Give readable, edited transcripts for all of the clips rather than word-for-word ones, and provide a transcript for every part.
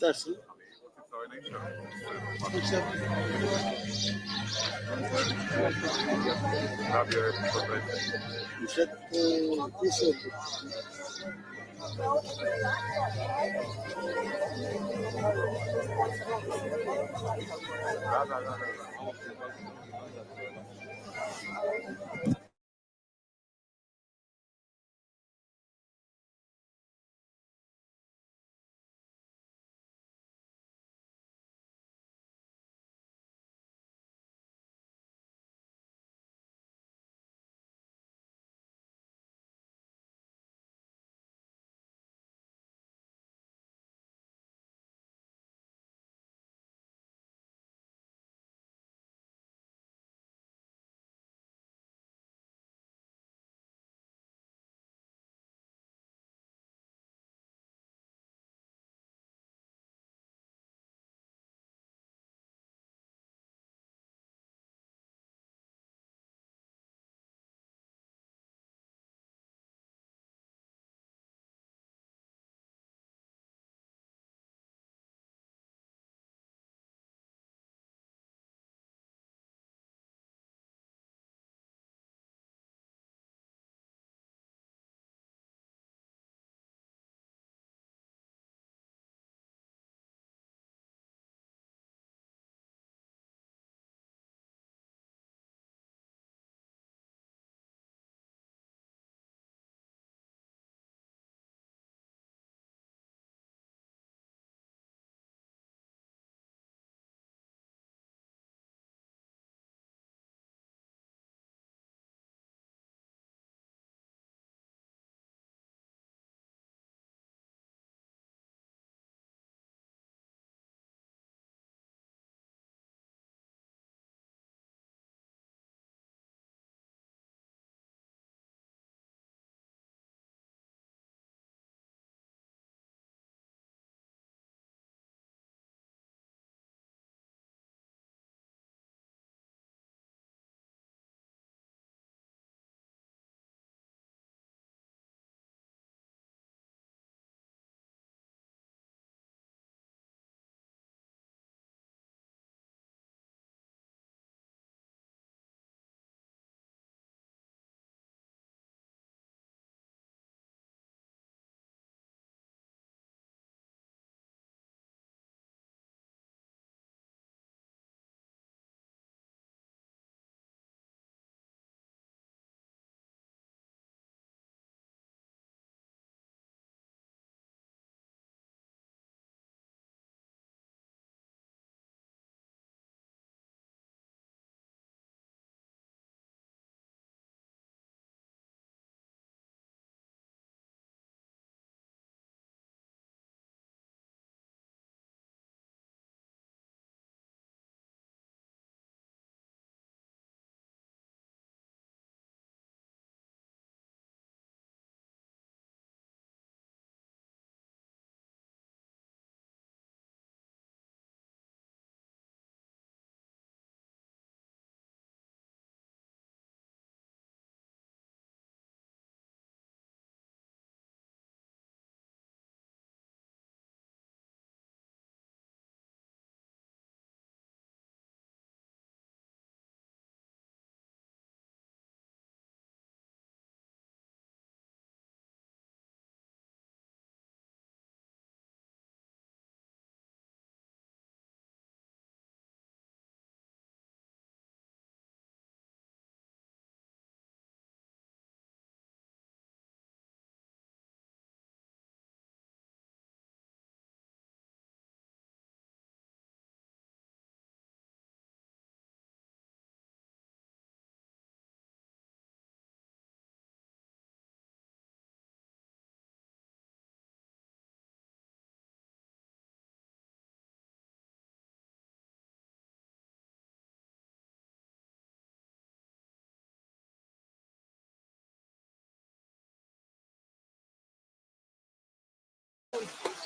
Taşı. Muszę pisać.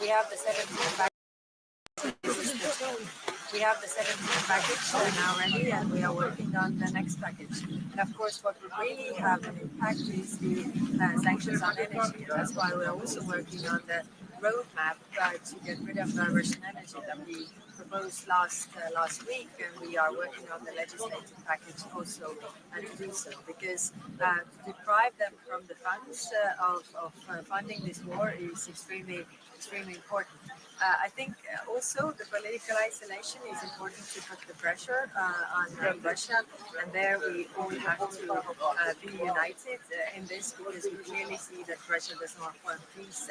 We have the 17th package. We have the 17th package now ready, and we are working on the next package. And of course, what would really have an impact is the sanctions on energy. And that's why we're also working on the roadmap to get rid of Russian energy that we proposed last week, and we are working on the legislative package also to do so, because to deprive them from the funds of funding this war is extremely important. I think also the political isolation is important to put the pressure on Russia, and there we all have to be united in this, because we clearly see that Russia does not want peace,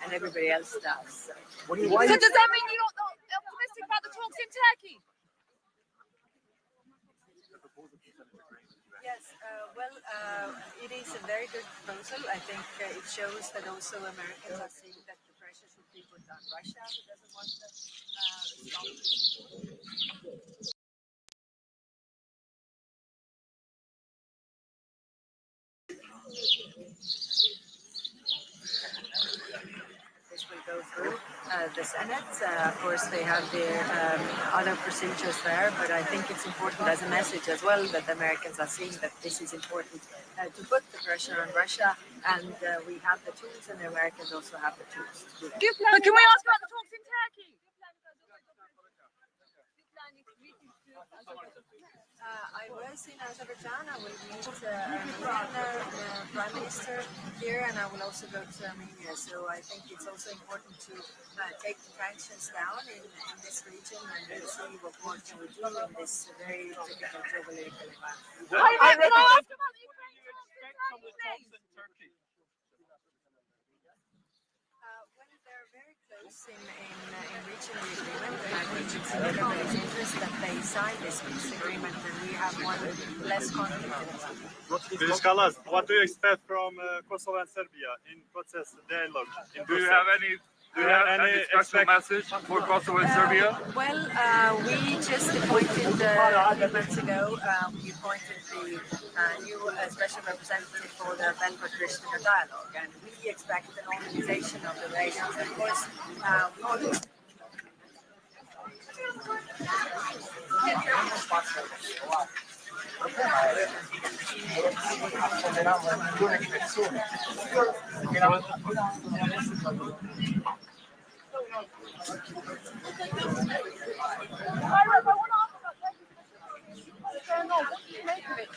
and everybody else does. So does that mean you're not optimistic about the talks in Turkey? Yes, it is a very good proposal. I think it shows that also Americans are seeing that the pressure should be put on Russia, who doesn't want to stop. This will go through the Senate. Of course, they have their other procedures there, but I think it's important as a message as well that the Americans are seeing that this is important to put the pressure on Russia, and we have the tools, and the Americans also have the tools to do that. But can we ask about the talks in Turkey? I was in Azerbaijan. I will meet the Prime Minister here, and I will also go to Armenia. So I think it's also important to take the sanctions down in this region, and then see what more can we do in this very difficult geopolitical environment. Can I ask about the Ukraine talks in Turkey? Well, they're very close in reaching the agreement, and I think it's in everybody's interest that they sign this peace agreement, and we have one less conflict in it. Please tell us, what do you expect from Kosovo and Serbia in process dialogue? Do you have any special message for Kosovo and Serbia? Well, we just appointed a few months ago, we appointed the new special representative for the Belgrade-Pristina dialogue, and we expect the normalization of the relations. Of course,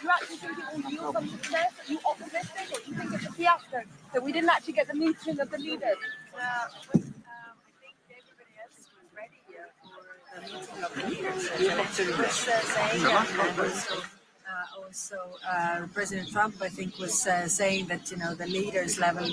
You actually think it will yield some success? Are you optimistic, or do you think it's a fiasco that we didn't actually get the meeting of the leaders? I think everybody else was ready for the meeting of the leaders. Zelensky was saying, and also President Trump, I think, was saying that the leaders level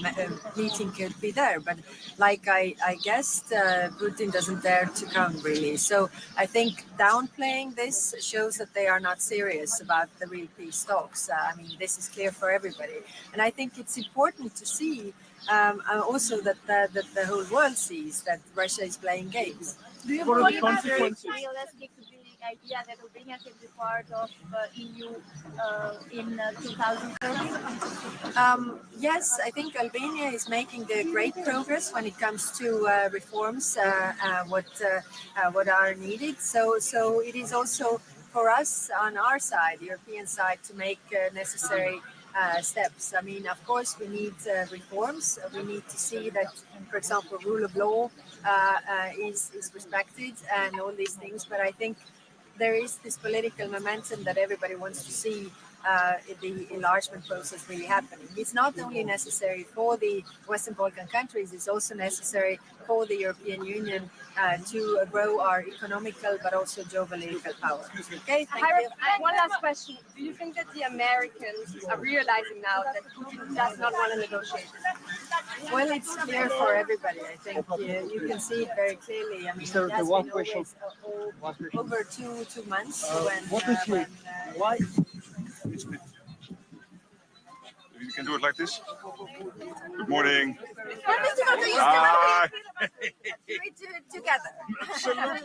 meeting could be there, but like I guessed, Putin doesn't dare to come really. So I think downplaying this shows that they are not serious about the real peace talks. I mean, this is clear for everybody, and I think it's important to see also that the whole world sees that Russia is playing games. Do you believe that realistic idea that Albania can be part of EU in 2030? Yes, I think Albania is making great progress when it comes to reforms, what are needed. So it is also for us on our side, European side, to make necessary steps. I mean, of course, we need reforms. We need to see that, for example, rule of law is respected and all these things. But I think there is this political momentum that everybody wants to see the enlargement process really happening. It's not only necessary for the Western Balkan countries, it's also necessary for the European Union to grow our economical but also geopolitical power. Okay, thank you. One last question. Do you think that the Americans are realizing now that Putin does not want to negotiate? Well, it's clear for everybody. I think you can see it very clearly. I mean, it has been over two months Why? You can do it like this. Good morning. Hi. We do it together. Absolutely.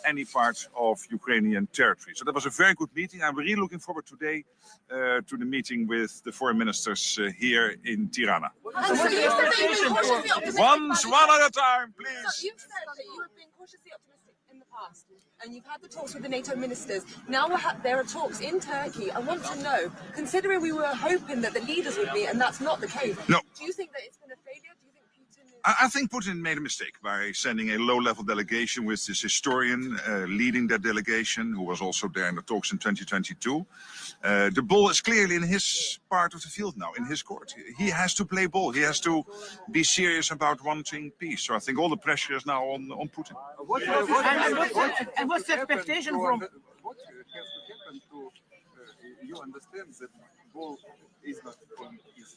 Any part of Ukrainian territory. So that was a very good meeting. I'm really looking forward today to the meeting with the foreign ministers here in Tirana. One at a time, please. So you've said that you have been cautiously optimistic in the past, and you've had the talks with the NATO ministers. Now there are talks in Turkey. I want to know, considering we were hoping that the leaders would meet, and that's not the case. No. Do you think that it's been a failure? Do you think Putin is... I think Putin made a mistake by sending a low-level delegation with this historian leading that delegation, who was also there in the talks in 2022. The ball is clearly in his part of the field now, in his court. He has to play ball. He has to be serious about wanting peace. So I think all the pressure is now on Putin. And what's the expectation from... What has to happen to you understand that ball is not on his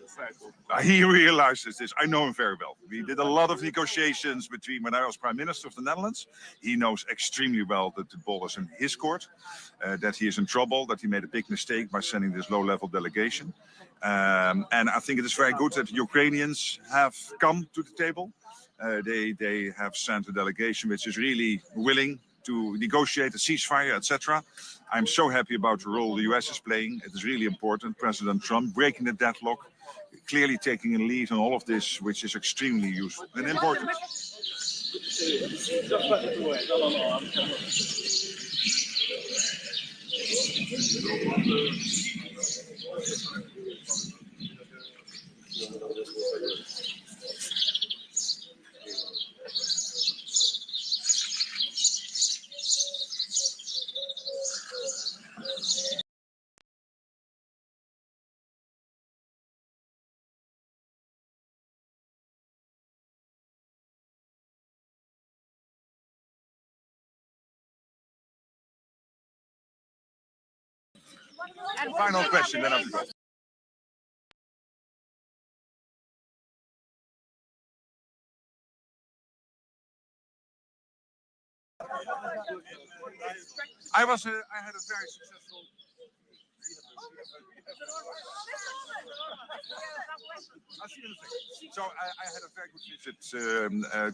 side? He realizes this. I know him very well. We did a lot of negotiations between when I was Prime Minister of the Netherlands. He knows extremely well that the ball is in his court, that he is in trouble, that he made a big mistake by sending this low-level delegation. And I think it is very good that the Ukrainians have come to the table. They have sent a delegation which is really willing to negotiate a ceasefire, etc. I'm so happy about the role the US is playing. It is really important. President Trump breaking the deadlock, clearly taking a lead on all of this, which is extremely useful and important. Final question, then I have to go. I had a very successful. I'll see you in a second. So I had a very good visit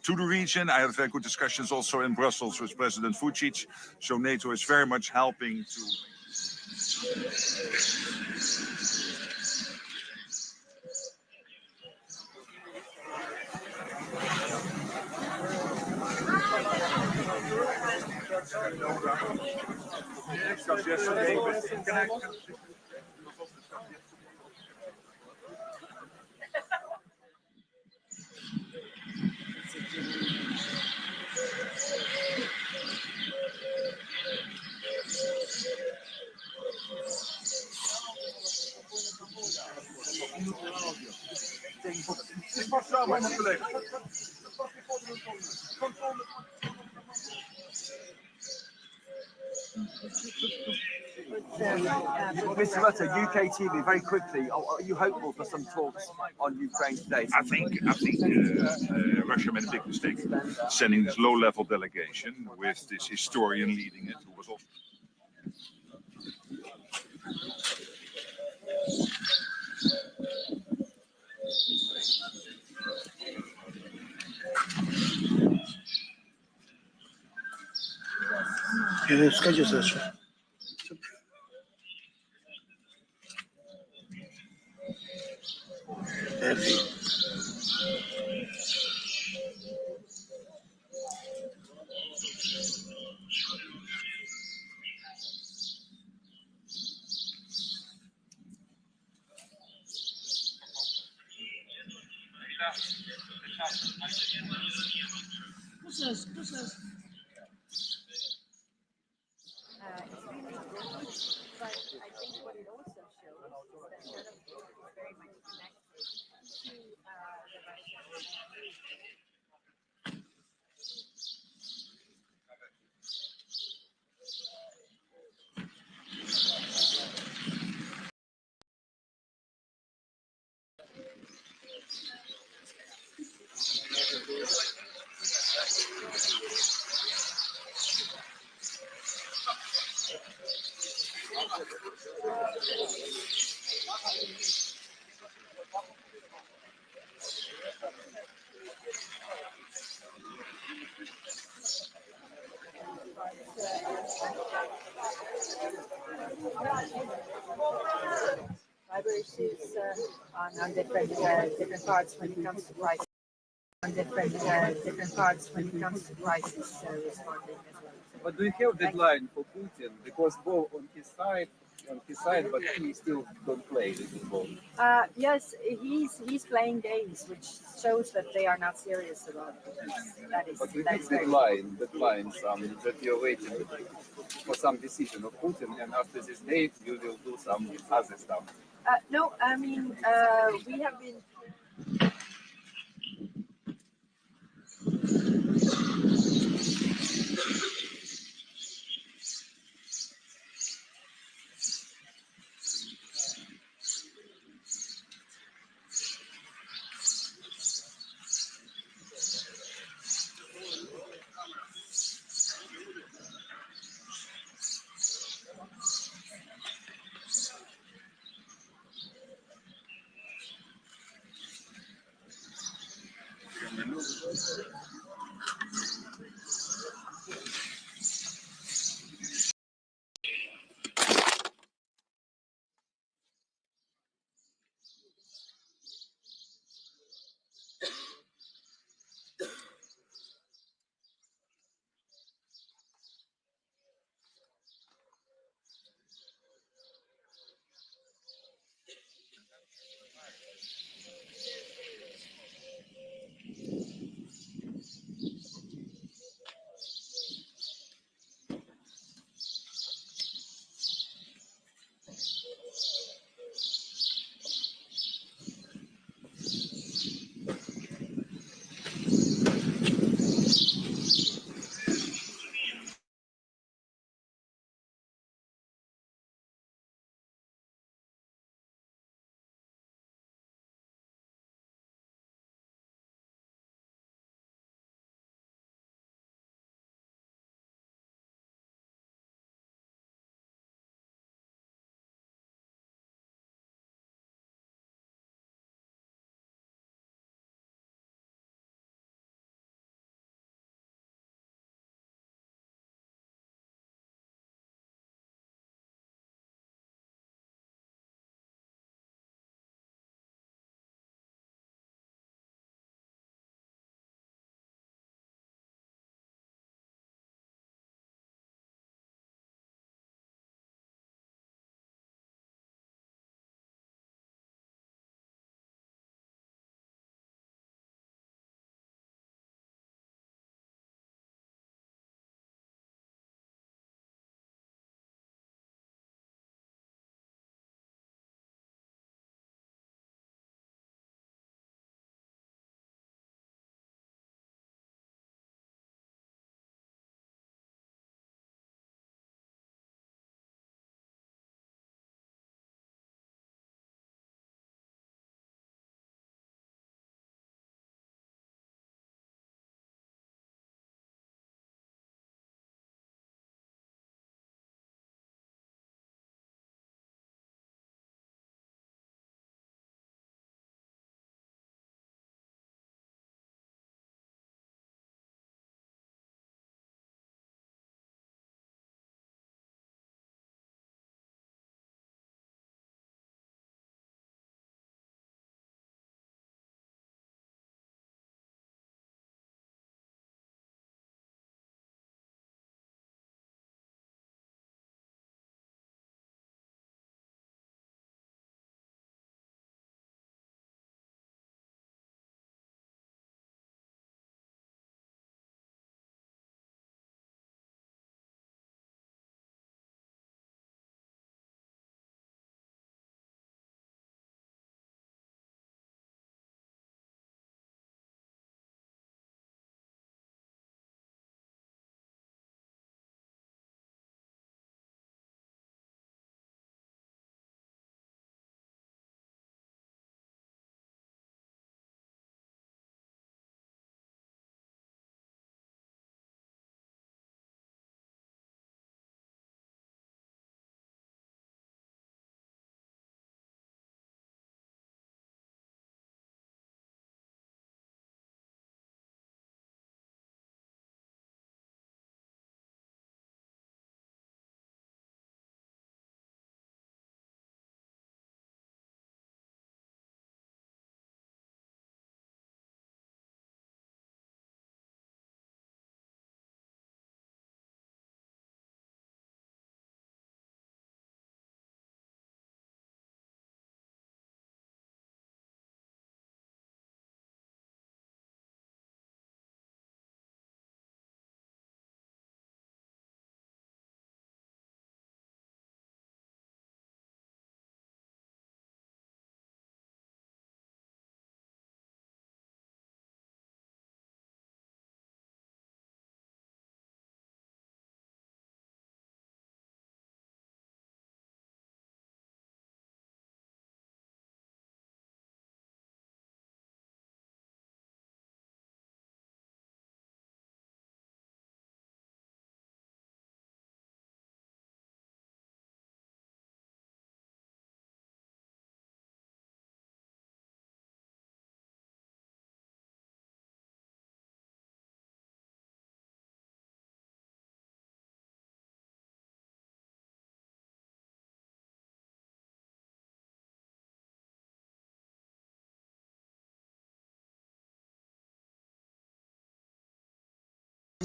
to the region. I had very good discussions also in Brussels with President Vučić. So NATO is very much helping to. Mr. Rutte, UK TV, very quickly, are you hopeful for some talks on Ukraine today? I think Russia made a big mistake sending this low-level delegation with this historian leading it, who was also. But I think what it also shows is that Europe is very much connected Fiber issues on different parts when it comes to prices. On different parts when it comes to prices responding as well. But do you have deadline for Putin? Because both on his side, but he still don't play this ball. Yes, he's playing games, which shows that they are not serious about it. That is. But we that have is very deadlines that you're waiting for some decision of Putin, and after this date, you will do some other stuff. No, I mean we have been.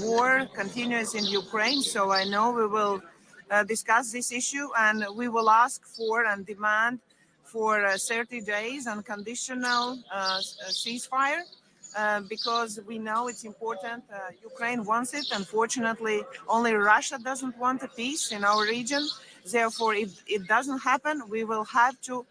War continues in Ukraine, so I know we will discuss this issue, and we will ask for and demand for 30 days unconditional ceasefire, because we know it's important. Ukraine wants it. Unfortunately, only Russia doesn't want a peace in our region. Therefore, if it doesn't happen, we will have to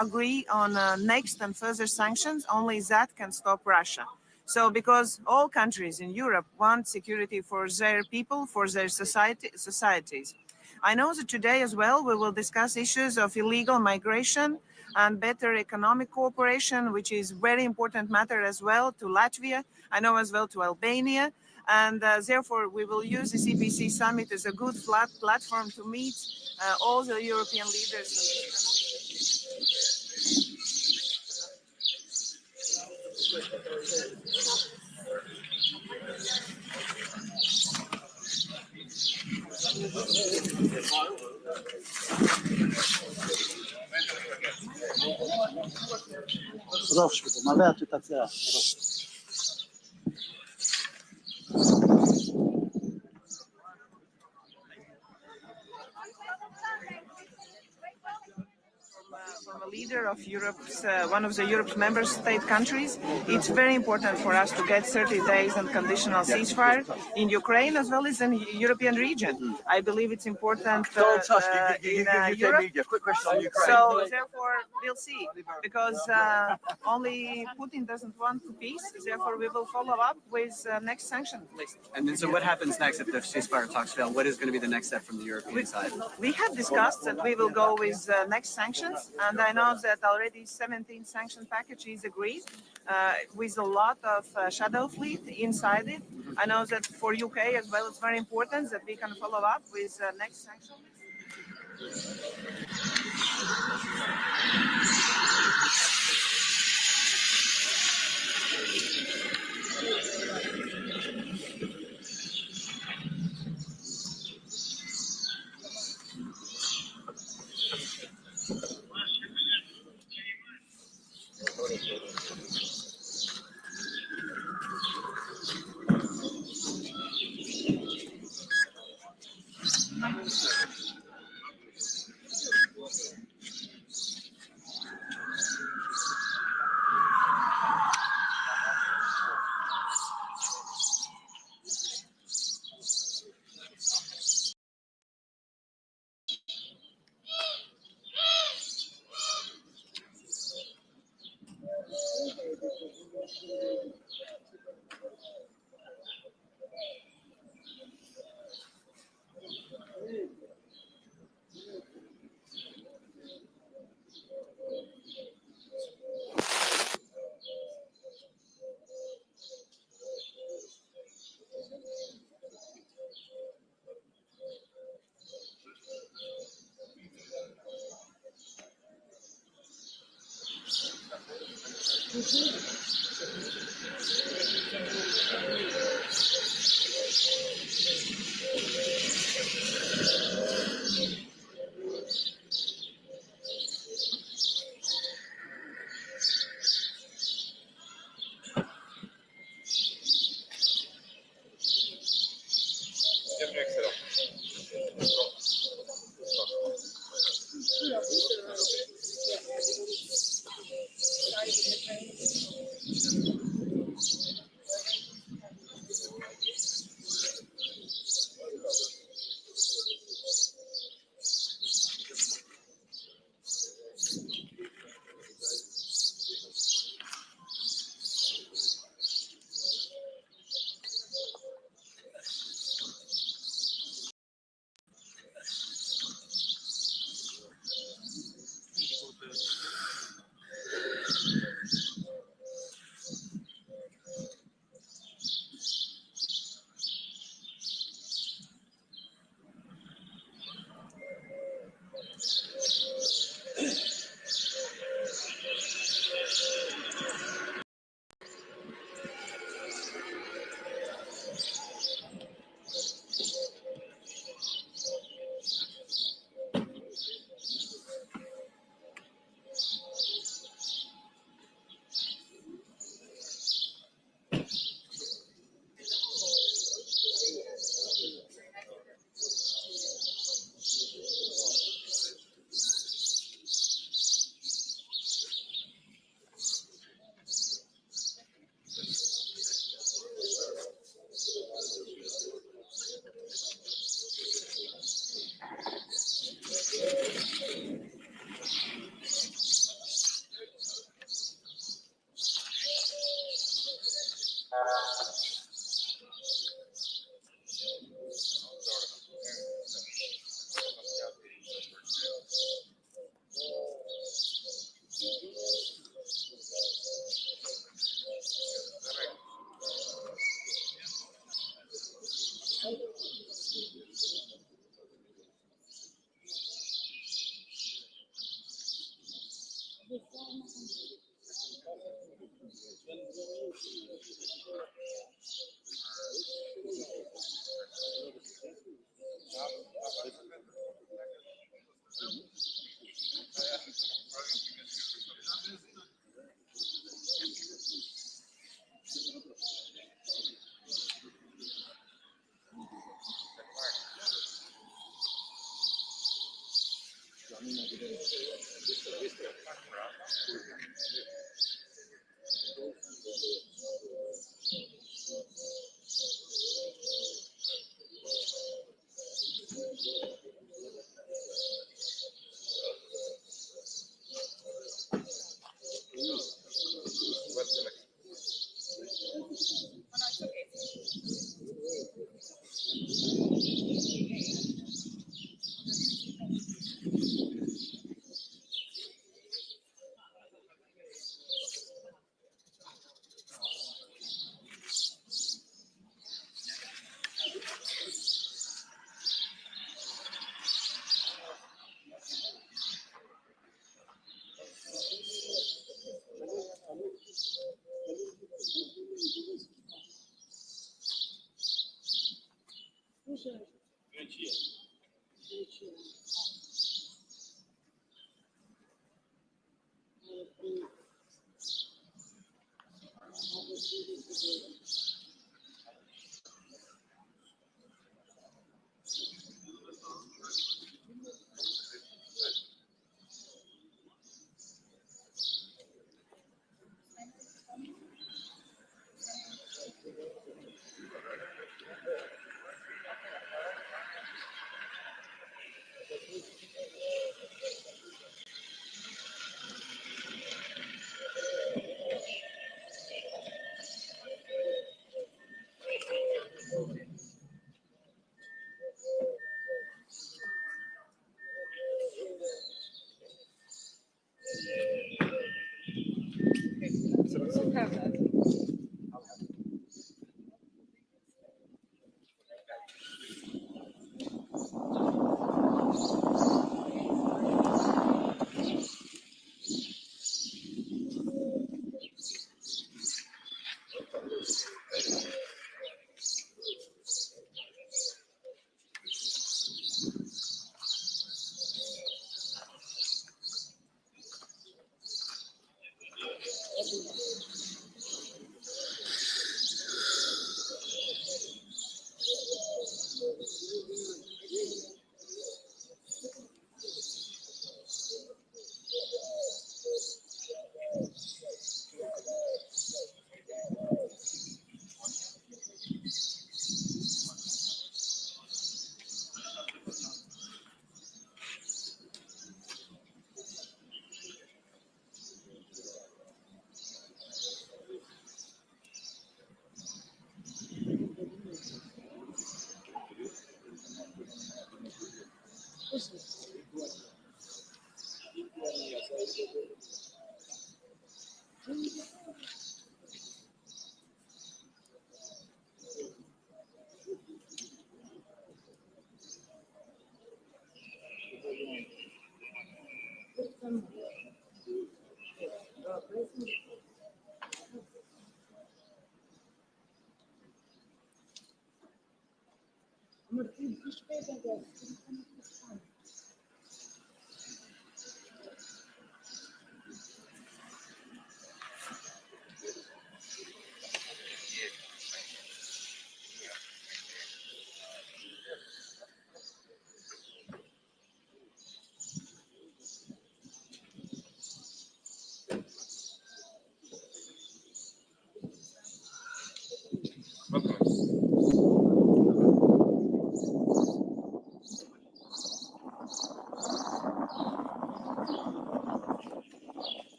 agree on next and further sanctions. Only that can stop Russia. So because all countries in Europe want security for their people, for their societies. I know that today as well, we will discuss issues of illegal migration and better economic cooperation, which is very important matter as well to Latvia, I know as well to Albania. And therefore, we will use the CPC summit as a good platform to meet all the European leaders. From a leader of Europe's, one of the Europe's member state countries, it's very important for us to get 30 days unconditional ceasefire in Ukraine as well as in the European region. I believe it's important in Europe. Quick question on Ukraine. So therefore, we'll see, because only Putin doesn't want peace. Therefore, we will follow up with next sanction list. And then, so what happens next if the ceasefire talks fail? What is going to be the next step from the European side? We have discussed that we will go with next sanctions, and I know that already 17 sanction package is agreed with a lot of shadow fleet inside it. I know that for UK as well, it's very important that we can follow up with next sanction list.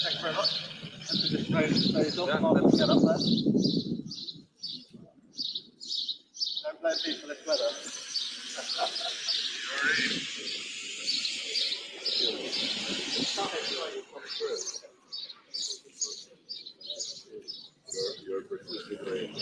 Thanks very much. Those documents get up there. Don't blame me for this weather. You're participating.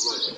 Diğer.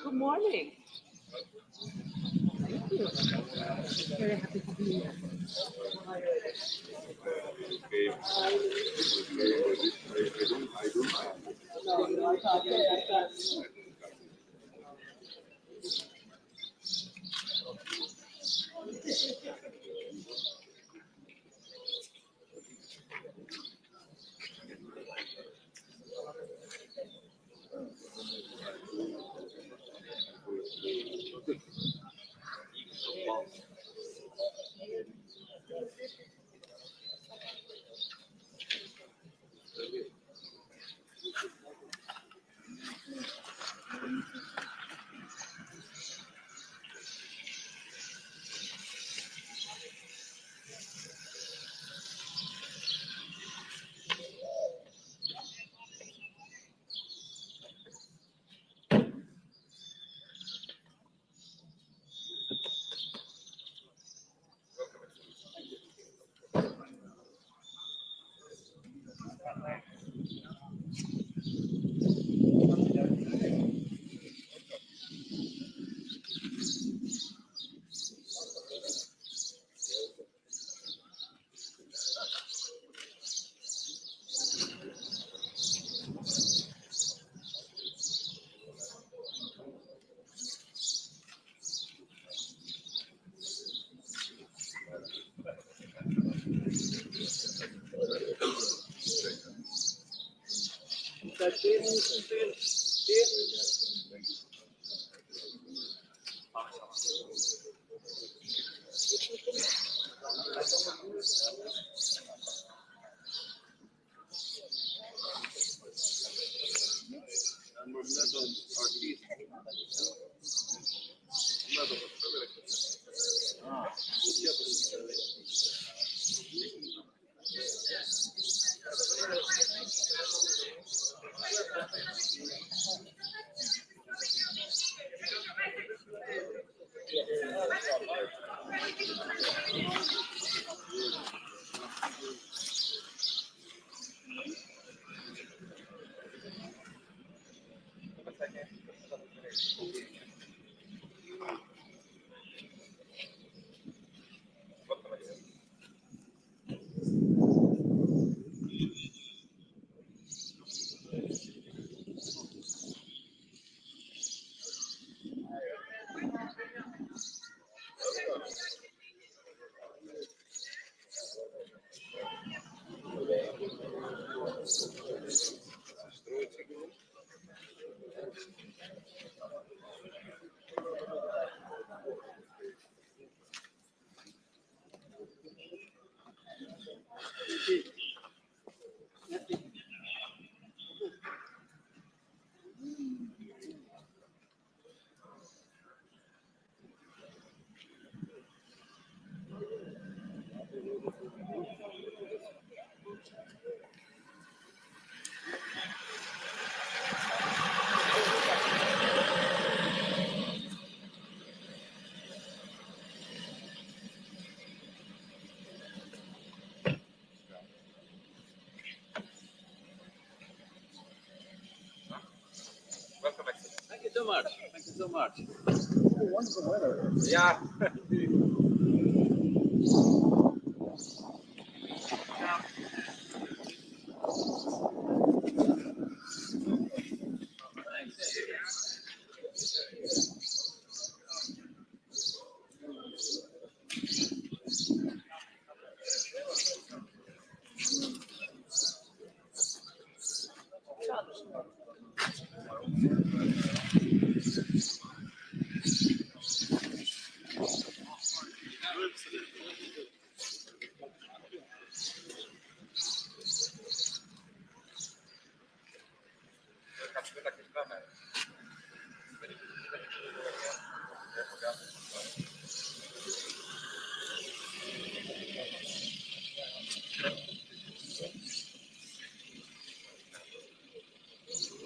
Good morning. Thank you. Very happy to be here. Thank you so much. Thank you so much. Wonderful weather. Yeah.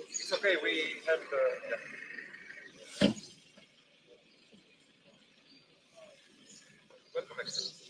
It's okay, we have the... Welcome, Excellency.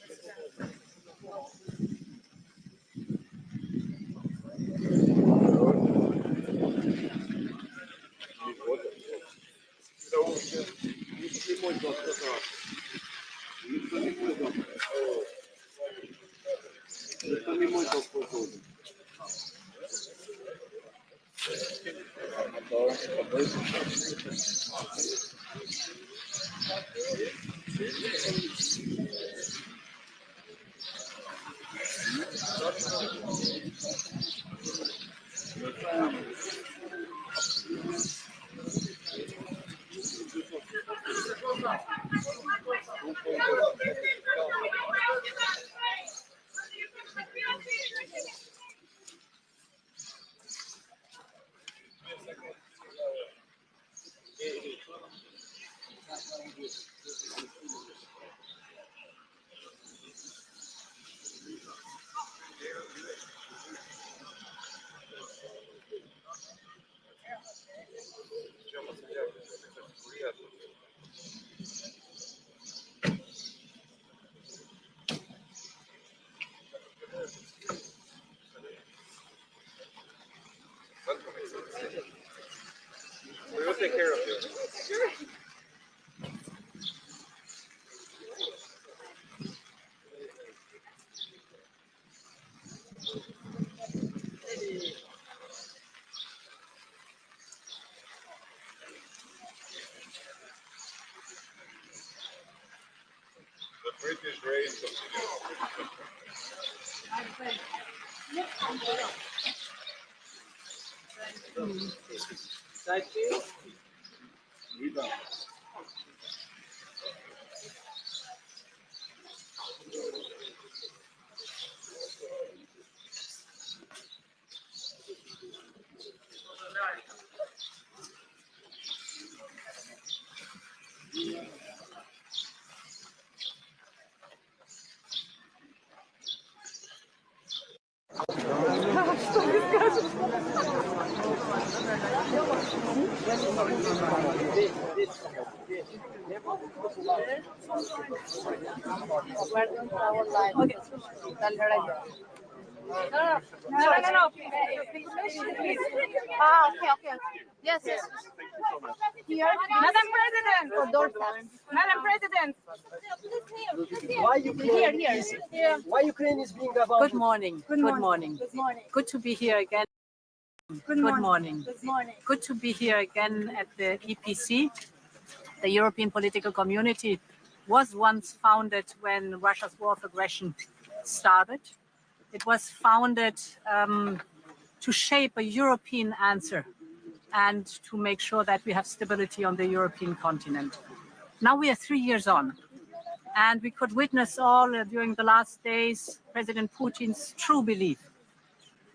We will take care of you. Sure. The British rain continues. Thank you. No. Okay. Yes. Here. Madam President. Madam President. Why Ukraine is being about? Good morning. Good morning. Good to be here again. Good morning. Good to be here again at the EPC. The European Political Community was once founded when Russia's war of aggression started. It was founded to shape a European answer and to make sure that we have stability on the European continent. Now we are 3 years on, and we could witness all during the last days President Putin's true belief.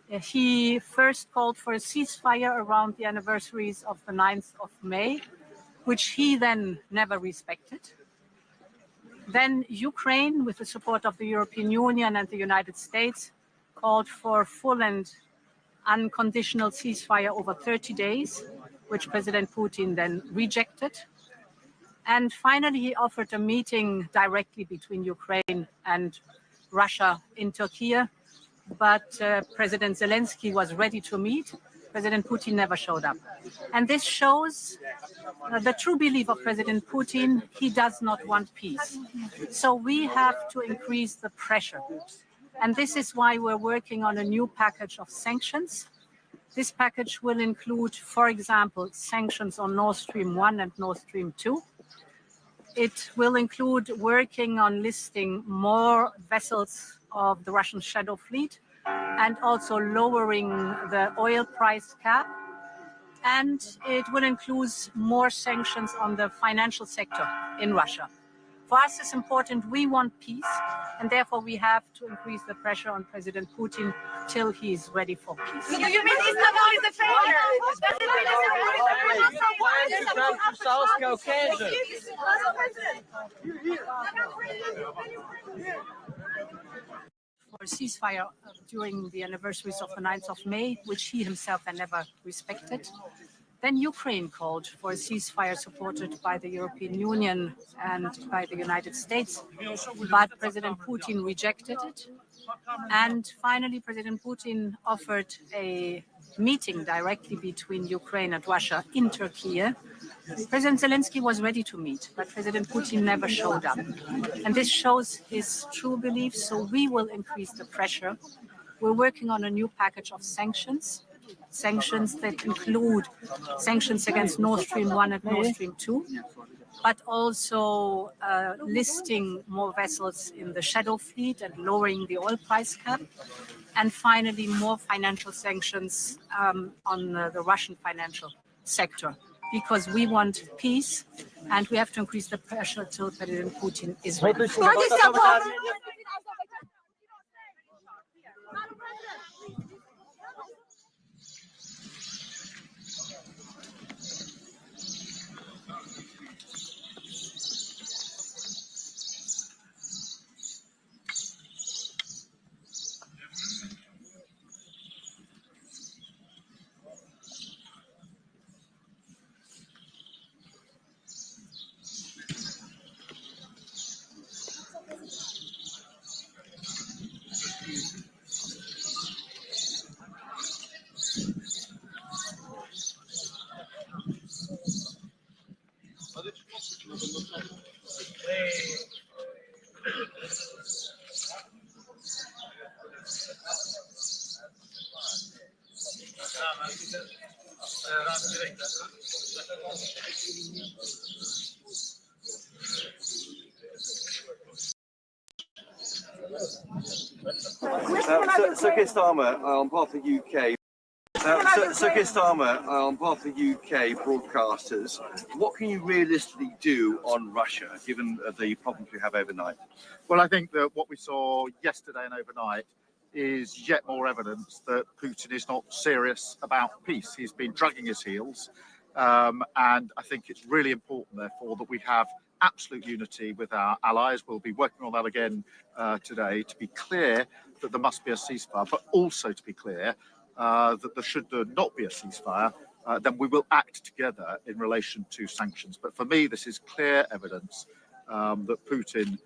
He first called for a ceasefire around the anniversaries of the 9th of May, which he then never respected. Then Ukraine, with the support of the European Union and the United States, called for full and unconditional ceasefire over 30 days, which President Putin then rejected. And finally, he offered a meeting directly between Ukraine and Russia in Turkey, but President Zelensky was ready to meet. President Putin never showed up. And this shows the true belief of President Putin. He does not want peace. So we have to increase the pressure. And this is why we're working on a new package of sanctions. This package will include, for example, sanctions on Nord Stream 1 and Nord Stream 2. It will include working on listing more vessels of the Russian shadow fleet and also lowering the oil price cap. And it will include more sanctions on the financial sector in Russia. For us, it's important. We want peace, and therefore we have to increase the pressure on President Putin till he is ready for peace. Do you mean Istanbul is a failure? South Caucasus. For a ceasefire during the anniversaries of the 9th of May, which he himself had never respected. Then Ukraine called for a ceasefire supported by the European Union and by the United States, but President Putin rejected it. And finally, President Putin offered a meeting directly between Ukraine and Russia in Turkey. President Zelensky was ready to meet, but President Putin never showed up. And this shows his true belief, so we will increase the pressure. We're working on a new package of sanctions that include sanctions against Nord Stream 1 and Nord Stream 2, but also listing more vessels in the shadow fleet and lowering the oil price cap. And finally, more financial sanctions on the Russian financial sector, because we want peace and we have to increase the pressure till President Putin is ready. Keir Starmer, on behalf of the UK, So Keir Starmer, on behalf of the UK broadcasters, what can you realistically do on Russia, given the problems we have overnight? Well, I think that what we saw yesterday and overnight is yet more evidence that Putin is not serious about peace. He's been dragging his heels, and I think it's really important, therefore, that we have absolute unity with our allies. We'll be working on that again today to be clear that there must be a ceasefire, but also to be clear that should there not be a ceasefire, then we will act together in relation to sanctions. But for me, this is clear evidence that Putin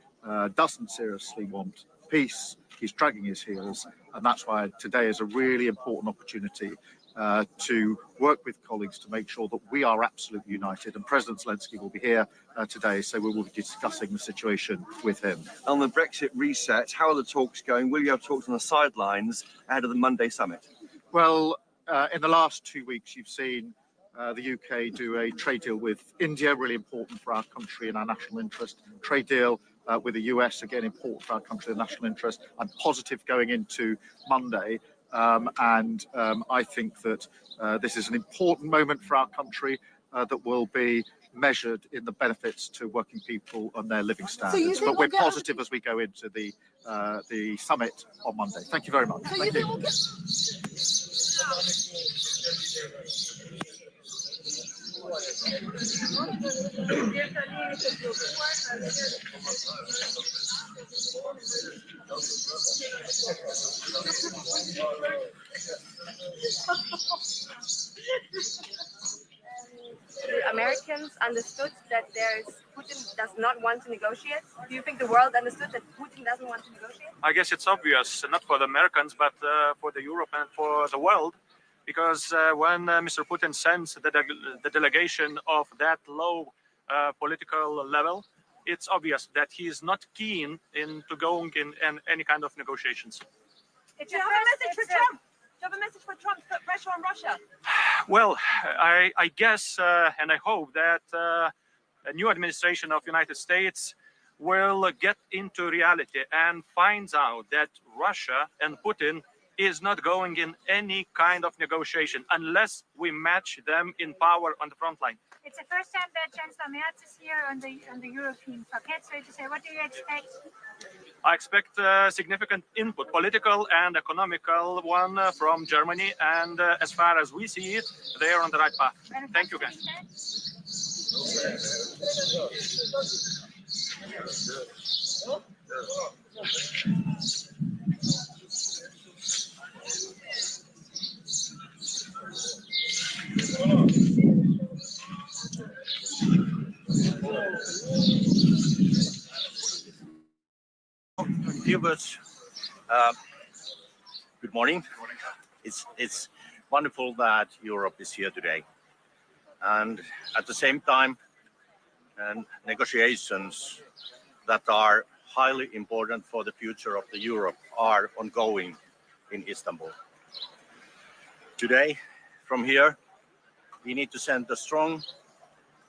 doesn't seriously want peace. He's dragging his heels, and that's why today is a really important opportunity to work with colleagues to make sure that we are absolutely united. And President Zelensky will be here today, so we will be discussing the situation with him. On the Brexit reset, how are the talks going? Will you have talks on the sidelines ahead of the Monday summit? Well, in the last 2 weeks, you've seen the UK do a trade deal with India, really important for our country and our national interest. Trade deal with the US, again, important for our country and national interest. I'm positive going into Monday. I think that this is an important moment for our country that will be measured in the benefits to working people and their living standards. But we're positive as we go into the summit on Monday. Thank you very much. Thank you. The Americans understood that Putin does not want to negotiate. Do you think the world understood that Putin doesn't want to negotiate? I guess it's obvious, not for the Americans, but for the Europe and for the world. Because when Mr. Putin sends the delegation of that low political level, it's obvious that he is not keen into going in any kind of negotiations. Do you have a message for Trump? Do you have a message for Trump to put pressure on Russia? Well, I guess and I hope that a new administration of United States will get into reality and finds out that Russia and Putin is not going in any kind of negotiation unless we match them in power on the front line. It's the first time that Chancellor Merz is here on the European parquet, so to say. What do you expect? I expect significant input, political and economical one from Germany, and as far as we see it, they are on the right path. Thank you, guys. Viewers, good morning. It's wonderful that Europe is here today, and at the same time, negotiations that are highly important for the future of the Europe are ongoing in Istanbul. Today, from here, we need to send a strong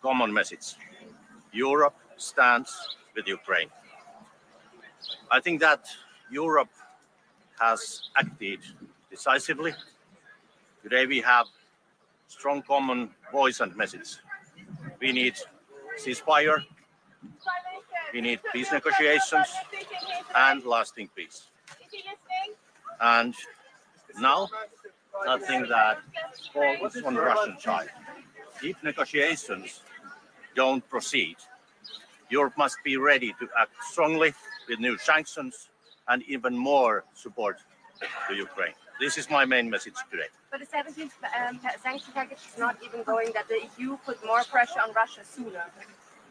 common message. Europe stands with Ukraine. I think that Europe has acted decisively. Today we have strong common voice and message. We need ceasefire, we need peace negotiations and lasting peace. And now, I think that falls on the Russian side. If negotiations don't proceed, Europe must be ready to act strongly with new sanctions and even more support to Ukraine. This is my main message today. But the 17th sanction package is not even going that the EU put more pressure on Russia sooner.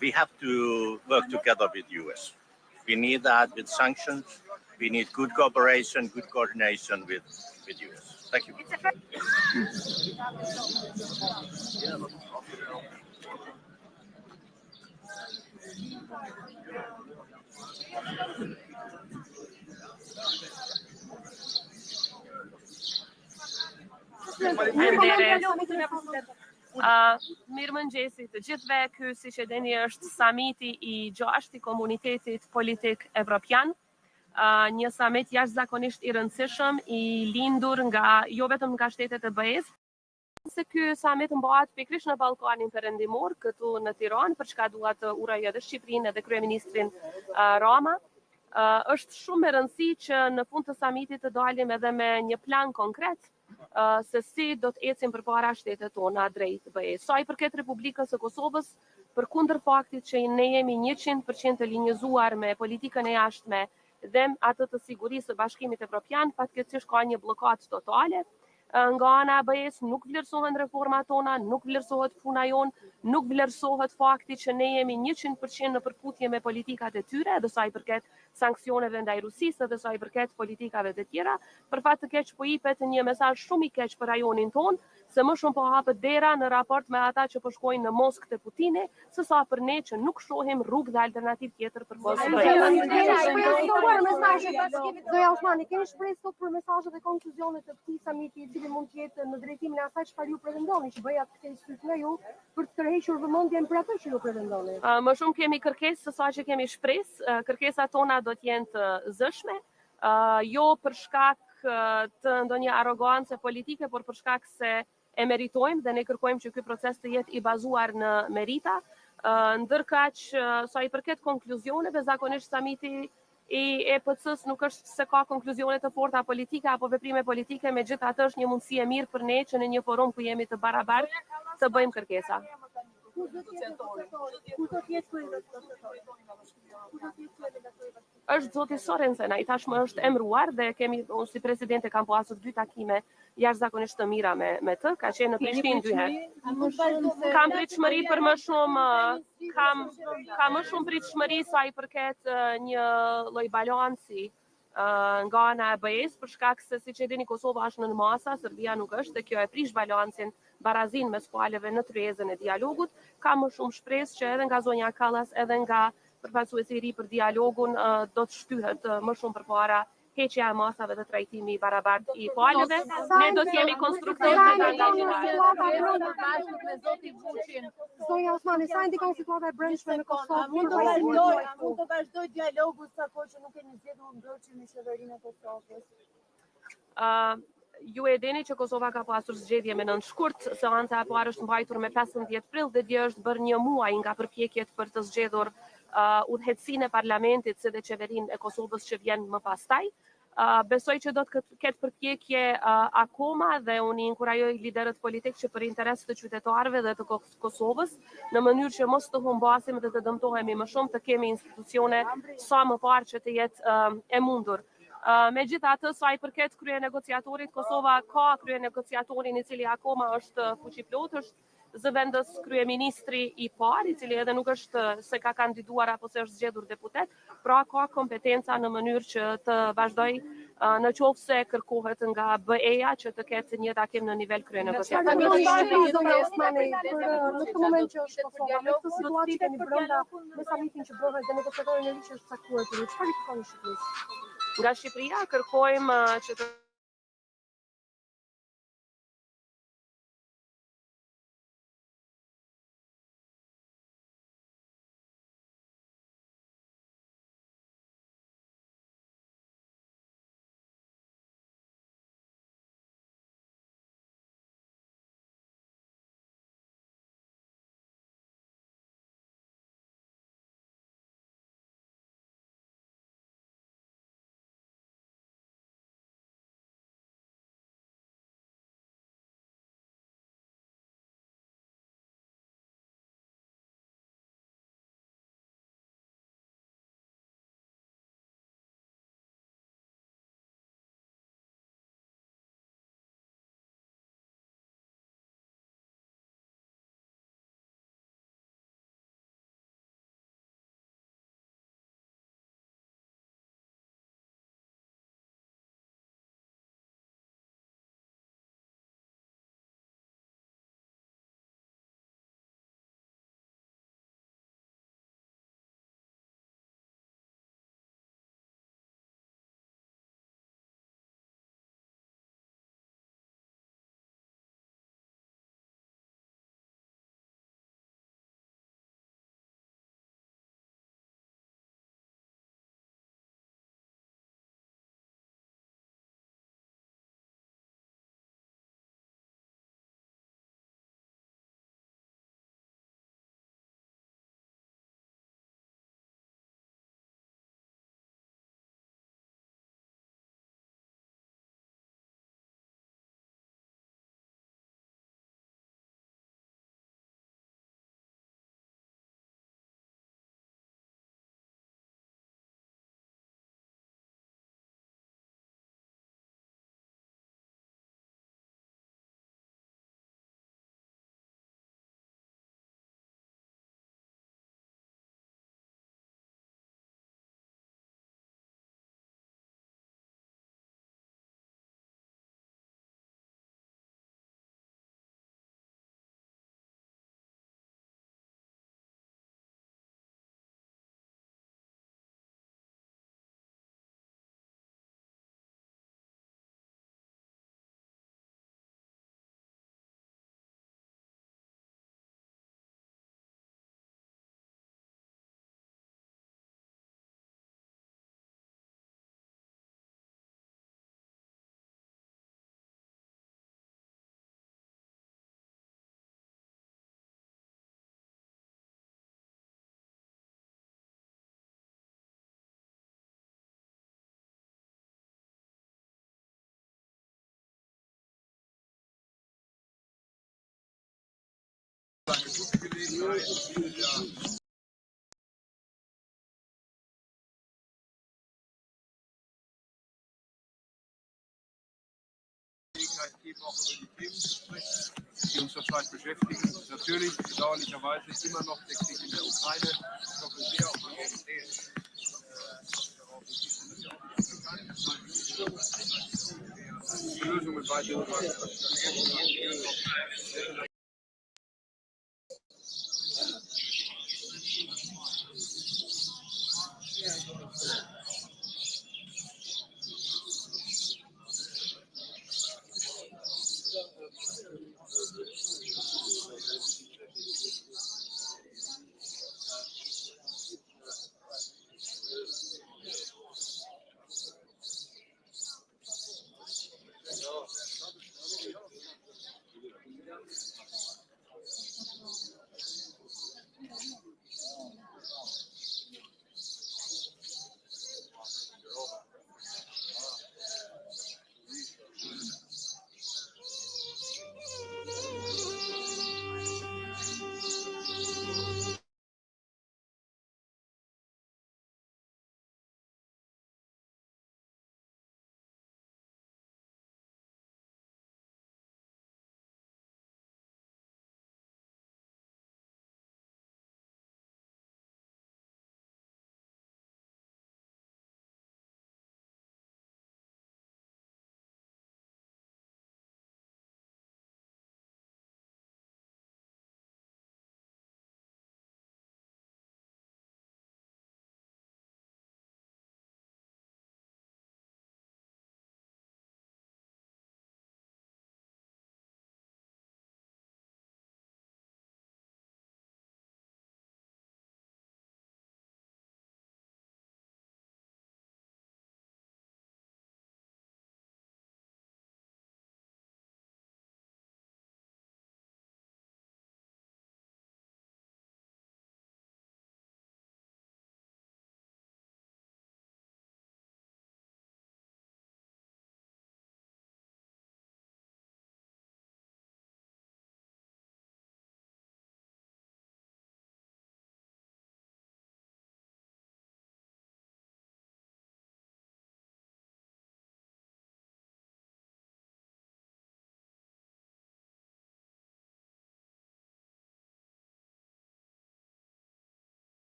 We have to work together with US. We need that with sanctions. We need good cooperation, good coordination with US. Thank you. Mirëmëngjesit të gjithëve, ky siç e dini është samiti I gjashtë I Komunitetit Politik Evropian. një summit jashtëzakonisht I rëndësishëm I lindur nga jo vetëm nga shtetet e BE-s, se ky summit mbahet pikërisht në Ballkanin Perëndimor, këtu në Tiranë, për çka dua të uroj edhe Shqipërinë edhe kryeministrin Rama. Është shumë e rëndësishme që në fund të summitit të dalim edhe me një plan konkret se si do të ecim përpara shtetet tona drejt BE-s. Sa I përket Republikës së Kosovës, përkundër faktit që ne jemi 100% të linjëzuar me politikën e jashtme dhe atë të sigurisë së Bashkimit Evropian, fatkeqësisht ka një blokadë totale. Nga ana e BE-s nuk vlerësohen reformat tona, nuk vlerësohet puna jon, nuk vlerësohet fakti që ne jemi 100% në përputhje me politikat e tyre, edhe sa I përket sanksioneve ndaj Rusisë dhe sa I përket politikave të tjera. Për fat të keq po jepet një mesazh shumë I keq për rajonin ton, se më shumë po hapet dera në raport me ata që po shkojnë në Moskë te Putini, sesa për ne që nuk shohim rrugë dhe alternativë tjetër për Zoja Osmani, keni shpresë sot për mesazhet e konkluzionet të këtij samiti I cili mund të jetë në drejtimin e asaj çfarë ju pretendoni, që BE-ja të kenë syt nga ju për të tërhequr vëmendjen për atë që ju pretendoni? Më shumë kemi kërkesë se sa që kemi shpresë. Kërkesat tona do të jenë të zëshme, jo për shkak të ndonjë arrogancë politike, por për shkak se e meritojmë dhe ne kërkojmë që ky proces të jetë I bazuar në merita. Ndërkaq sa I përket konkluzioneve, zakonisht samiti I EPC-s nuk është se ka konkluzione të forta politike apo veprime politike, megjithatë është një mundësi e mirë për ne që në një forum ku jemi të barabartë të bëjmë kërkesa. Është zoti Sorensen, ai tashmë është emëruar dhe kemi unë si presidente kam pasur 2 takime jashtëzakonisht të mira me të, ka qenë në Prishtinë 2 herë. Kam pritshmëri për më shumë kam më shumë pritshmëri sa I përket një lloj balanci nga ana e BE-s, për shkak se siç e dini Kosova është nën masa, Serbia nuk është, dhe kjo e prish balancin, barazin mes palëve në tryezën e dialogut. Kam më shumë shpresë që edhe nga zonja Kallas, edhe nga përfaqësuesi I ri për dialogun do të shtyhet më shumë përpara heqja e masave dhe trajtimi I barabartë I palëve. Ne do të jemi konstruktivë dhe Zoja Osmani, sa ndikon situata e brendshme në Kosovë? Mund të vazhdoj dialogu sa kohë që nuk keni zgjedhur ndërçi me qeverinë e Kosovës? Ju e dini që Kosova ka pasur zgjedhje me 9 shkurt, seanca e parë është mbajtur me 15 prill dhe dje është bërë një muaj nga përpjekjet për të zgjedhur udhëheqësinë e parlamentit si dhe qeverinë e Kosovës që vjen më pastaj. Besoj që do të ketë përpjekje akoma dhe unë I inkurajoj liderët politikë që për interes të qytetarëve dhe të Kosovës, në mënyrë që mos të humbasim dhe të dëmtohemi më shumë, të kemi institucione sa më parë që të jetë e mundur. Megjithatë, sa I përket kryenegociatorit, Kosova ka kryenegociatorin I cili akoma është fuqiplot, është zëvendës kryeministri I parë, I cili edhe nuk është se ka kandiduar apo se është zgjedhur deputet, pra ka kompetenca në mënyrë që të vazhdoj në qoftë se kërkohet nga BE-ja që të ketë një takim në nivel kryenegociator. Në këtë moment që është Kosova, me këtë situatë që kemi brenda me samitin që bëhet dhe negociatorin e ri që është caktuar për ju, çfarë I kërkoni Shqipërisë? Nga Shqipëria kërkojmë që të Die uns zurzeit beschäftigen. Natürlich bedauerlicherweise immer noch der Krieg in der Ukraine. Ich hoffe sehr auf die Lösung mit weiteren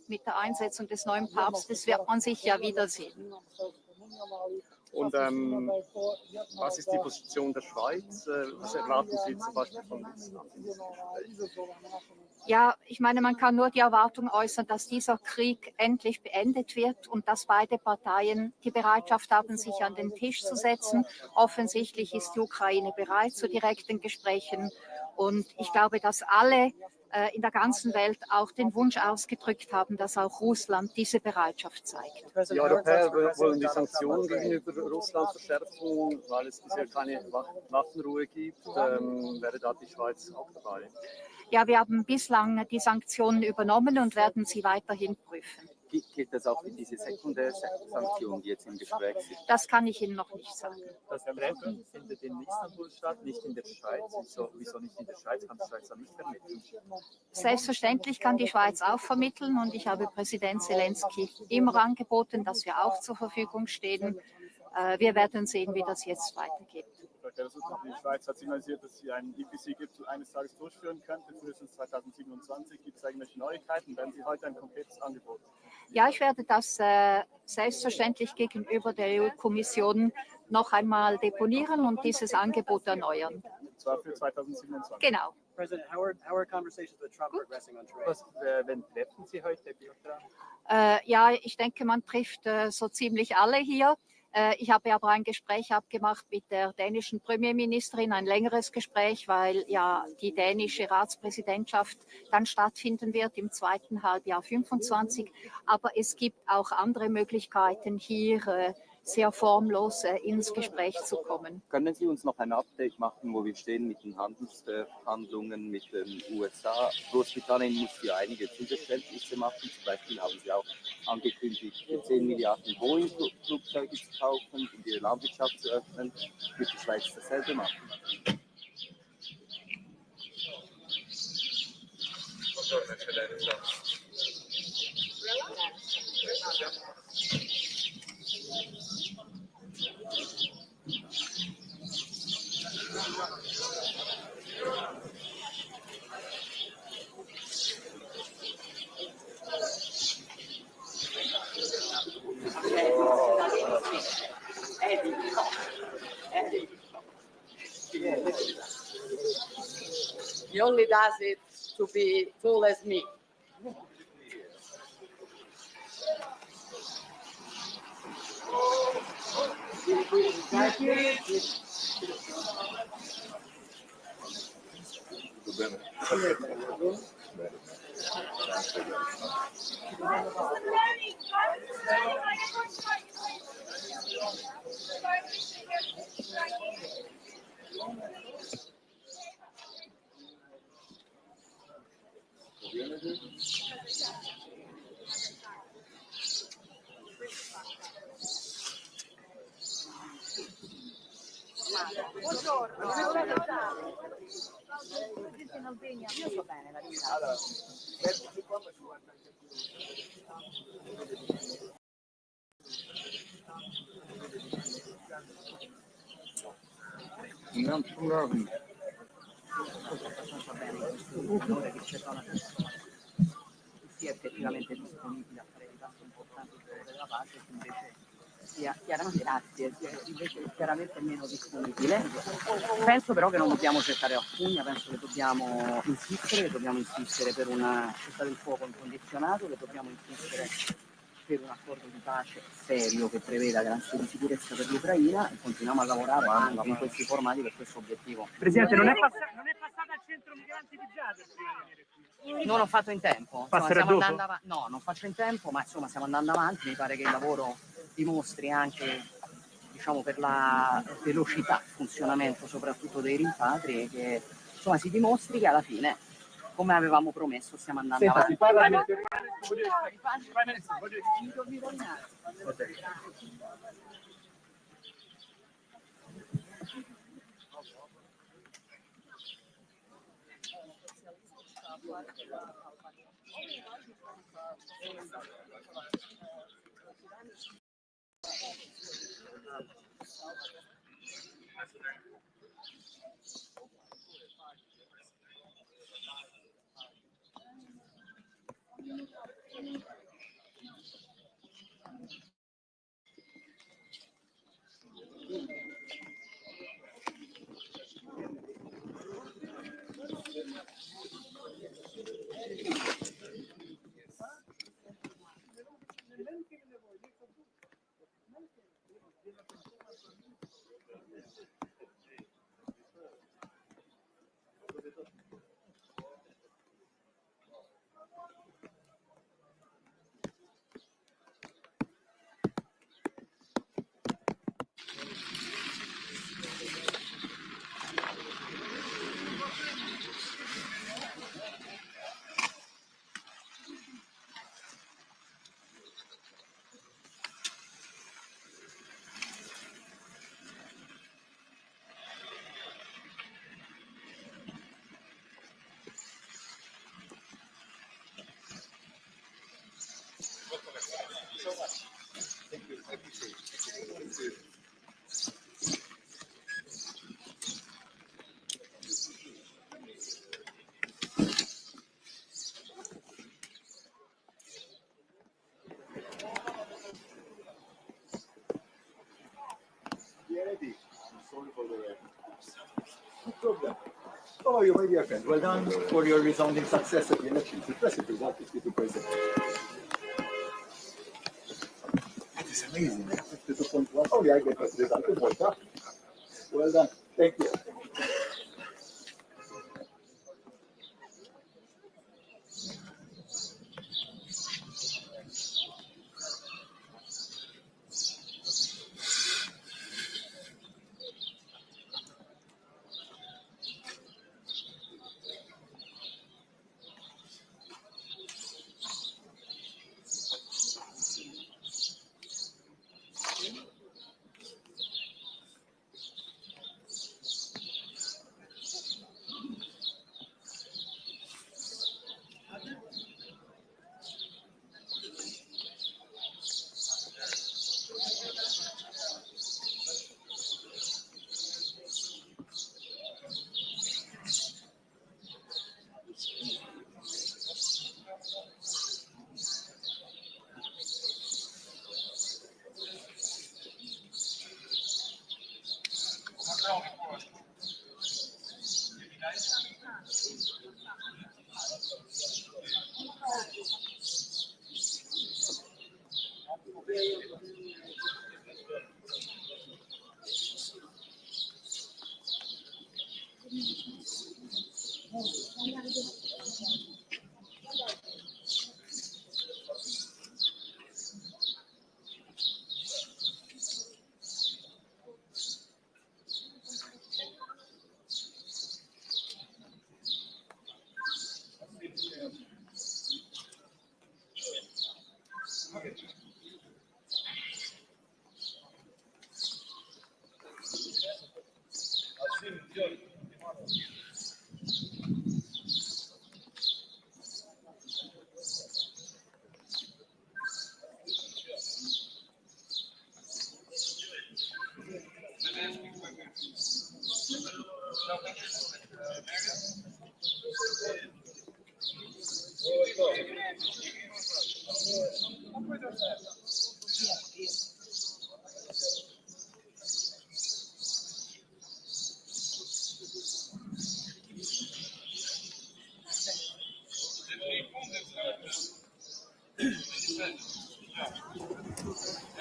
Mit der Einsetzung des neuen Papstes wird man sich ja wiedersehen. Und was ist die Position der Schweiz? Was erwarten Sie zum Beispiel von uns? Ja, ich meine, man kann nur die Erwartung äußern, dass dieser Krieg endlich beendet wird und dass beide Parteien die Bereitschaft haben, sich an den Tisch zu setzen. Offensichtlich ist die Ukraine bereit zu direkten Gesprächen. Und ich glaube, dass alle in der ganzen Welt auch den Wunsch ausgedrückt haben, dass auch Russland diese Bereitschaft zeigt. Die Europäer wollen die Sanktionen gegenüber Russland verschärfen, weil es bisher keine Waffenruhe gibt. Wäre da die Schweiz auch dabei? Ja, wir haben bislang die Sanktionen übernommen und werden sie weiterhin prüfen. Gilt das auch für diese Sekundärsanktionen, die jetzt im Gespräch sind? Das kann ich Ihnen noch nicht sagen. Das Treffen findet in Istanbul statt, nicht in der Schweiz. Wieso nicht in der Schweiz? Kann die Schweiz da nicht vermitteln? Selbstverständlich kann die Schweiz auch vermitteln und ich habe Präsident Zelensky immer angeboten, dass wir auch zur Verfügung stehen. Wir werden sehen, wie das jetzt weitergeht. Die Schweiz hat signalisiert, dass sie einen EPC-Gipfel eines Tages durchführen könnte, frühestens 2027. Gibt es irgendwelche Neuigkeiten? Werden Sie heute ein konkretes Angebot? Ja, ich werde das selbstverständlich gegenüber der EU-Kommission noch einmal deponieren und dieses Angebot erneuern. Und zwar für 2027? Genau. President, how are conversations with Trump progressing on trade? Wen treffen Sie heute? Ja, ich denke, man trifft so ziemlich alle hier. Ich habe aber ein Gespräch abgemacht mit der dänischen Premierministerin, ein längeres Gespräch, weil ja die dänische Ratspräsidentschaft dann stattfinden wird im zweiten Halbjahr 2025. Aber es gibt auch andere Möglichkeiten, hier sehr formlos ins Gespräch zu kommen. Können Sie uns noch ein Update machen, wo wir stehen mit den Handelsverhandlungen mit den USA? Großbritannien muss hier einige Zugeständnisse machen. Zum Beispiel haben Sie auch angekündigt, 10 Milliarden Boeing-Flugzeuge zu kaufen und ihre Landwirtschaft zu öffnen. Wird die Schweiz dasselbe machen? He only does it to be cool as me. sia effettivamente disponibile a fare dei passi importanti in favore della pace, che invece sia chiaramente invece chiaramente meno disponibile. Penso però che non dobbiamo cercare la spugna, penso che dobbiamo insistere per una cessata del fuoco incondizionato, che dobbiamo insistere per un accordo di pace serio che preveda garanzie di sicurezza per l'Ucraina e continuiamo a lavorare anche in questi formati per questo obiettivo. Presidente, non è passata al centro migranti di Zagreb prima di venire qui? Non ho fatto in tempo. No, non faccio in tempo, ma insomma stiamo andando avanti. Mi pare che il lavoro dimostri anche, diciamo, per la velocità di funzionamento soprattutto dei rimpatri, e che insomma si dimostri che alla fine, come avevamo promesso, stiamo andando avanti. Si parla di How are you, my dear friend? Well done for your resounding success at the elections. Impressive result, Mr. President. That is amazing. 52.1. Oh, yeah, I get that result. Good work, huh? Well done. Thank you.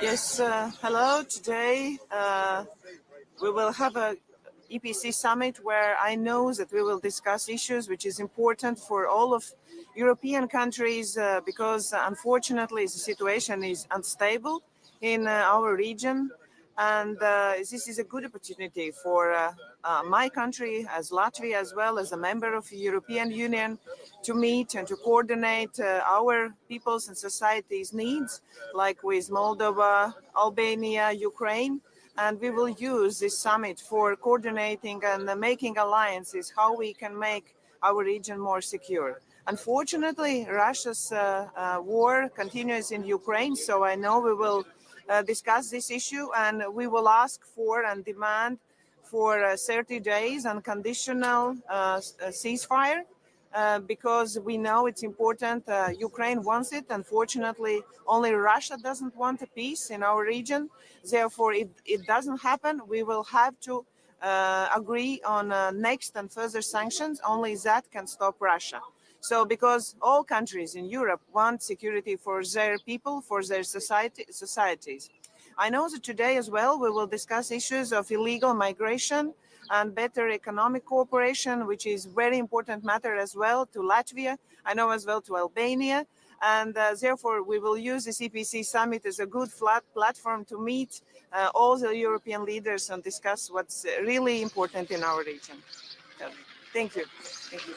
Yes, hello. Today we will have a EPC summit where I know that we will discuss issues which is important for all of European countries because unfortunately the situation is unstable in our region, and this is a good opportunity for my country as Latvia, as well as a member of the European Union, to meet and to coordinate our people's and societies' needs, like with Moldova, Albania, Ukraine. And we will use this summit for coordinating and making alliances, how we can make our region more secure. Unfortunately, Russia's war continues in Ukraine, so I know we will discuss this issue, and we will ask for and demand for 30 days unconditional ceasefire. Because we know it's important. Ukraine wants it. Unfortunately, only Russia doesn't want a peace in our region. Therefore, if it doesn't happen, we will have to agree on next and further sanctions. Only that can stop Russia. So because all countries in Europe want security for their people, for their societies. I know that today as well, we will discuss issues of illegal migration and better economic cooperation, which is very important matter as well to Latvia, I know as well to Albania. And therefore, we will use this EPC summit as a good flat platform to meet all the European leaders and discuss what's really important in our region. Thank you. Thank you.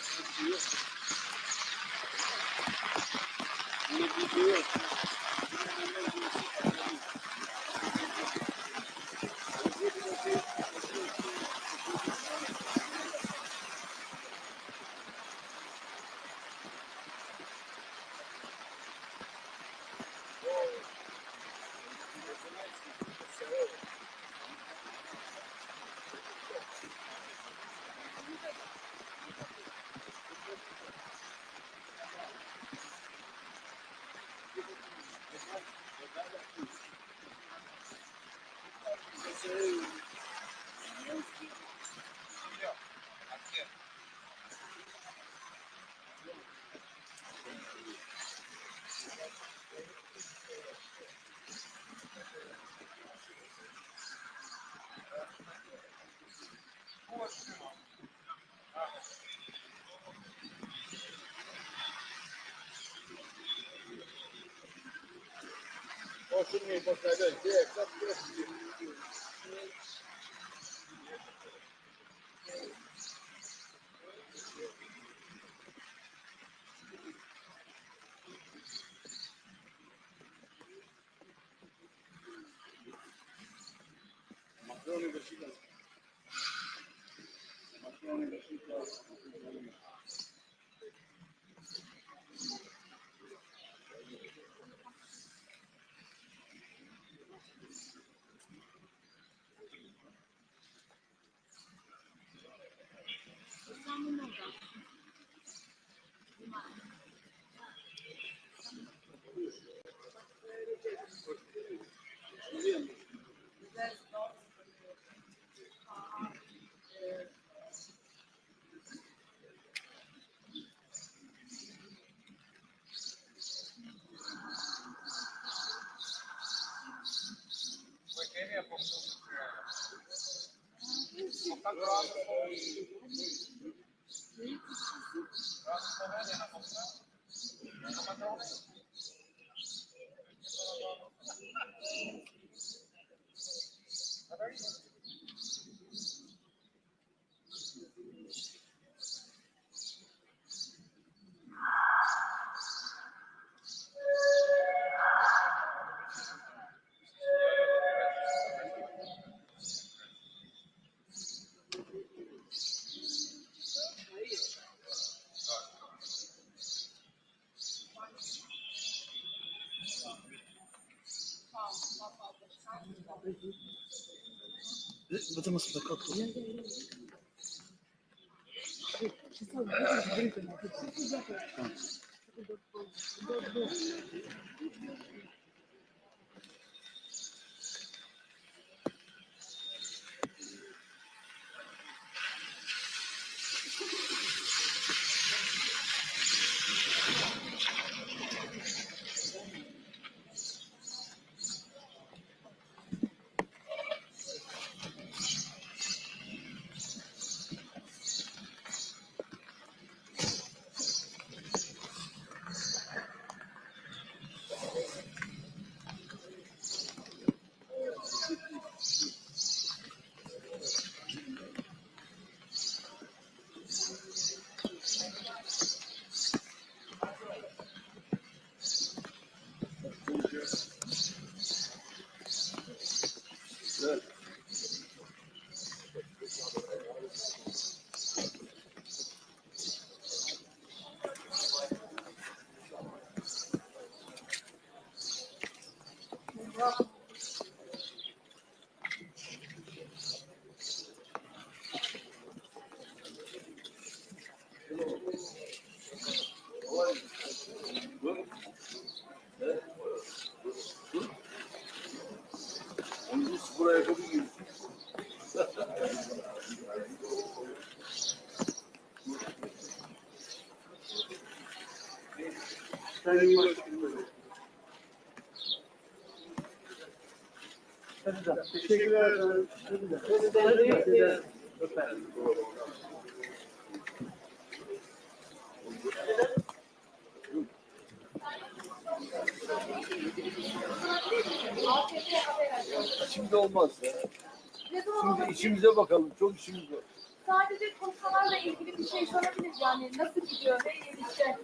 Şimdi olmaz ya. Şimdi işimize bakalım. Çok işimiz var. Sadece konuşmalarla ilgili bir şey sorabiliriz yani. Nasıl gidiyor? Ne gelişecek?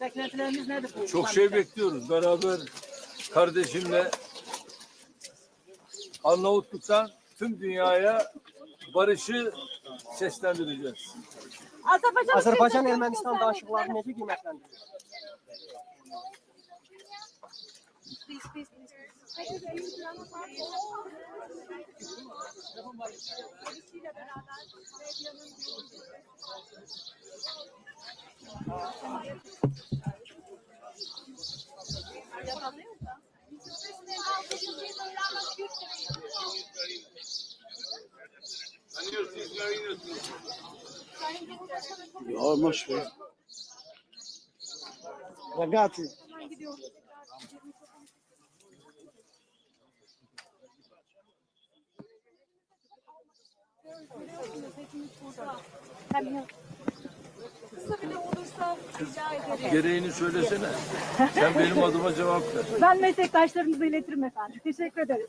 Beklentilerimiz nedir bu? Çok şey bekliyoruz. Beraber kardeşimle Arnavutluk'tan tüm dünyaya barışı seslendireceğiz. Azerbaycan Ermənistan danışıqlarını necə qiymətləndirilir? Ragazzi, Kısa bile olursa rica ederim. Gereğini söylesene. Sen benim adıma cevap ver. Ben meslektaşlarımıza iletirim efendim. Teşekkür ederim.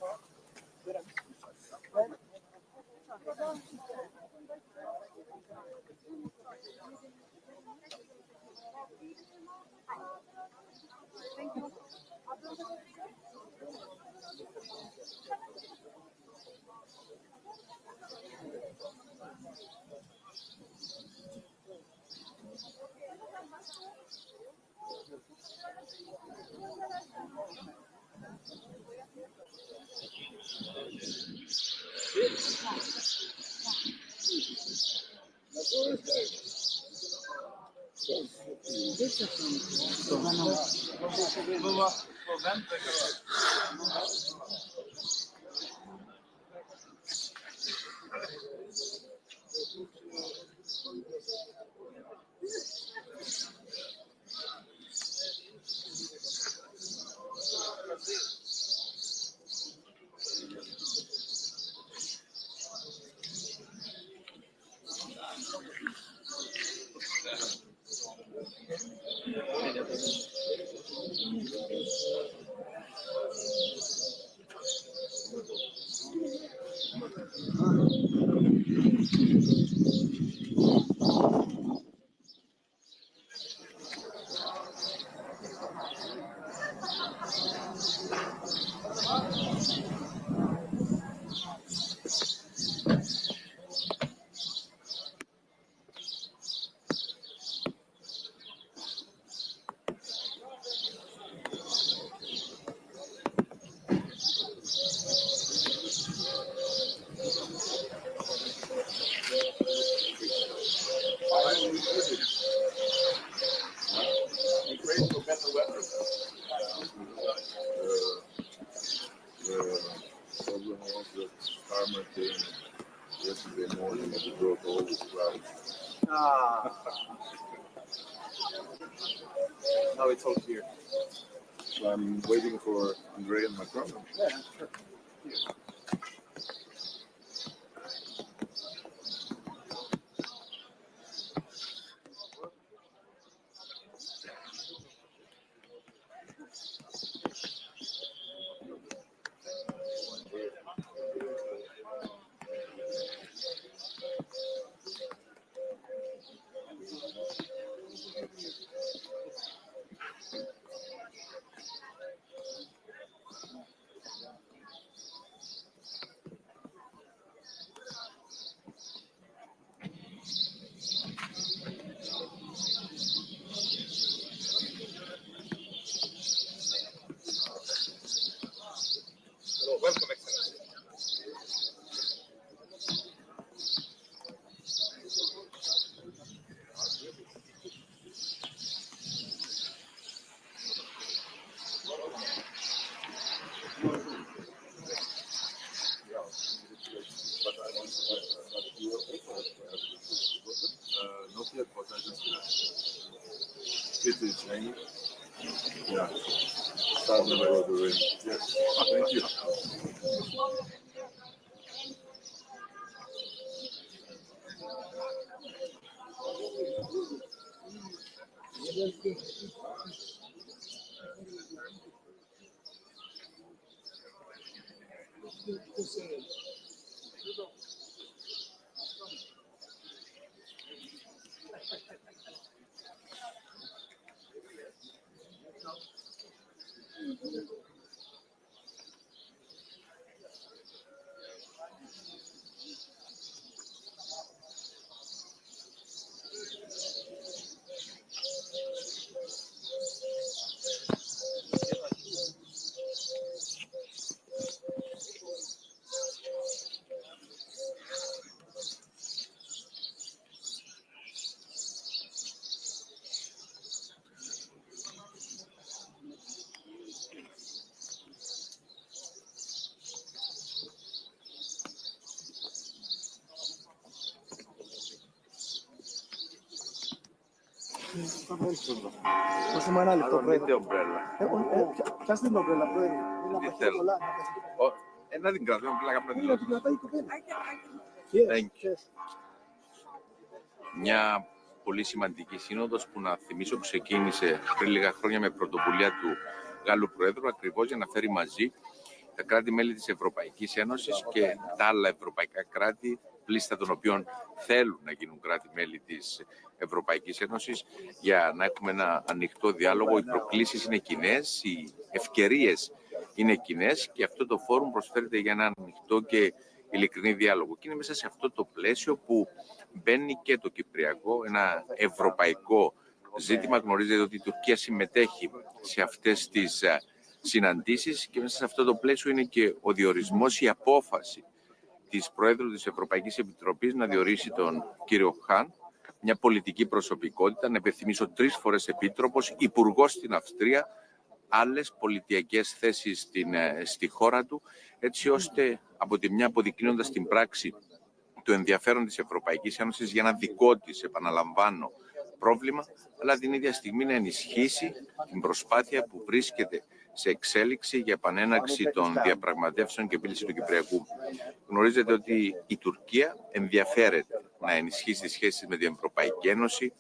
problem was that Starmer came yesterday morning and he brought all his crowds. Now it's all clear. So I'm waiting for Andre and Macron. Yeah, sure. Hello, welcome, Excellency. Not yet, but I just it is name. Yeah. Start the way of the ring. Yes. Thank you. Possiamo andare a Allora, ombrella. C'è sta l'ombrella, Να την κρατήσουμε πλάκα πριν. Thank you. Μια πολύ σημαντική σύνοδος που να θυμίσω ξεκίνησε πριν λίγα χρόνια με πρωτοβουλία του Γάλλου Προέδρου ακριβώς για να φέρει μαζί τα κράτη-μέλη της Ευρωπαϊκής Ένωσης και τα άλλα ευρωπαϊκά κράτη, πλήστα των οποίων θέλουν να γίνουν κράτη-μέλη της Ευρωπαϊκής Ένωσης, για να έχουμε ένα ανοιχτό διάλογο. Οι προκλήσεις είναι κοινές, οι ευκαιρίες είναι κοινές και αυτό το φόρουμ προσφέρεται για ένα ανοιχτό και ειλικρινή διάλογο. Και είναι μέσα σε αυτό το πλαίσιο που μπαίνει και το κυπριακό, ένα ευρωπαϊκό ζήτημα. Γνωρίζετε ότι η Τουρκία συμμετέχει σε αυτές τις συναντήσεις και μέσα σε αυτό το πλαίσιο είναι και ο διορισμός, η απόφαση της Προέδρου της Ευρωπαϊκής Επιτροπής να διορίσει τον κύριο Χαν, μια πολιτική προσωπικότητα, να υπενθυμίσω 3 φορές επίτροπος, υπουργός στην Αυστρία, άλλες πολιτιακές θέσεις στη χώρα του, έτσι ώστε από τη μια αποδεικνύοντας την πράξη το ενδιαφέρον της Ευρωπαϊκής Ένωσης για ένα δικό της, επαναλαμβάνω, πρόβλημα, αλλά την ίδια στιγμή να ενισχύσει την προσπάθεια που βρίσκεται σε εξέλιξη για επανέναρξη των διαπραγματεύσεων και επίλυση του Κυπριακού. Γνωρίζετε ότι η Τουρκία ενδιαφέρεται να ενισχύσει τις σχέσεις με την Ευρωπαϊκή Ένωση.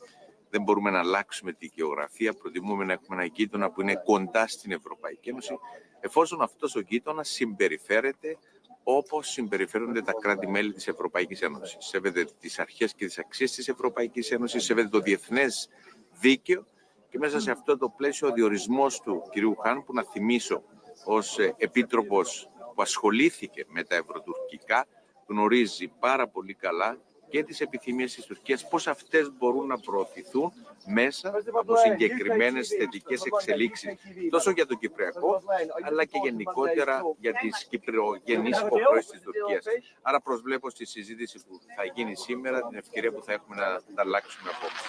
Δεν μπορούμε να αλλάξουμε τη γεωγραφία. Προτιμούμε να έχουμε ένα γείτονα που είναι κοντά στην Ευρωπαϊκή Ένωση, εφόσον αυτός ο γείτονας συμπεριφέρεται όπως συμπεριφέρονται τα κράτη-μέλη της Ευρωπαϊκής Ένωσης. Σέβεται τις αρχές και τις αξίες της Ευρωπαϊκής Ένωσης, σέβεται το διεθνές δίκαιο και μέσα σε αυτό το πλαίσιο ο διορισμός του κυρίου Χαν, που να θυμίσω ως επίτροπος που ασχολήθηκε με τα ευρωτουρκικά, γνωρίζει πάρα πολύ καλά και τις επιθυμίες της Τουρκίας, πώς αυτές μπορούν να προωθηθούν μέσα από συγκεκριμένες θετικές εξελίξεις, τόσο για το Κυπριακό, αλλά και γενικότερα για τις κυπριογενείς υποχρεώσεις της Τουρκίας. Άρα προσβλέπω στη συζήτηση που θα γίνει σήμερα, την ευκαιρία που θα έχουμε να ανταλλάξουμε απόψεις.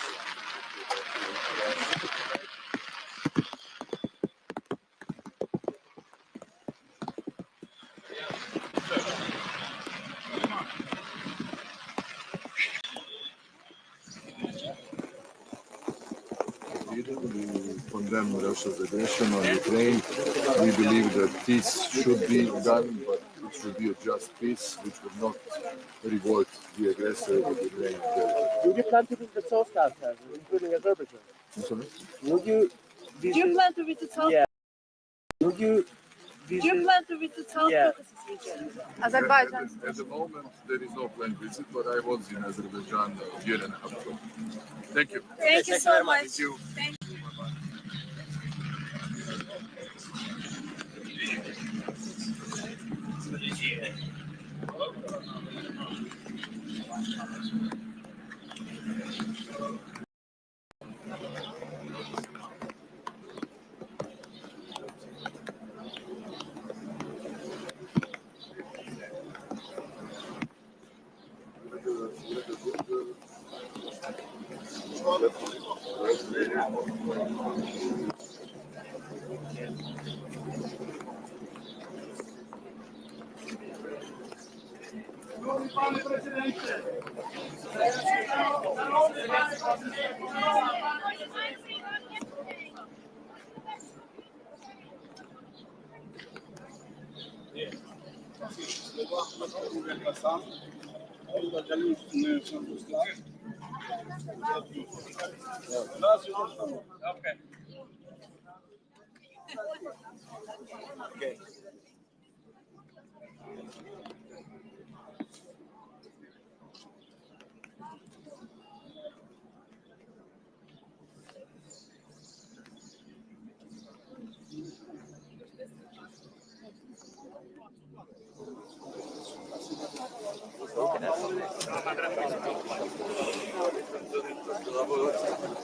We condemn Russia's aggression on Ukraine. We believe that peace should be done, but it should be a just peace, which would not revolt the aggressor of Ukraine. Would you plan to visit the South Caucasus, including Azerbaijan? Sorry? Would you visit? Do you plan to visit South? Yeah. Would you Do you plan to visit South Caucasus region? Azerbaijan. At the moment, there is no planned visit, but I was in Azerbaijan a year and a half ago. Thank you. Thank you so much. Thank you. Thank you. Okay.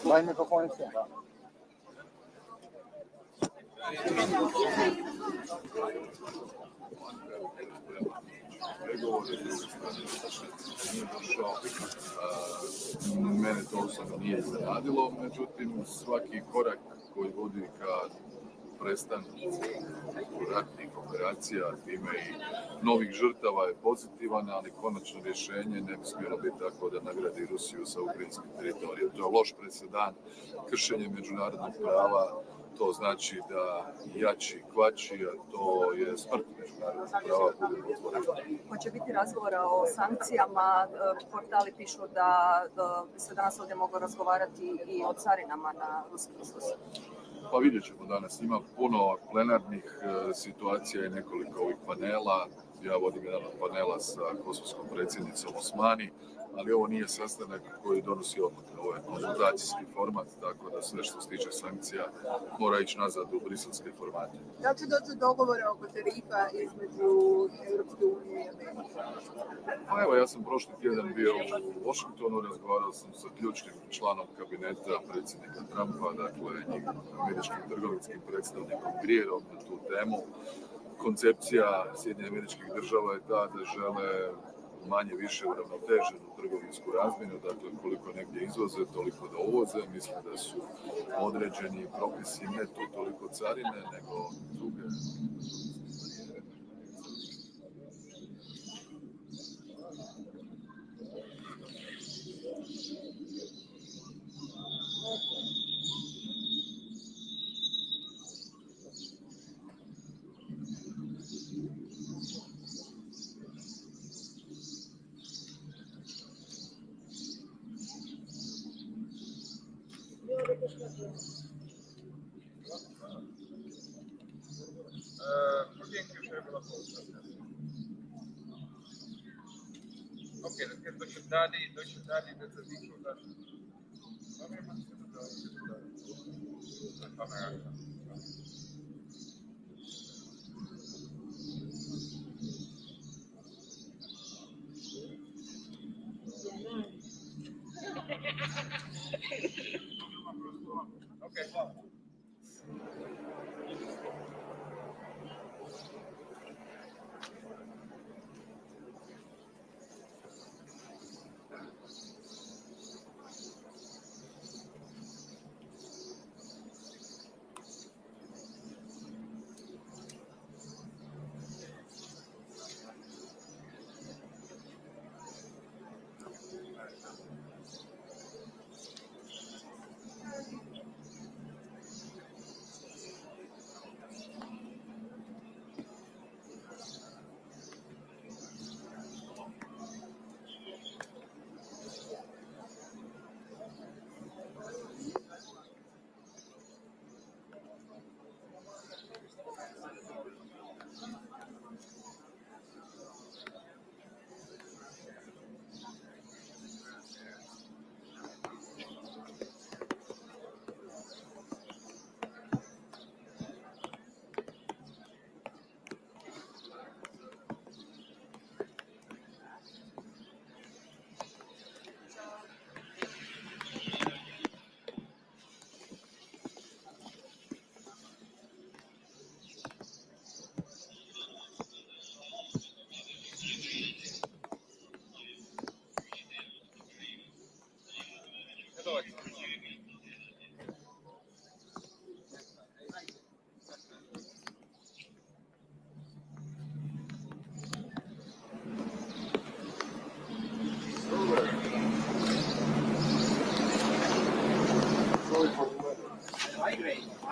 Vai microfone insieme. Mene to osobno nije iznenadilo, međutim svaki korak koji vodi ka prestanku ratnih operacija, time i novih žrtava je pozitivan, ali konačno rješenje ne bi smjelo biti tako da nagradi Rusiju sa ukrajinskim teritorijem. To je loš presedan, kršenje međunarodnog prava, to znači da jači kvači, a to je smrt međunarodnog prava. Hoće biti razgovora o sankcijama, portali pišu da bi se danas ovdje moglo razgovarati i o carinama na ruski izvoz. Pa vidjet ćemo danas, ima puno plenarnih situacija i nekoliko ovih panela. Ja vodim jedan od panela sa kosovskom predsjednicom Osmani, ali ovo nije sastanak koji donosi odluke, ovo je konzultacijski format, tako da sve što se tiče sankcija mora ići nazad u briselske formate. Da će doći dogovora oko tarifa između Europske unije i Amerike? Pa evo, ja sam prošli tjedan bio u Washingtonu, razgovarao sam sa ključnim članom kabineta predsjednika Trumpa, dakle američkim trgovinskim predstavnikom Greerom na tu temu. Koncepcija Sjedinjenih Američkih Država je ta da žele manje više uravnoteženu trgovinsku razmjenu, dakle koliko negdje izvoze, toliko da uvoze. Mislim da su određeni propisi ne tu toliko carine, nego druge.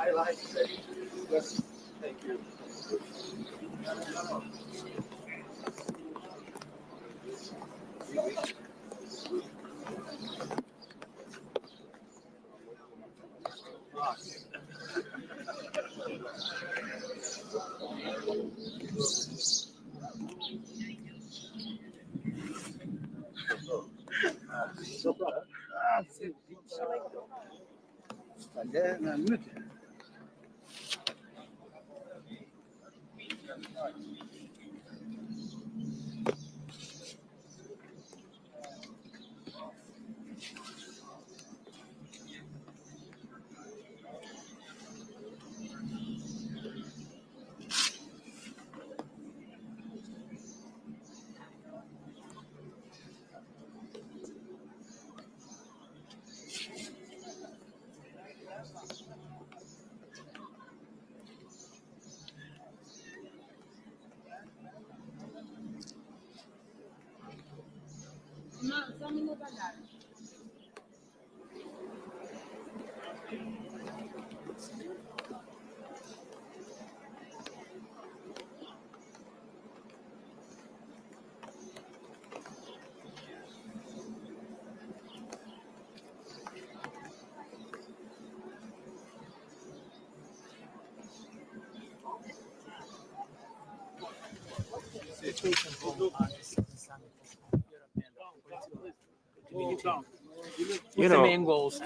I like it. Yes, thank you.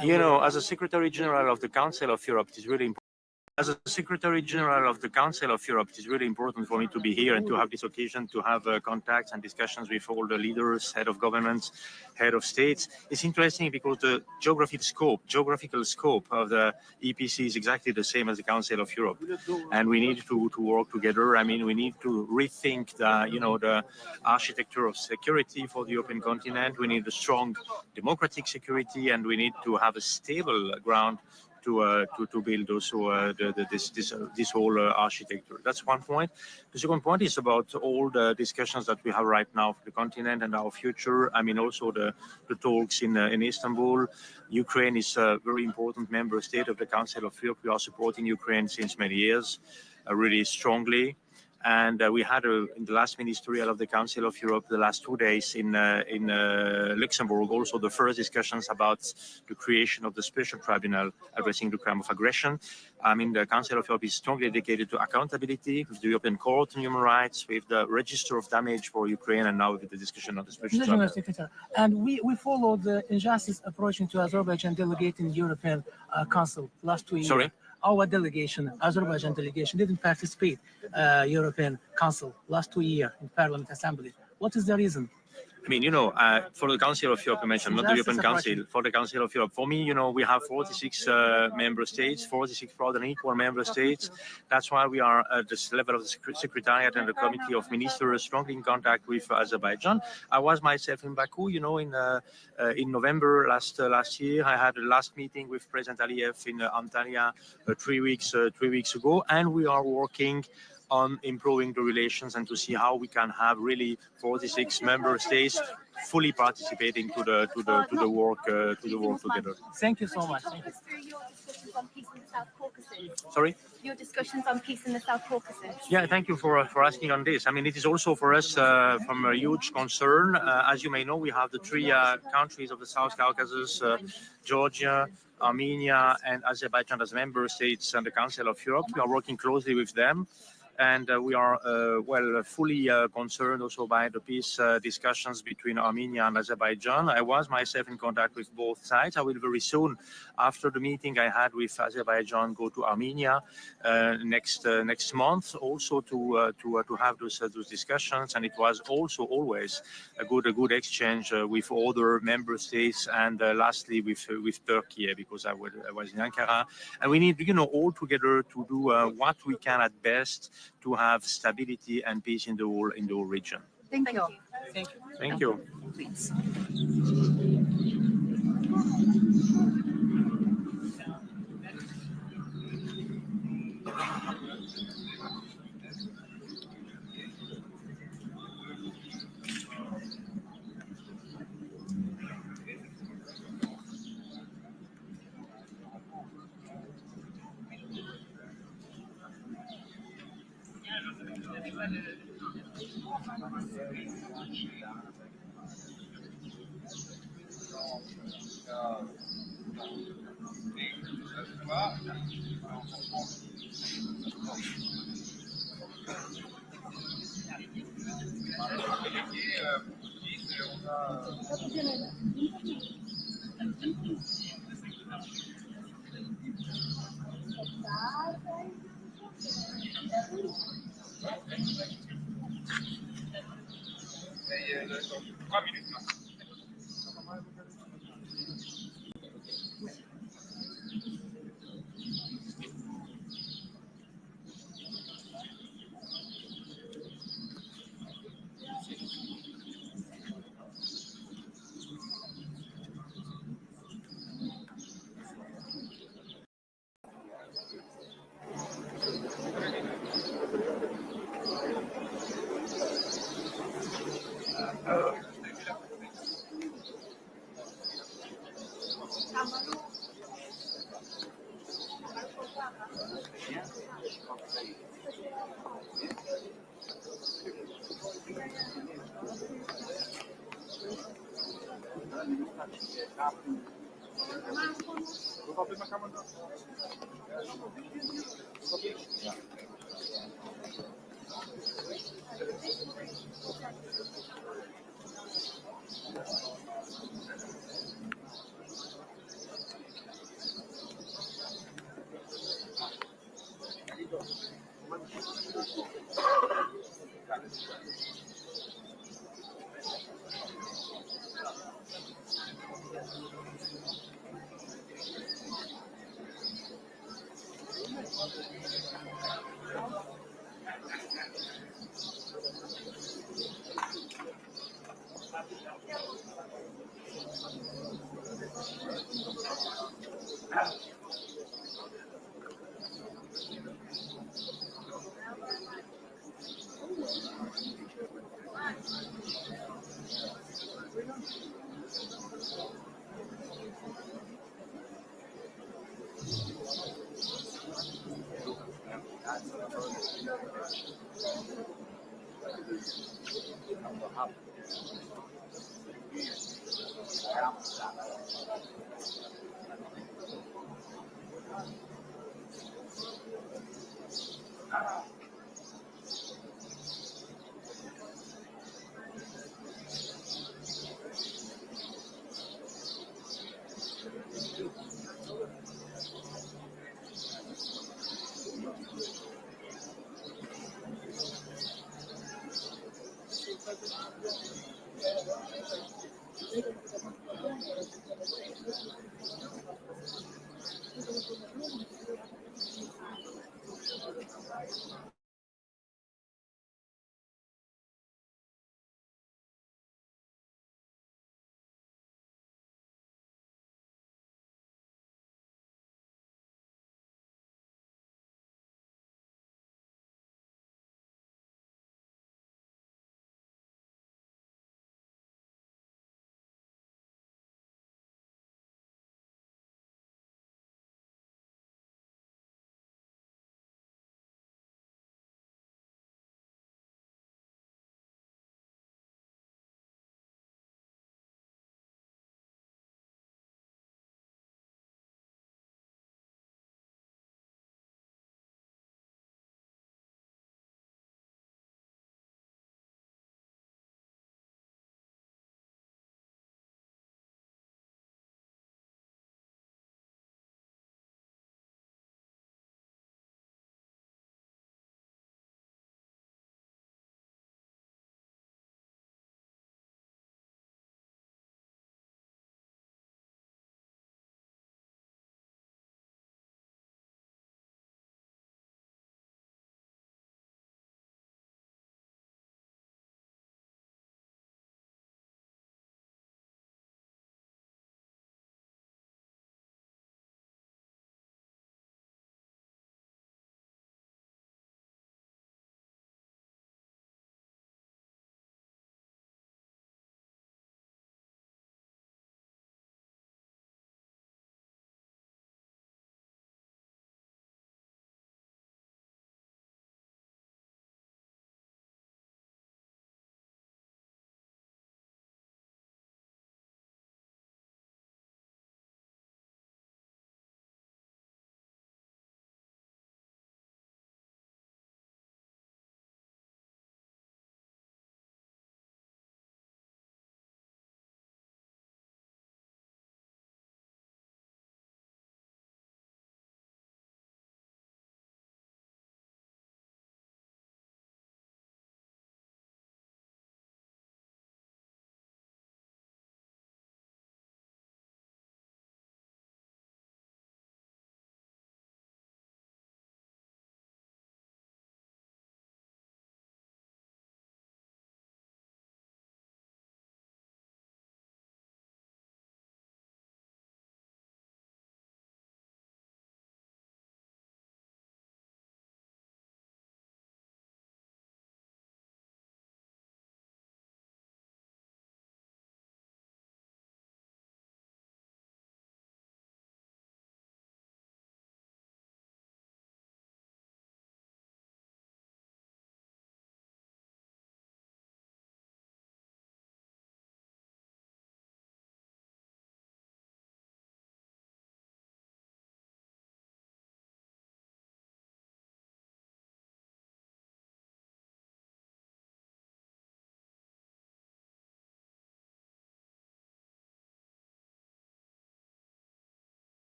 You know, as a Secretary General of the Council of Europe, it is really important. As a Secretary General of the Council of Europe, it is really important for me to be here and to have this occasion to have contacts and discussions with all the leaders, head of governments, head of states. It's interesting because the geographical scope of the EPC is exactly the same as the Council of Europe, and we need to work together. I mean, we need to rethink the architecture of security for the European continent. We need a strong democratic security, and we need to have a stable ground to build also this whole architecture. That's one point. The second point is about all the discussions that we have right now for the continent and our future. I mean, also the talks in Istanbul. Ukraine is a very important member state of the Council of Europe. We are supporting Ukraine since many years, really strongly. And we had in the last ministerial of the Council of Europe, the last 2 days in Luxembourg, also the first discussions about the creation of the special tribunal addressing the crime of aggression. I mean, the Council of Europe is strongly dedicated to accountability with the European Court on Human Rights, with the register of damage for Ukraine, and now with the discussion of the special tribunal. And we followed the injustice approach to Azerbaijan delegate in the European Council last 2 years. Sorry? Our delegation, Azerbaijan delegation, didn't participate European Council last 2 years in Parliament Assembly. What is the reason? I mean, for the Council of Europe, I mentioned, not the European Council, for the Council of Europe. For me, we have 46 member states, 46 proud and equal member states. That's why we are at this level of the Secretariat and the Committee of Ministers strongly in contact with Azerbaijan. I was myself in Baku, in November last year. I had a last meeting with President Aliyev in Antalya 3 weeks ago, and we are working on improving the relations and to see how we can have really 46 member states fully participating to the work together. Thank you so much. Thank you. Your discussions on peace in the South Caucasus. Sorry? Your discussions on peace in the South Caucasus. Yeah, thank you for asking on this. I mean, it is also for us from a huge concern. As you may know, we have the three countries of the South Caucasus, Georgia, Armenia, and Azerbaijan as member states and the Council of Europe. We are working closely with them. And we are, fully concerned also by the peace discussions between Armenia and Azerbaijan. I was myself in contact with both sides. I will very soon, after the meeting I had with Azerbaijan, go to Armenia next month, also to have those discussions. And it was also always a good exchange with other member states, and lastly with Turkey, because I was in Ankara. And we need, all together to do what we can at best to have stability and peace in the whole region. Thank you. Thank you. Thank you. Please.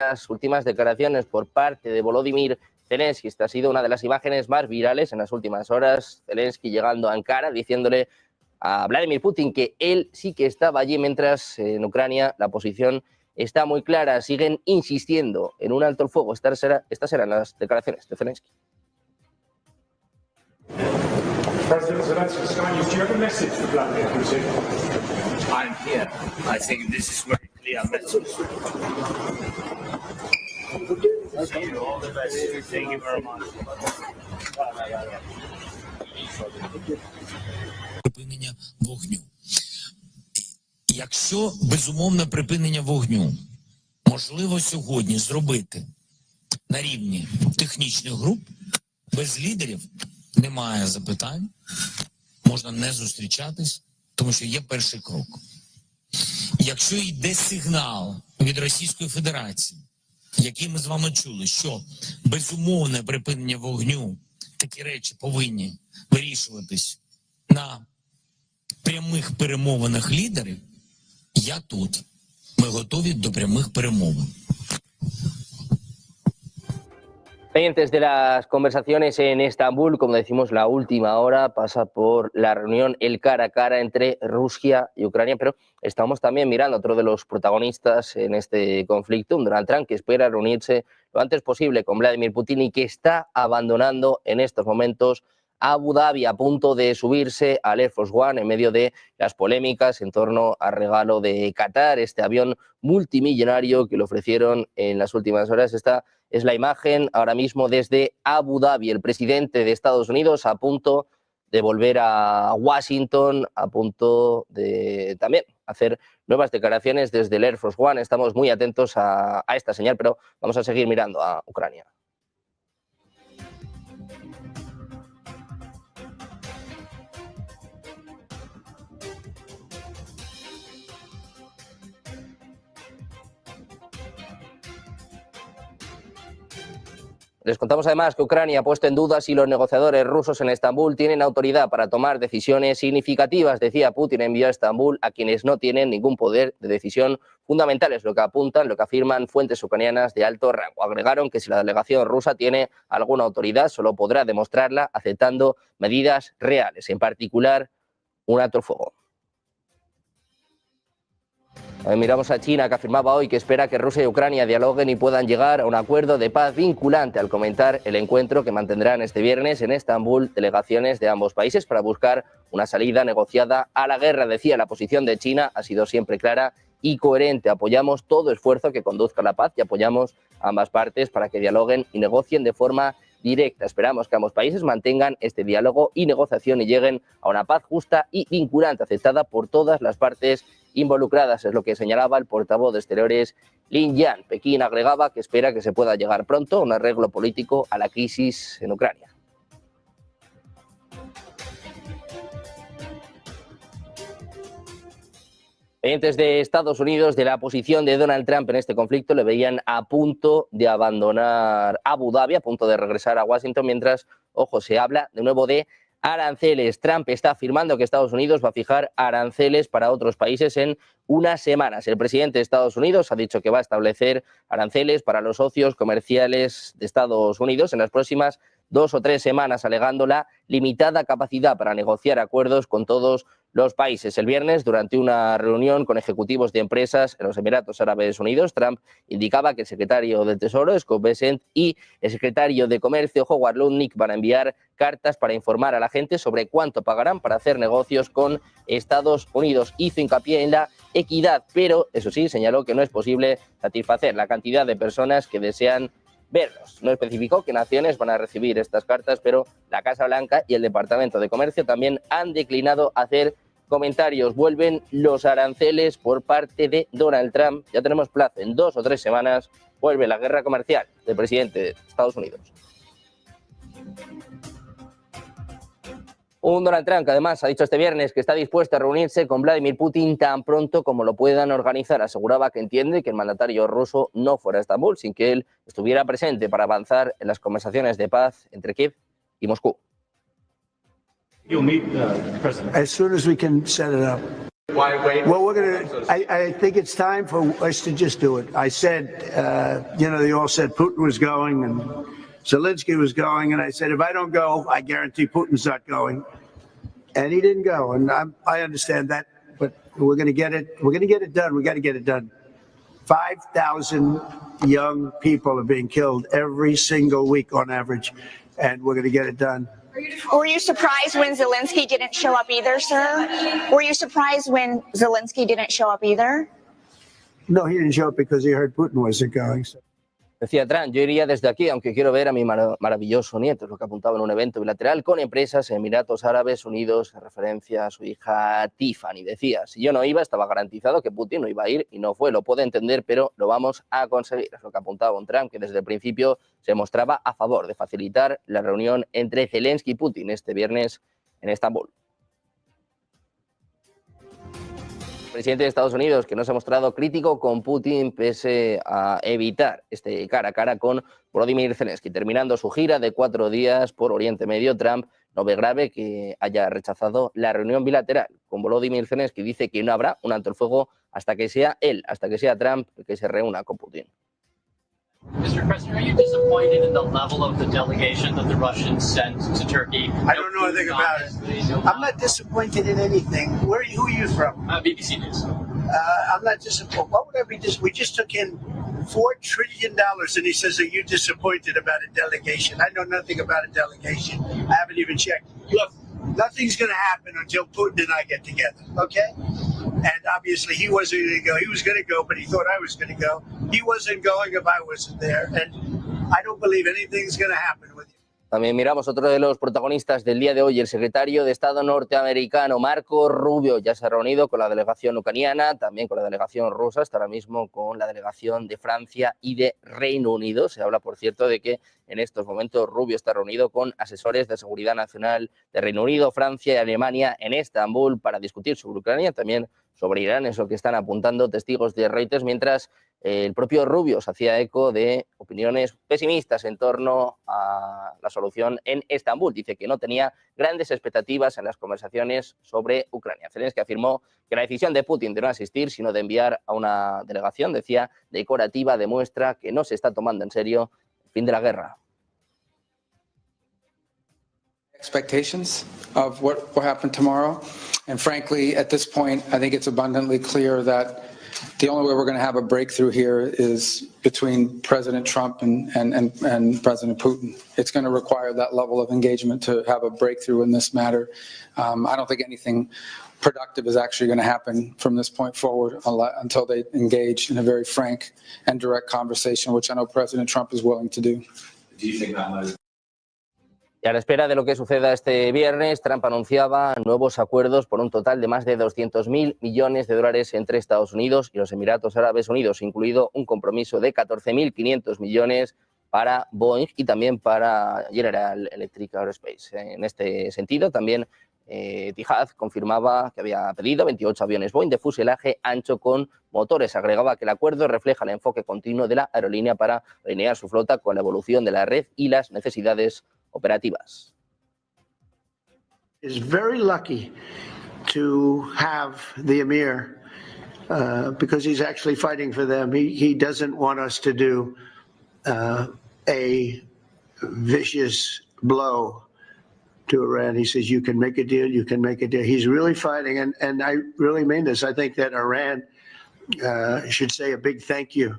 las últimas declaraciones por parte de Volodymyr Zelensky. Esta ha sido una de las imágenes más virales en las últimas horas. Zelensky llegando a Ankara diciéndole a Vladimir Putin que él sí que estaba allí, mientras en Ucrania la posición está muy clara. Siguen insistiendo en un alto el fuego. Estas serán las declaraciones de Zelensky. President Zelensky, Sky News, do you have a message for Vladimir Putin? I'm here. I think this is very clear message. See you, all the best. Thank you very much. Припинення вогню. Якщо безумовне припинення вогню можливо сьогодні зробити на рівні технічних груп, без лідерів немає запитань, можна не зустрічатись, тому що є перший крок. Якщо йде сигнал від Російської Федерації, який ми з вами чули, що безумовне припинення вогню, такі речі повинні вирішуватись на прямих перемовинах лідерів, я тут. Ми готові до прямих перемовин. Pendientes de las conversaciones en Estambul, como decimos, la última hora pasa por la reunión, el cara a cara entre Rusia y Ucrania, pero estamos también mirando a otro de los protagonistas en este conflicto, un Donald Trump que espera reunirse lo antes posible con Vladimir Putin y que está abandonando en estos momentos Abu Dhabi, a punto de subirse al Air Force One en medio de las polémicas en torno al regalo de Qatar, este avión multimillonario que le ofrecieron en las últimas horas. Esta es la imagen ahora mismo desde Abu Dhabi, el presidente de Estados Unidos a punto de volver a Washington, a punto de también hacer nuevas declaraciones desde el Air Force One. Estamos muy atentos a esta señal, pero vamos a seguir mirando a Ucrania. Les contamos además que Ucrania ha puesto en duda si los negociadores rusos en Estambul tienen autoridad para tomar decisiones significativas. Decía Putin, envió a Estambul a quienes no tienen ningún poder de decisión fundamental, es lo que apuntan, lo que afirman fuentes ucranianas de alto rango. Agregaron que si la delegación rusa tiene alguna autoridad, solo podrá demostrarla aceptando medidas reales, en particular un alto el fuego. Miramos a China, que afirmaba hoy que espera que Rusia y Ucrania dialoguen y puedan llegar a un acuerdo de paz vinculante al comentar el encuentro que mantendrán este viernes en Estambul delegaciones de ambos países para buscar una salida negociada a la guerra. Decía, la posición de China ha sido siempre clara y coherente. Apoyamos todo esfuerzo que conduzca a la paz y apoyamos a ambas partes para que dialoguen y negocien de forma directa. Esperamos que ambos países mantengan este diálogo y negociación y lleguen a una paz justa y vinculante, aceptada por todas las partes involucradas, es lo que señalaba el portavoz de Exteriores Lin Yan. Pekín agregaba que espera que se pueda llegar pronto a un arreglo político a la crisis en Ucrania. Pendientes de Estados Unidos, de la posición de Donald Trump en este conflicto, le veían a punto de abandonar Abu Dhabi, a punto de regresar a Washington, mientras, ojo, se habla de nuevo de aranceles. Trump está afirmando que Estados Unidos va a fijar aranceles para otros países en unas semanas. El presidente de Estados Unidos ha dicho que va a establecer aranceles para los socios comerciales de Estados Unidos en las próximas 2 o 3 semanas, alegando la limitada capacidad para negociar acuerdos con todos los países. El viernes, durante una reunión con ejecutivos de empresas en los Emiratos Árabes Unidos, Trump indicaba que el secretario del Tesoro, Scott Bessent, y el secretario de Comercio, Howard Lutnick, van a enviar cartas para informar a la gente sobre cuánto pagarán para hacer negocios con Estados Unidos. Hizo hincapié en la equidad, pero, eso sí, señaló que no es posible satisfacer la cantidad de personas que desean verlos. No especificó qué naciones van a recibir estas cartas, pero la Casa Blanca y el Departamento de Comercio también han declinado hacer comentarios. Vuelven los aranceles por parte de Donald Trump. Ya tenemos plazo, en 2 o 3 semanas vuelve la guerra comercial del presidente de Estados Unidos. Un Donald Trump que además ha dicho este viernes que está dispuesto a reunirse con Vladimir Putin tan pronto como lo puedan organizar. Aseguraba que entiende que el mandatario ruso no fuera a Estambul sin que él estuviera presente para avanzar en las conversaciones de paz entre Kiev y Moscú. You'll meet the president. As soon as we can set it up. Well, we're going to, I think it's time for us to just do it. I said, they all said Putin was going and Zelensky was going. And I said, if I don't go, I guarantee Putin's not going. And he didn't go. And I understand that, but we're going to get it. We're going to get it done. We got to get it done. 5,000 young people are being killed every single week on average. And we're going to get it done. Were you surprised when Zelensky didn't show up either, sir? Were you surprised when Zelensky didn't show up either? No, he didn't show up because he heard Putin wasn't going. So. Decía Trump, yo iría desde aquí, aunque quiero ver a mi maravilloso nieto, es lo que apuntaba en un evento bilateral con empresas en Emiratos Árabes Unidos, en referencia a su hija Tiffany. Decía, si yo no iba, estaba garantizado que Putin no iba a ir y no fue. Lo puedo entender, pero lo vamos a conseguir. Es lo que apuntaba un Trump, que desde el principio se mostraba a favor de facilitar la reunión entre Zelensky y Putin este viernes en Estambul. El presidente de Estados Unidos, que no se ha mostrado crítico con Putin pese a evitar este cara a cara con Volodymyr Zelensky. Terminando su gira de 4 días por Oriente Medio, Trump no ve grave que haya rechazado la reunión bilateral con Volodymyr Zelensky. Dice que no habrá un alto el fuego hasta que sea él, hasta que sea Trump el que se reúna con Putin. Mr. President, are you disappointed in the level of the delegation that the Russians sent to Turkey? I don't know anything about it. I'm not disappointed in anything. Who are you from? BBC News. I'm not disappointed. What would I be disappointed? We just took in $4 trillion, and he says, are you disappointed about a delegation? I know nothing about a delegation. I haven't even checked. Look, nothing's going to happen until Putin and I get together, okay? And obviously he wasn't going to go. He was going to go, but he thought I was going to go. He wasn't going if I wasn't there. And I don't believe anything's going to happen with you. También miramos otro de los protagonistas del día de hoy, el secretario de Estado norteamericano, Marco Rubio. Ya se ha reunido con la delegación ucraniana, también con la delegación rusa, hasta ahora mismo con la delegación de Francia y de Reino Unido. Se habla, por cierto, de que en estos momentos Rubio está reunido con asesores de seguridad nacional de Reino Unido, Francia y Alemania en Estambul para discutir sobre Ucrania, también sobre Irán, eso que están apuntando testigos de Reuters, mientras el propio Rubio se hacía eco de opiniones pesimistas en torno a la solución en Estambul. Dice que no tenía grandes expectativas en las conversaciones sobre Ucrania. Zelensky afirmó que la decisión de Putin de no asistir, sino de enviar a una delegación, decía, decorativa, demuestra que no se está tomando en serio el fin de la guerra. Expectations of what will happen tomorrow. And frankly, at this point, I think it's abundantly clear that the only way we're going to have a breakthrough here is between President Trump and President Putin. It's going to require that level of engagement to have a breakthrough in this matter. I don't think anything productive is actually going to happen from this point forward until they engage in a very frank and direct conversation, which I know President Trump is willing to do. Do you think that might... Y a la espera de lo que suceda este viernes, Trump anunciaba nuevos acuerdos por un total de más de 200.000 millones de dólares entre Estados Unidos y los Emiratos Árabes Unidos, incluido un compromiso de 14.500 millones para Boeing y también para General Electric Aerospace. En este sentido, también Tijad confirmaba que había pedido 28 aviones Boeing de fuselaje ancho con motores. Agregaba que el acuerdo refleja el enfoque continuo de la aerolínea para alinear su flota con la evolución de la red y las necesidades operativas. Is very lucky to have the Emir because he's actually fighting for them. He doesn't want us to do a vicious blow to Iran. He says, you can make a deal, you can make a deal. He's really fighting, and I really mean this. I think that Iran should say a big thank you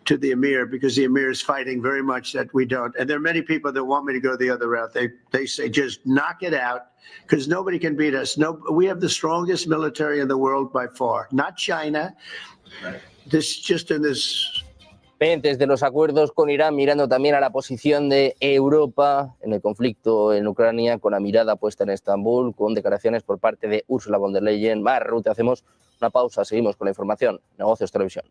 to the Emir, because the Emir is fighting very much that we don't. And there are many people that want me to go the other route. They say, just knock it out, because nobody can beat us. No, we have the strongest military in the world by far. Not China. This just in this. Pendientes de los acuerdos con Irán, mirando también a la posición de Europa en el conflicto en Ucrania, con la mirada puesta en Estambul, con declaraciones por parte de Ursula von der Leyen. Más Ruth, hacemos una pausa, seguimos con la información. Negocios Televisión.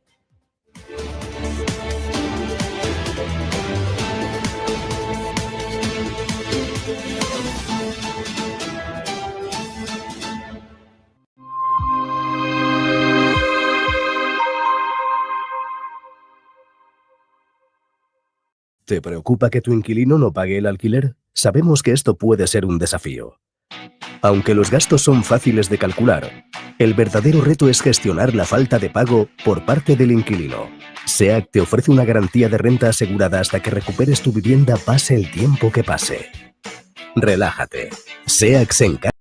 ¿Te preocupa que tu inquilino no pague el alquiler? Sabemos que esto puede ser un desafío. Aunque los gastos son fáciles de calcular, El verdadero reto es gestionar la falta de pago por parte del inquilino. SEAC te ofrece una garantía de renta asegurada hasta que recuperes tu vivienda, pase el tiempo que pase. Relájate. SEAC se encarga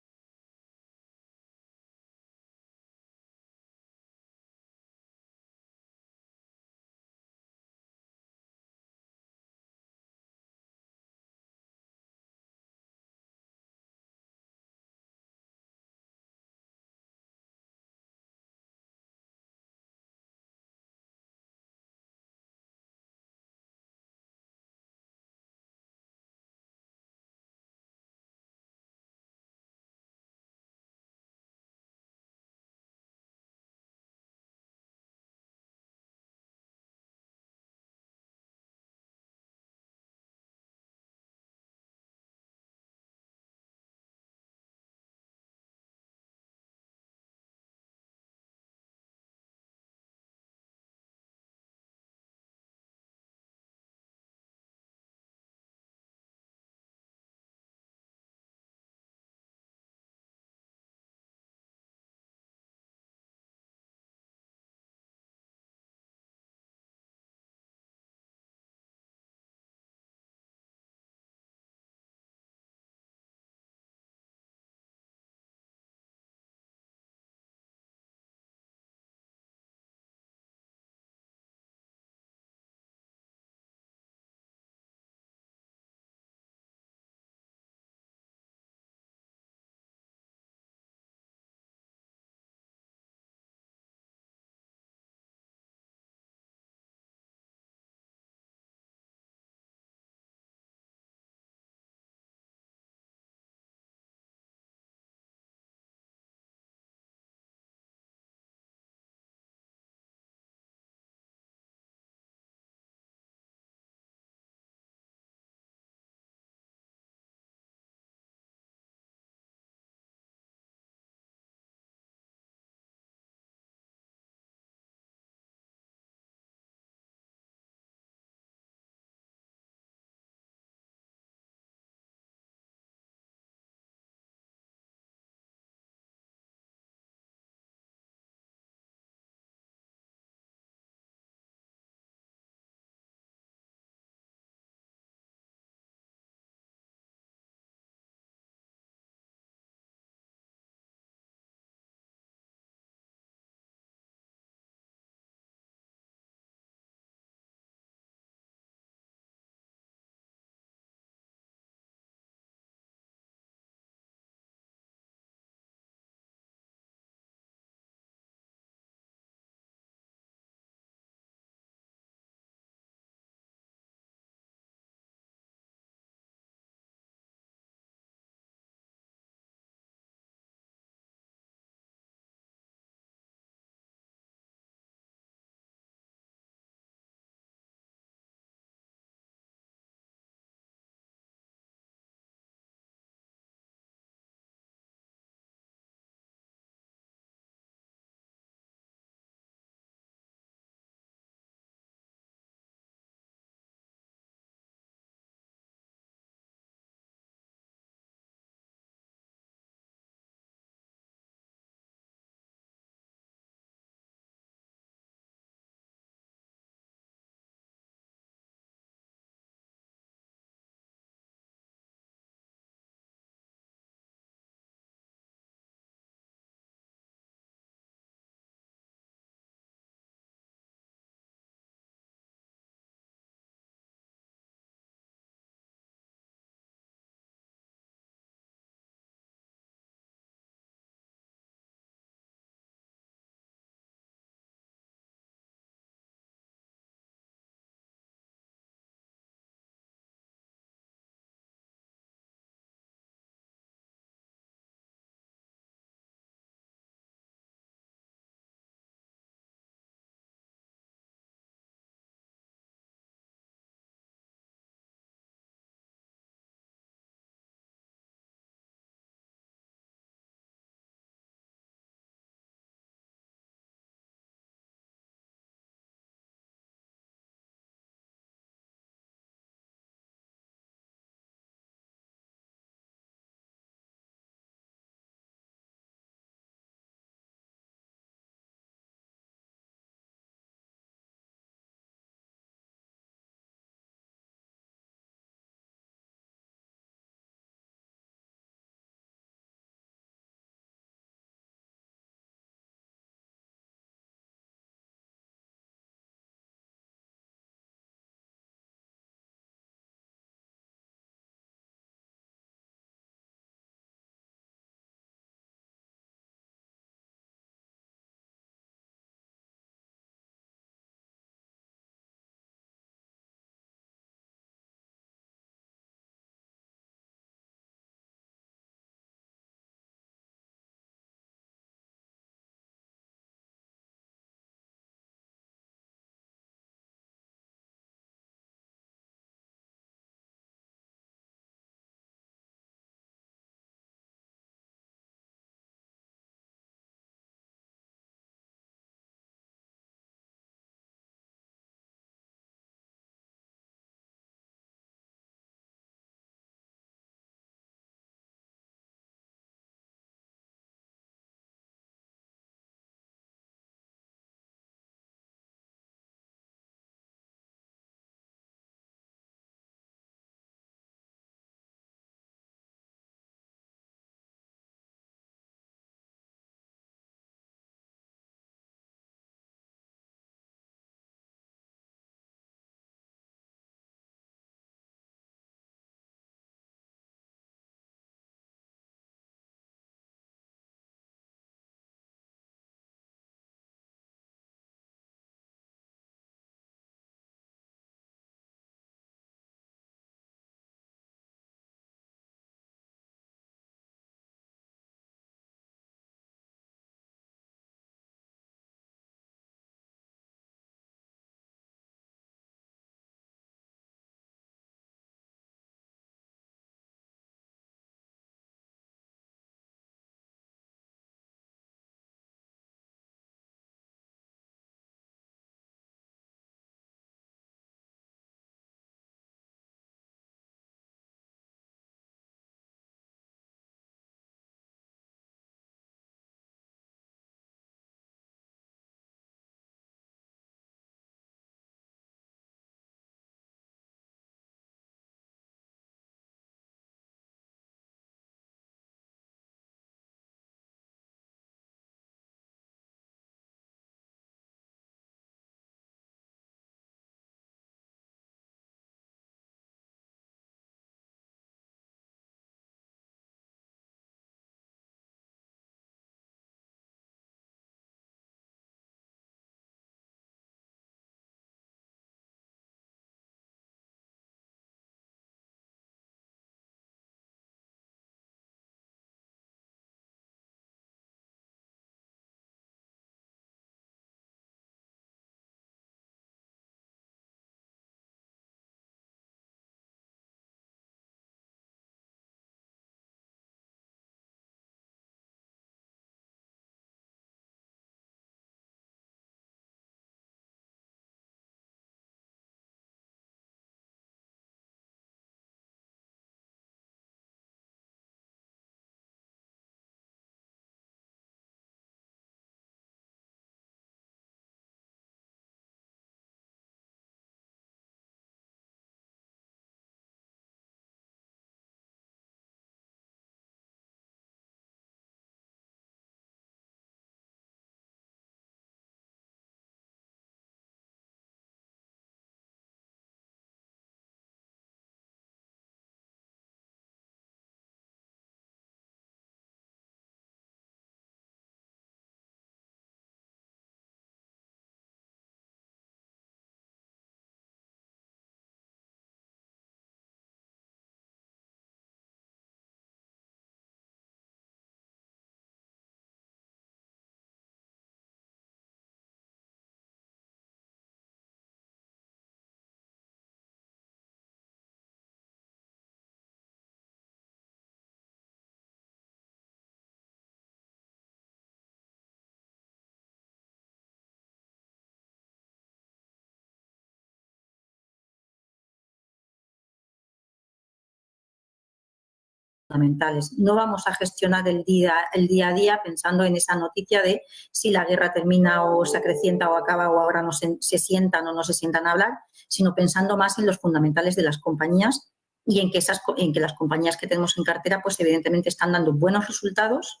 fundamentales. No vamos a gestionar el día a día pensando en esa noticia de si la guerra termina o se acrecienta o acaba o ahora no se sientan o no se sientan a hablar, sino pensando más en los fundamentales de las compañías y en que las compañías que tenemos en cartera pues evidentemente están dando buenos resultados.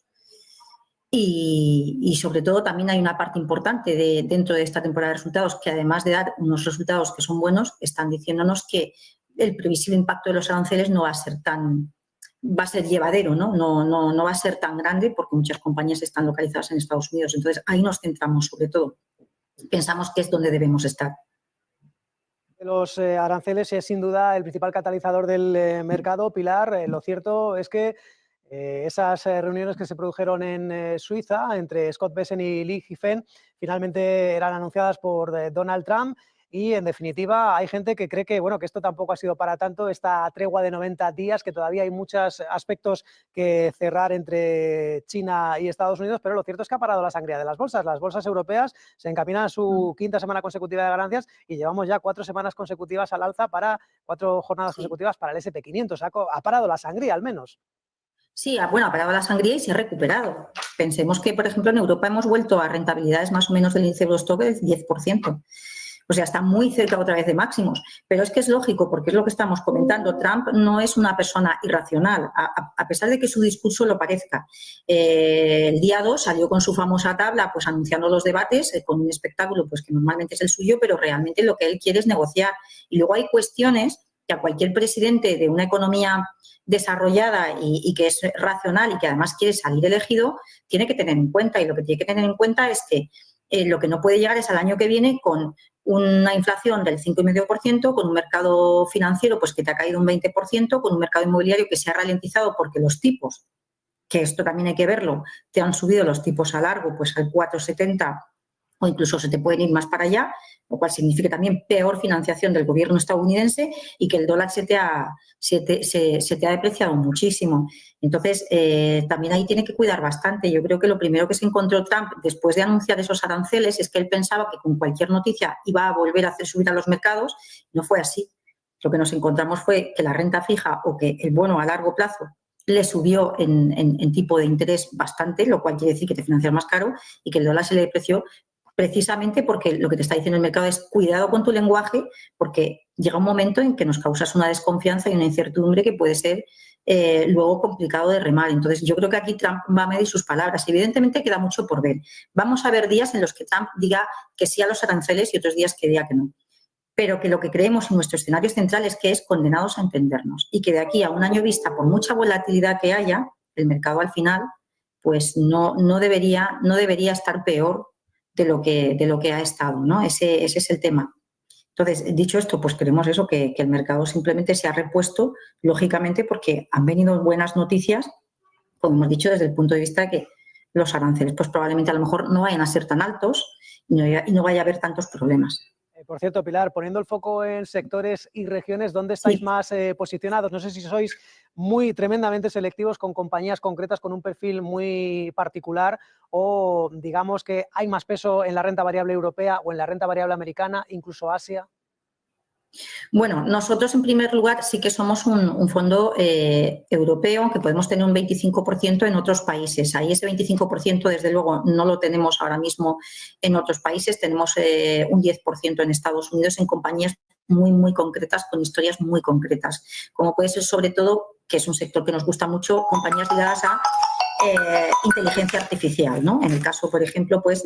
Y sobre todo también hay una parte importante dentro de esta temporada de resultados que además de dar unos resultados que son buenos, están diciéndonos que el previsible impacto de los aranceles no va a ser va a ser llevadero, ¿no? No va a ser tan grande porque muchas compañías están localizadas en Estados Unidos. Entonces ahí nos centramos sobre todo. Pensamos que es donde debemos estar. Los aranceles es sin duda el principal catalizador del mercado. Pilar, lo cierto es que esas reuniones que se produjeron en Suiza entre Scott Bessent y Li Yifeng finalmente eran anunciadas por Donald Trump y en definitiva hay gente que cree que, bueno, que esto tampoco ha sido para tanto, esta tregua de 90 días, que todavía hay muchos aspectos que cerrar entre China y Estados Unidos, pero lo cierto es que ha parado la sangría de las bolsas. Las bolsas europeas se encaminan a su quinta semana consecutiva de ganancias y llevamos ya 4 semanas consecutivas al alza 4 jornadas consecutivas para el S&P 500. Ha parado la sangría al menos. Sí, bueno, ha parado la sangría y se ha recuperado. Pensemos que, por ejemplo, en Europa hemos vuelto a rentabilidades más o menos del índice Eurostock del 10%. O sea, está muy cerca otra vez de máximos. Pero es que es lógico, porque es lo que estamos comentando. Trump no es una persona irracional, a pesar de que su discurso lo parezca. El día 2 salió con su famosa tabla, pues anunciando los debates, con un espectáculo pues que normalmente es el suyo, pero realmente lo que él quiere es negociar. Y luego hay cuestiones que a cualquier presidente de una economía desarrollada y que es racional y que además quiere salir elegido, tiene que tener en cuenta. Y lo que tiene que tener en cuenta es que lo que no puede llegar es al año que viene con una inflación del 5,5%, con un mercado financiero pues que te ha caído un 20%, con un mercado inmobiliario que se ha ralentizado porque los tipos, que esto también hay que verlo, te han subido los tipos a largo pues al 4,70 o incluso se te pueden ir más para allá, lo cual significa también peor financiación del gobierno estadounidense y que el dólar se te ha depreciado muchísimo. Entonces, también ahí tiene que cuidar bastante. Yo creo que lo primero que se encontró Trump después de anunciar esos aranceles es que él pensaba que con cualquier noticia iba a volver a hacer subir a los mercados. No fue así. Lo que nos encontramos fue que la renta fija o que el bono a largo plazo le subió en tipo de interés bastante, lo cual quiere decir que te financias más caro y que el dólar se le depreció precisamente porque lo que te está diciendo el mercado es cuidado con tu lenguaje porque llega un momento en que nos causas una desconfianza y una incertidumbre que puede ser luego complicado de remar. Entonces yo creo que aquí Trump va a medir sus palabras. Evidentemente queda mucho por ver. Vamos a ver días en los que Trump diga que sí a los aranceles y otros días que diga que no. Pero que lo que creemos en nuestro escenario central es que es condenados a entendernos y que de aquí a un año vista, por mucha volatilidad que haya, el mercado al final pues no debería estar peor de lo que ha estado, ¿no? Ese es el tema. Entonces, dicho esto, pues queremos eso, que el mercado simplemente se ha repuesto, lógicamente, porque han venido buenas noticias, como hemos dicho, desde el punto de vista de que los aranceles, pues probablemente a lo mejor no vayan a ser tan altos y no vaya a haber tantos problemas. Por cierto, Pilar, poniendo el foco en sectores y regiones, ¿dónde estáis más posicionados? No sé si sois tremendamente selectivos con compañías concretas con un perfil muy particular o digamos que hay más peso en la renta variable europea o en la renta variable americana, incluso Asia. Bueno, nosotros en primer lugar sí que somos un fondo europeo, que podemos tener un 25% en otros países. Ahí ese 25% desde luego no lo tenemos ahora mismo en otros países, tenemos un 10% en Estados Unidos en compañías muy concretas, con historias muy concretas, como puede ser sobre todo, que es un sector que nos gusta mucho, compañías ligadas a inteligencia artificial, ¿no? En el caso, por ejemplo, pues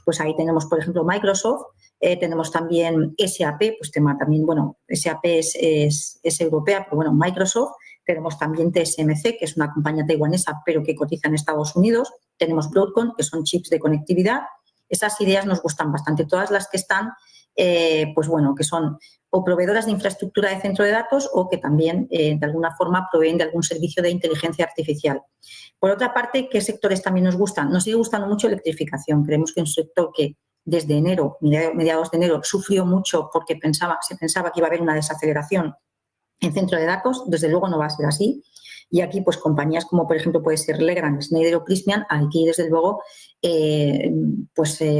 pues ahí tenemos, por ejemplo, Microsoft. Tenemos también SAP, pues tema también, bueno, SAP es europea, pero bueno, Microsoft. Tenemos también TSMC, que es una compañía taiwanesa, pero que cotiza en Estados Unidos. Tenemos Broadcom, que son chips de conectividad. Esas ideas nos gustan bastante. Todas las que están, pues bueno, que son o proveedoras de infraestructura de centro de datos o que también, de alguna forma, proveen de algún servicio de inteligencia artificial. Por otra parte, ¿qué sectores también nos gustan? Nos sigue gustando mucho electrificación. Creemos que es un sector que desde enero, mediados de enero, sufrió mucho porque se pensaba que iba a haber una desaceleración en centro de datos. Desde luego no va a ser así. Y aquí, pues, compañías como, por ejemplo, puede ser Legrand, Schneider o Prysmian, aquí, desde luego,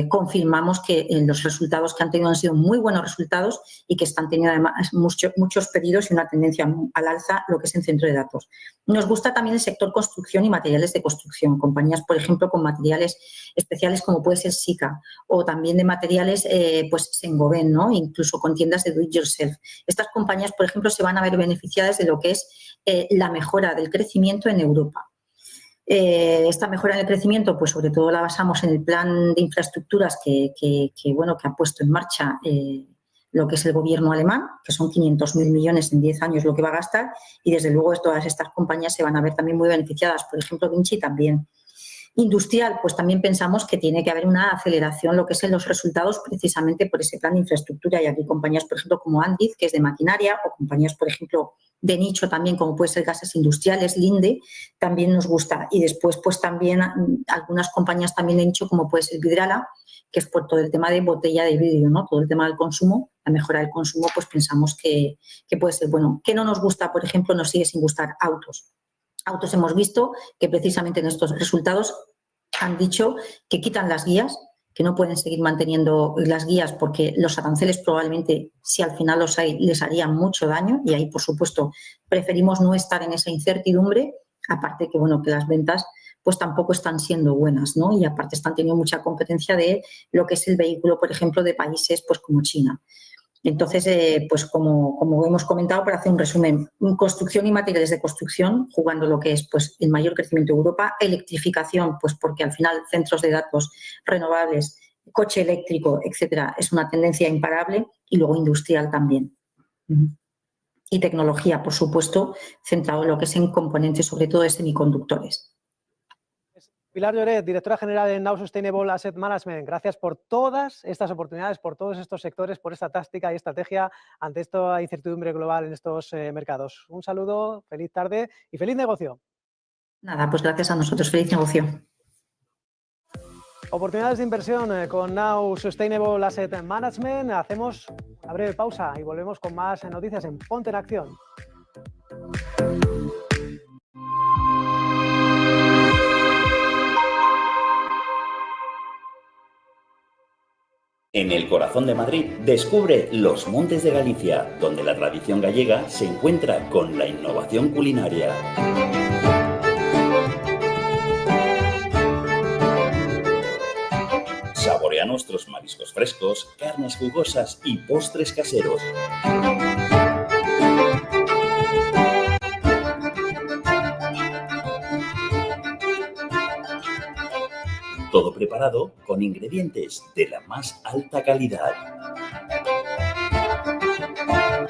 confirmamos que los resultados que han tenido han sido muy buenos resultados y que están teniendo además muchos pedidos y una tendencia al alza, lo que es en centro de datos. Nos gusta también el sector construcción y materiales de construcción, compañías, por ejemplo, con materiales especiales como puede ser Sika, o también de materiales Saint-Gobain, ¿no? Incluso con tiendas de do it yourself. Estas compañías, por ejemplo, se van a ver beneficiadas de lo que es la mejora del crecimiento en Europa. Esta mejora en el crecimiento, pues sobre todo la basamos en el plan de infraestructuras que ha puesto en marcha lo que es el gobierno alemán, que son 500.000 millones en 10 años lo que va a gastar, y desde luego todas estas compañías se van a ver también muy beneficiadas. Por ejemplo, Vinci también. Industrial, pues también pensamos que tiene que haber una aceleración lo que es en los resultados precisamente por ese plan de infraestructura, y aquí compañías, por ejemplo, como Ante, que es de maquinaria, o compañías, por ejemplo, de nicho también, como puede ser gases industriales, Linde, también nos gusta. Y después, pues también algunas compañías también de nicho, como puede ser Vidrala, que es por todo el tema de botella de vidrio, ¿no? Todo el tema del consumo, la mejora del consumo, pues pensamos que puede ser bueno. ¿Qué no nos gusta? Por ejemplo, nos sigue sin gustar autos. Autos hemos visto que precisamente en estos resultados han dicho que quitan las guías, que no pueden seguir manteniendo las guías porque los aranceles probablemente, si al final los hay, les harían mucho daño, y ahí, por supuesto, preferimos no estar en esa incertidumbre, aparte que, que las ventas pues tampoco están siendo buenas, ¿no? Y aparte están teniendo mucha competencia de lo que es el vehículo, por ejemplo, de países pues como China. Entonces, pues como hemos comentado, para hacer un resumen, construcción y materiales de construcción, jugando lo que es pues el mayor crecimiento de Europa, electrificación, pues porque al final centros de datos renovables, coche eléctrico, etcétera, es una tendencia imparable, y luego industrial también. Y tecnología, por supuesto, centrado en lo que es en componentes, sobre todo de semiconductores. Pilar Lloret, directora general en Now Sustainable Asset Management, gracias por todas estas oportunidades, por todos estos sectores, por esta táctica y estrategia ante esta incertidumbre global en estos mercados. Un saludo, feliz tarde y feliz negocio. Nada, pues gracias a nosotros, feliz negocio. Oportunidades de inversión con Now Sustainable Asset Management. Hacemos una breve pausa y volvemos con más noticias en Ponte en Acción. En el corazón de Madrid, descubre los Montes de Galicia, donde la tradición gallega se encuentra con la innovación culinaria. Saborea nuestros mariscos frescos, carnes jugosas y postres caseros. Todo preparado con ingredientes de la más alta calidad.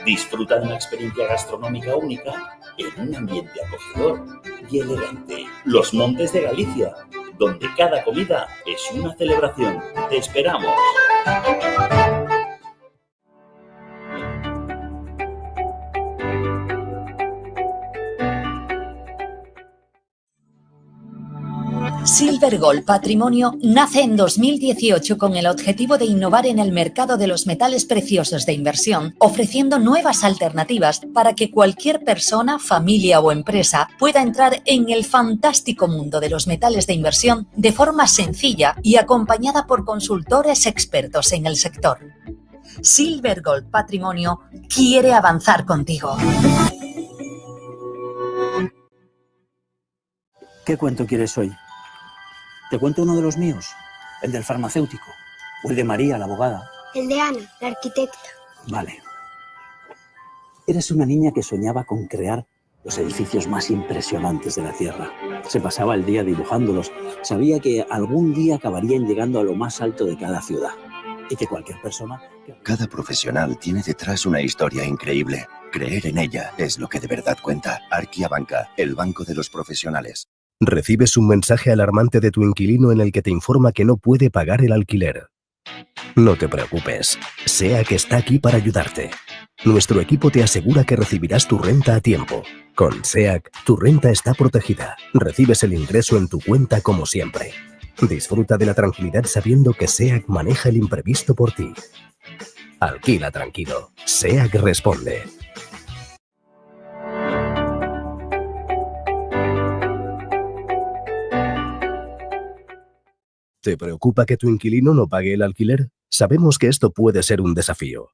Disfruta de una experiencia gastronómica única en un ambiente acogedor y elegante. Los Montes de Galicia, donde cada comida es una celebración. ¡Te esperamos! Silver Gold Patrimonio nace en 2018 con el objetivo de innovar en el mercado de los metales preciosos de inversión, ofreciendo nuevas alternativas para que cualquier persona, familia o empresa pueda entrar en el fantástico mundo de los metales de inversión de forma sencilla y acompañada por consultores expertos en el sector. Silver Gold Patrimonio quiere avanzar contigo. ¿Qué cuento quieres hoy? ¿Te cuento uno de los míos? ¿El del farmacéutico? ¿O el de María, la abogada? El de Ana, la arquitecta. Vale. Eres una niña que soñaba con crear los edificios más impresionantes de la Tierra. Se pasaba el día dibujándolos. Sabía que algún día acabarían llegando a lo más alto de cada ciudad. Y que cualquier persona... Cada profesional tiene detrás una historia increíble. Creer en ella es lo que de verdad cuenta. Arquia Banca, el banco de los profesionales. Recibes un mensaje alarmante de tu inquilino en el que te informa que no puede pagar el alquiler. No te preocupes, SEAC está aquí para ayudarte. Nuestro equipo te asegura que recibirás tu renta a tiempo. Con SEAC, tu renta está protegida. Recibes el ingreso en tu cuenta como siempre. Disfruta de la tranquilidad sabiendo que SEAC maneja el imprevisto por ti. Alquila tranquilo. SEAC responde. ¿Te preocupa que tu inquilino no pague el alquiler? Sabemos que esto puede ser un desafío.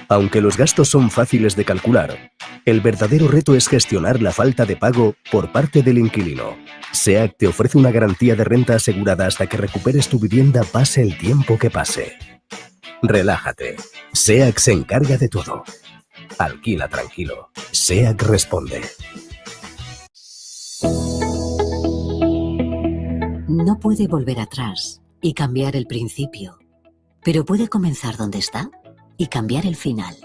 Aunque los gastos son fáciles de calcular, el verdadero reto es gestionar la falta de pago por parte del inquilino. SEAC te ofrece una garantía de renta asegurada hasta que recuperes tu vivienda, pase el tiempo que pase. Relájate. SEAC se encarga de todo. Alquila tranquilo. SEAC responde. No puede volver atrás y cambiar el principio, pero puede comenzar donde está y cambiar el final.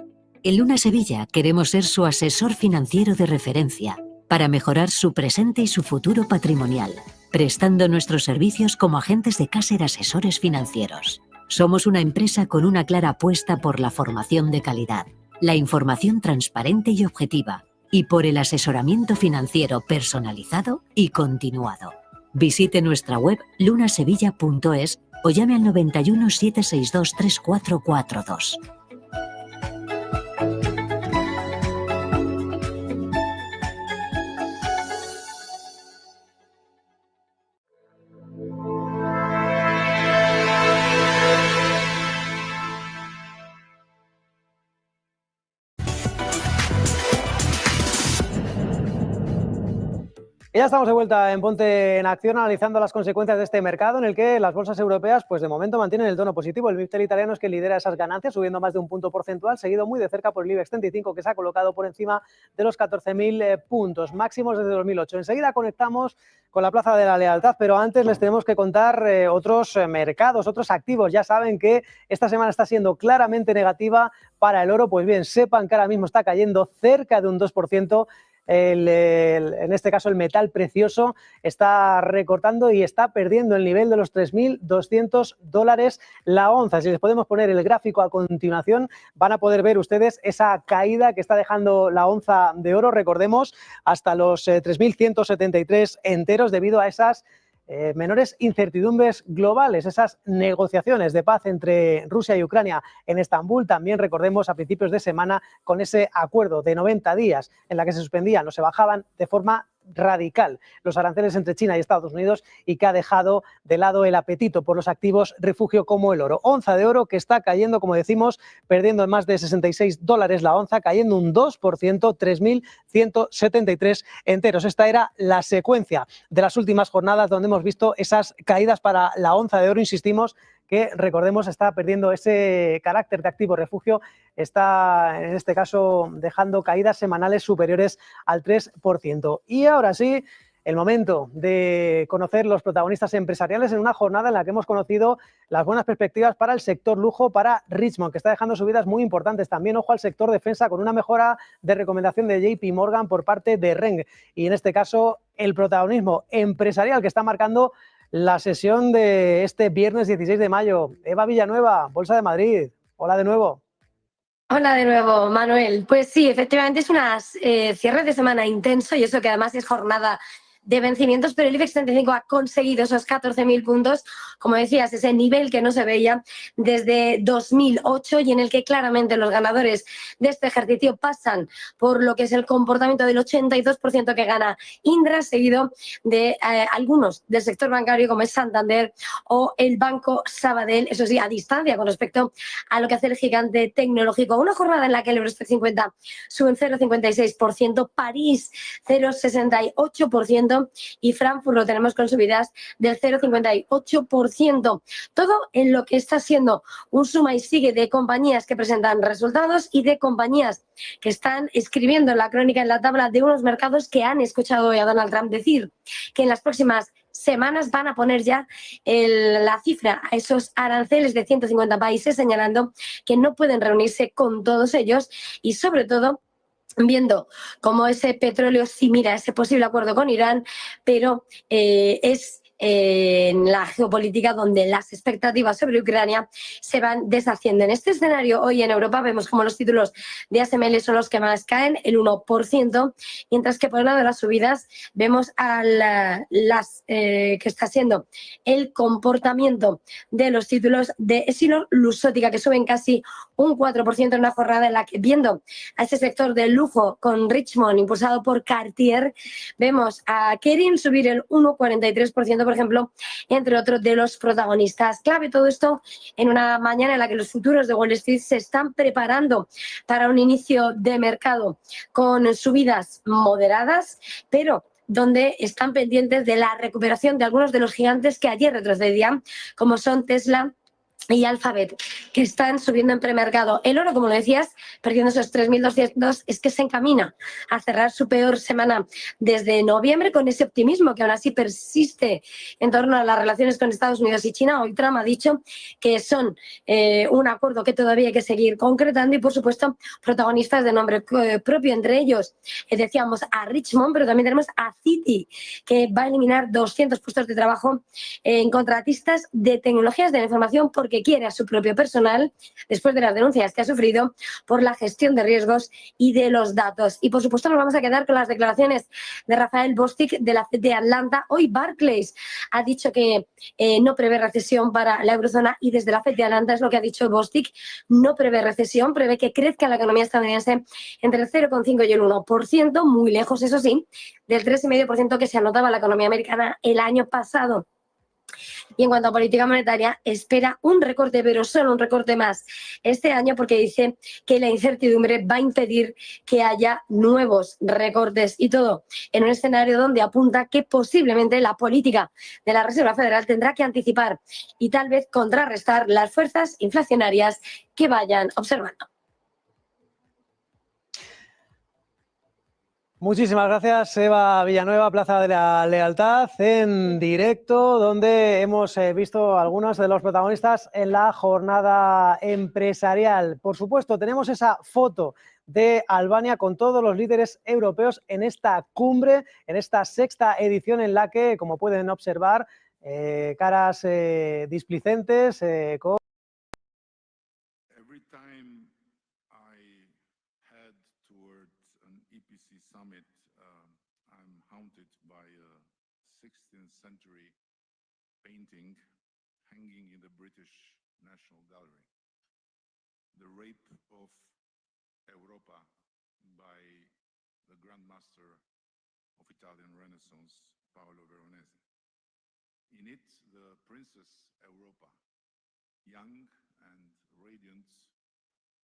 En Luna Sevilla queremos ser su asesor financiero de referencia para mejorar su presente y su futuro patrimonial, prestando nuestros servicios como agentes de Caser Asesores Financieros. Somos una empresa con una clara apuesta por la formación de calidad, la información transparente y objetiva, y por el asesoramiento financiero personalizado y continuado. Visite nuestra web lunasevilla.es o llame al 91 762 3442. Ya estamos de vuelta en Ponte en Acción analizando las consecuencias de este mercado en el que las bolsas europeas pues de momento mantienen el tono positivo. El MIB italiano es que lidera esas ganancias subiendo más de un punto porcentual, seguido muy de cerca por el IBEX 35 que se ha colocado por encima de los 14.000 puntos, máximos desde 2008. Enseguida conectamos con la Plaza de la Lealtad, pero antes les tenemos que contar otros mercados, otros activos. Ya saben que esta semana está siendo claramente negativa para el oro, pues bien, sepan que ahora mismo está cayendo cerca de un 2%. En este caso el metal precioso está recortando y está perdiendo el nivel de los $3.200 la onza. Si les podemos poner el gráfico a continuación, van a poder ver ustedes esa caída que está dejando la onza de oro, recordemos, hasta los 3.173 enteros debido a esas menores incertidumbres globales, esas negociaciones de paz entre Rusia y Ucrania en Estambul, también recordemos a principios de semana con ese acuerdo de 90 días en la que se suspendían o se bajaban de forma radical los aranceles entre China y Estados Unidos y que ha dejado de lado el apetito por los activos refugio como el oro. Onza de oro que está cayendo, como decimos, perdiendo más de $66 la onza, cayendo un 2%, 3.173 enteros. Esta era la secuencia de las últimas jornadas donde hemos visto esas caídas para la onza de oro, insistimos, que recordemos está perdiendo ese carácter de activo refugio, está en este caso dejando caídas semanales superiores al 3%. Y ahora sí, el momento de conocer los protagonistas empresariales en una jornada en la que hemos conocido las buenas perspectivas para el sector lujo, para Richmond, que está dejando subidas muy importantes. También ojo al sector defensa con una mejora de recomendación de JP Morgan por parte de Reng. Y en este caso el protagonismo empresarial que está marcando la sesión de este viernes 16 de mayo. Eva Villanueva, Bolsa de Madrid. Hola de nuevo. Hola de nuevo, Manuel. Pues sí, efectivamente es un cierre de semana intenso y eso que además es jornada de vencimientos, pero el IBEX 35 ha conseguido esos 14.000 puntos, como decías, ese nivel que no se veía desde 2008 y en el que claramente los ganadores de este ejercicio pasan por lo que es el comportamiento del 82% que gana Indra, seguido de algunos del sector bancario como es Santander o el Banco Sabadell, eso sí, a distancia con respecto a lo que hace el gigante tecnológico. Una jornada en la que el Eurostoxx 50 sube un 0,56%, París 0,68%, y Frankfurt lo tenemos con subidas del 0,58%. Todo en lo que está siendo un suma y sigue de compañías que presentan resultados y de compañías que están escribiendo la crónica en la tabla de unos mercados que han escuchado hoy a Donald Trump decir que en las próximas semanas van a poner ya la cifra a esos aranceles de 150 países, señalando que no pueden reunirse con todos ellos y sobre todo viendo cómo ese petróleo sí mira ese posible acuerdo con Irán, pero es en la geopolítica donde las expectativas sobre Ucrania se van deshaciendo. En este escenario, hoy en Europa vemos como los títulos de ASML son los que más caen, el 1%, mientras que por una de las subidas vemos a que está siendo el comportamiento de los títulos de Essilor-Luxottica, que suben casi un 4% en una jornada en la que, viendo a ese sector de lujo con Richmond impulsado por Cartier, vemos a Kering subir el 1,43%, por ejemplo, entre otros de los protagonistas clave. Todo esto en una mañana en la que los futuros de Wall Street se están preparando para un inicio de mercado con subidas moderadas, pero donde están pendientes de la recuperación de algunos de los gigantes que ayer retrocedían, como son Tesla y Alphabet, que están subiendo en premercado. El oro, como lo decías, perdiendo esos 3.200, es que se encamina a cerrar su peor semana desde noviembre, con ese optimismo que aún así persiste en torno a las relaciones con Estados Unidos y China. Hoy Trump ha dicho que son un acuerdo que todavía hay que seguir concretando y, por supuesto, protagonistas de nombre propio, entre ellos decíamos a Richmond, pero también tenemos a Citi, que va a eliminar 200 puestos de trabajo en contratistas de tecnologías de la información porque quiere a su propio personal después de las denuncias que ha sufrido por la gestión de riesgos y de los datos. Y por supuesto nos vamos a quedar con las declaraciones de Rafael Bostic de la FED de Atlanta. Hoy Barclays ha dicho que no prevé recesión para la eurozona y desde la FED de Atlanta es lo que ha dicho Bostic, no prevé recesión, prevé que crezca la economía estadounidense entre el 0,5 y el 1%, muy lejos, eso sí, del 3,5% que se anotaba la economía americana el año pasado. Y en cuanto a política monetaria, espera un recorte, pero solo un recorte más este año porque dice que la incertidumbre va a impedir que haya nuevos recortes y todo en un escenario donde apunta que posiblemente la política de la Reserva Federal tendrá que anticipar y tal vez contrarrestar las fuerzas inflacionarias que vayan observando. Muchísimas gracias, Eva Villanueva, Plaza de la Lealtad, en directo, donde hemos visto algunos de los protagonistas en la jornada empresarial. Por supuesto, tenemos esa foto de Albania con todos los líderes europeos en esta cumbre, en esta sexta edición en la que, como pueden observar, caras displicentes con... Summit, I'm haunted by a 16th century painting hanging in the British National Gallery. The Rape of Europa by the Grandmaster of Italian Renaissance, Paolo Veronese. In it, the Princess Europa, young and radiant,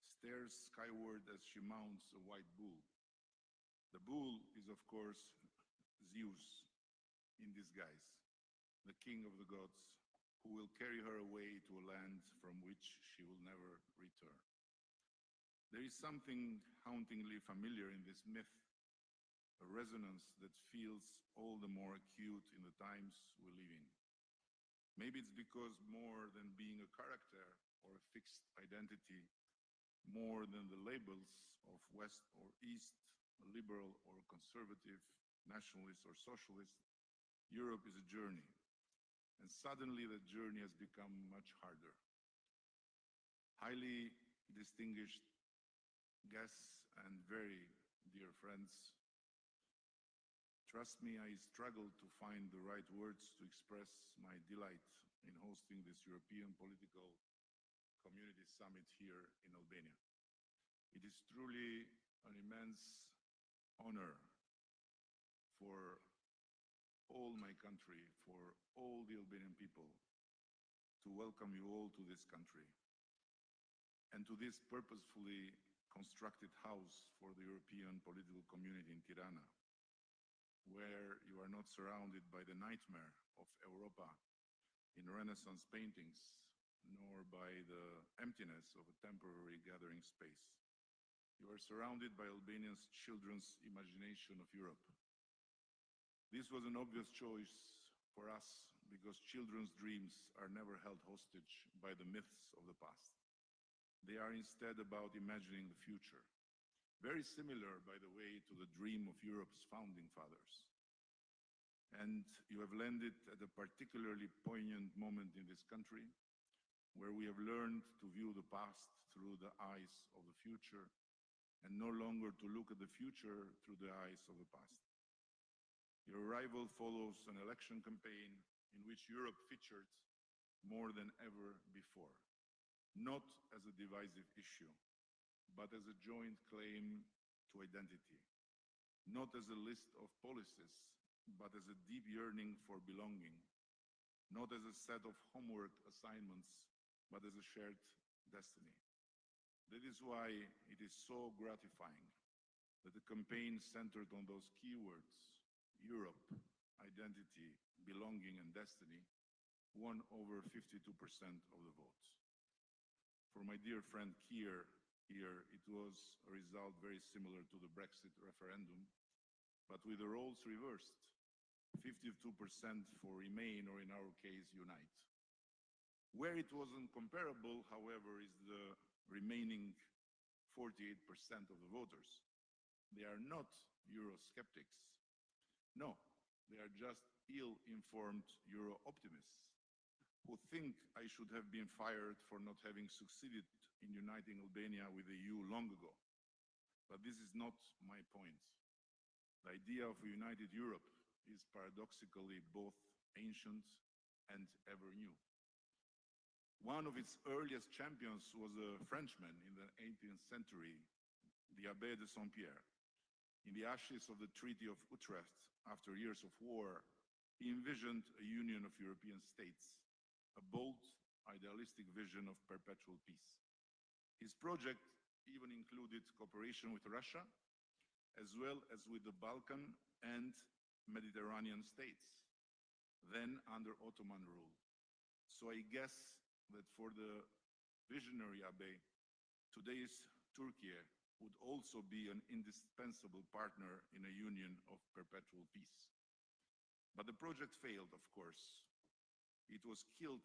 stares skyward as she mounts a white bull. The bull is, of course, Zeus in disguise, the king of the gods, who will carry her away to a land from which she will never return. There is something hauntingly familiar in this myth, a resonance that feels all the more acute in the times we live in. Maybe it's because more than being a character or a fixed identity, more than the labels of West or East, liberal or conservative, nationalist or socialist, Europe is a journey. And suddenly that journey has become much harder. Highly distinguished guests and very dear friends, trust me, I struggle to find the right words to express my delight in hosting this European Political Community Summit here in Albania. It is truly an immense honor for all my country, for all the Albanian people, to welcome you all to this country and to this purposefully constructed house for the European political community in Tirana, where you are not surrounded by the nightmare of Europa in Renaissance paintings, nor by the emptiness of a temporary gathering space. You are surrounded by Albanians' children's imagination of Europe. This was an obvious choice for us because children's dreams are never held hostage by the myths of the past. They are instead about imagining the future. Very similar, by the way, to the dream of Europe's founding fathers. And you have landed at a particularly poignant moment in this country, where we have learned to view the past through the eyes of the future and no longer to look at the future through the eyes of the past. Your arrival follows an election campaign in which Europe featured more than ever before, not as a divisive issue, but as a joint claim to identity, not as a list of policies, but as a deep yearning for belonging, not as a set of homework assignments, but as a shared destiny. That is why it is so gratifying that the campaign centered on those keywords, Europe, identity, belonging, and destiny, won over 52% of the votes. For my dear friend Keir here, it was a result very similar to the Brexit referendum, but with the roles reversed. 52% for Remain, or in our case, Unite. Where it wasn't comparable, however, is the remaining 48% of the voters. They are not Eurosceptics. No, they are just ill-informed Euro-optimists who think I should have been fired for not having succeeded in uniting Albania with the EU long ago. But this is not my point. The idea of a united Europe is paradoxically both ancient and ever new. One of its earliest champions was a Frenchman in the 18th century, the Abbé de Saint-Pierre. In the ashes of the Treaty of Utrecht, after years of war, he envisioned a union of European states, a bold, idealistic vision of perpetual peace. His project even included cooperation with Russia, as well as with the Balkan and Mediterranean states, then under Ottoman rule. So I guess that for the visionary Abbé, today's Turkey would also be an indispensable partner in a union of perpetual peace. But the project failed, of course. It was killed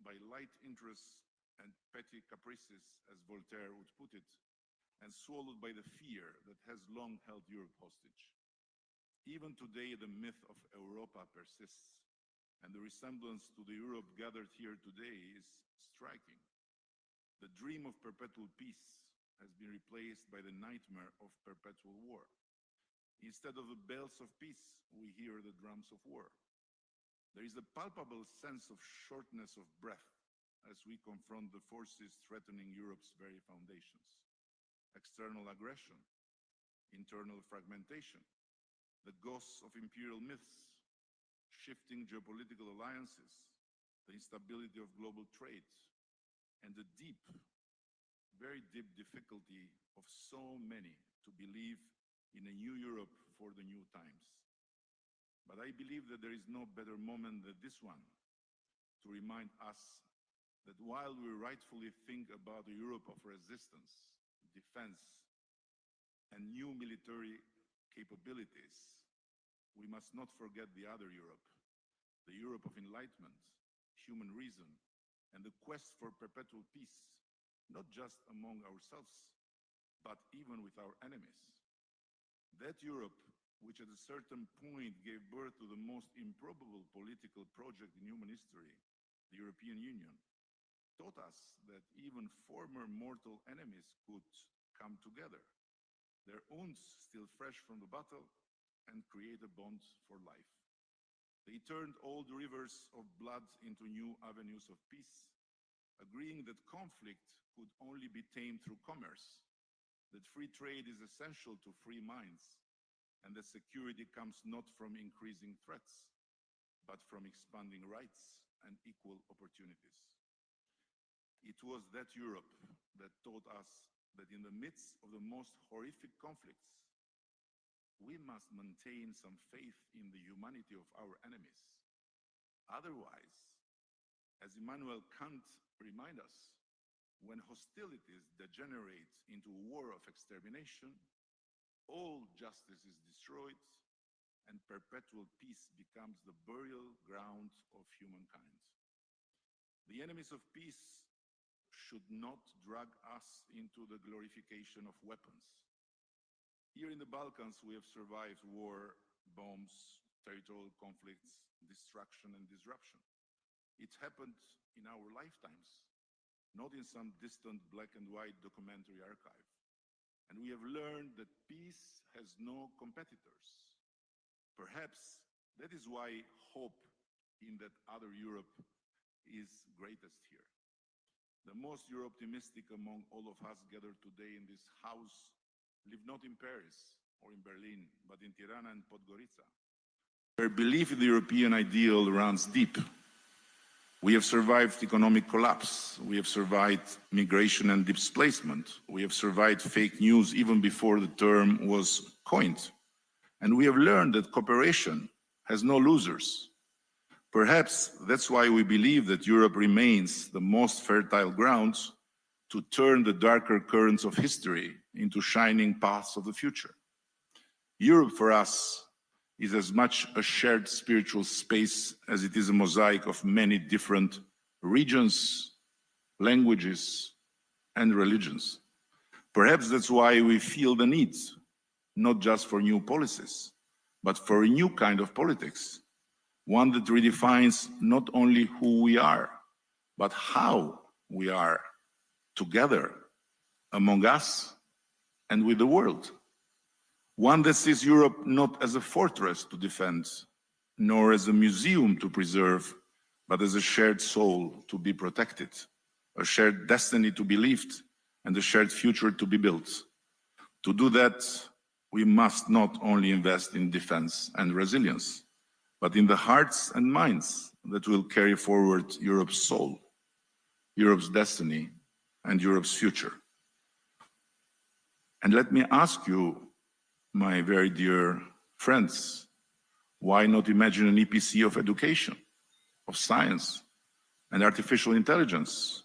by light interests and petty caprices, as Voltaire would put it, and swallowed by the fear that has long held Europe hostage. Even today, the myth of Europa persists, and the resemblance to the Europe gathered here today is striking. The dream of perpetual peace has been replaced by the nightmare of perpetual war. Instead of the bells of peace, we hear the drums of war. There is a palpable sense of shortness of breath as we confront the forces threatening Europe's very foundations. External aggression, internal fragmentation, the ghosts of imperial myths, shifting geopolitical alliances, the instability of global trade, and the deep, very deep difficulty of so many to believe in a new Europe for the new times. But I believe that there is no better moment than this one to remind us that while we rightfully think about a Europe of resistance, defense, and new military capabilities, we must not forget the other Europe, the Europe of enlightenment, human reason, and the quest for perpetual peace, not just among ourselves, but even with our enemies. That Europe, which at a certain point gave birth to the most improbable political project in human history, the European Union, taught us that even former mortal enemies could come together, their wounds still fresh from the battle, and create a bond for life. They turned old rivers of blood into new avenues of peace, agreeing that conflict could only be tamed through commerce, that free trade is essential to free minds, and that security comes not from increasing threats, but from expanding rights and equal opportunities. It was that Europe that taught us that in the midst of the most horrific conflicts, we must maintain some faith in the humanity of our enemies. Otherwise, as Immanuel Kant reminds us, when hostilities degenerate into a war of extermination, all justice is destroyed and perpetual peace becomes the burial ground of humankind. The enemies of peace should not drag us into the glorification of weapons. Here in the Balkans, we have survived war, bombs, territorial conflicts, destruction, and disruption. It happened in our lifetimes, not in some distant black and white documentary archive. And we have learned that peace has no competitors. Perhaps that is why hope in that other Europe is greatest here. The most Euro-optimistic among all of us gathered today in this house live not in Paris or in Berlin, but in Tirana and Podgorica, where belief in the European ideal runs deep. We have survived economic collapse. We have survived migration and displacement. We have survived fake news even before the term was coined. And we have learned that cooperation has no losers. Perhaps that's why we believe that Europe remains the most fertile ground to turn the darker currents of history into shining paths of the future. Europe for us is as much a shared spiritual space as it is a mosaic of many different regions, languages, and religions. Perhaps that's why we feel the need, not just for new policies, but for a new kind of politics, one that redefines not only who we are, but how we are together, among us, and with the world. One that sees Europe not as a fortress to defend, nor as a museum to preserve, but as a shared soul to be protected, a shared destiny to be lived, and a shared future to be built. To do that, we must not only invest in defense and resilience, but in the hearts and minds that will carry forward Europe's soul, Europe's destiny, and Europe's future. And let me ask you, my very dear friends, why not imagine an EPC of education, of science, and artificial intelligence,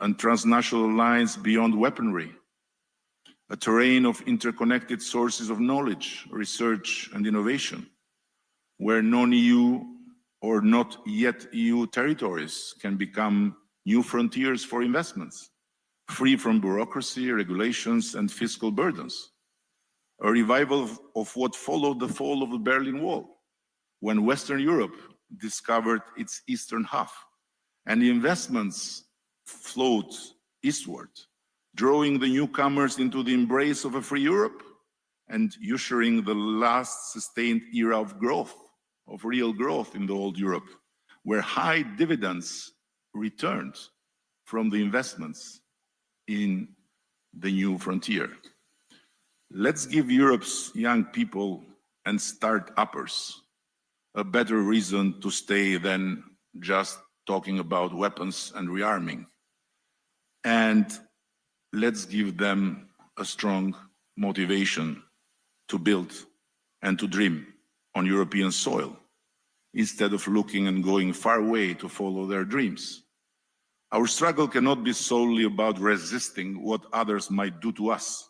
and transnational lines beyond weaponry, a terrain of interconnected sources of knowledge, research, and innovation, where non-EU or not yet EU territories can become new frontiers for investments, free from bureaucracy, regulations, and fiscal burdens. A revival of what followed the fall of the Berlin Wall, when Western Europe discovered its eastern half, and the investments flowed eastward, drawing the newcomers into the embrace of a free Europe and ushering the last sustained era of growth, of real growth in the old Europe, where high dividends returned from the investments in the new frontier. Let's give Europe's young people and start-uppers a better reason to stay than just talking about weapons and rearming. And let's give them a strong motivation to build and to dream on European soil, instead of looking and going far away to follow their dreams. Our struggle cannot be solely about resisting what others might do to us.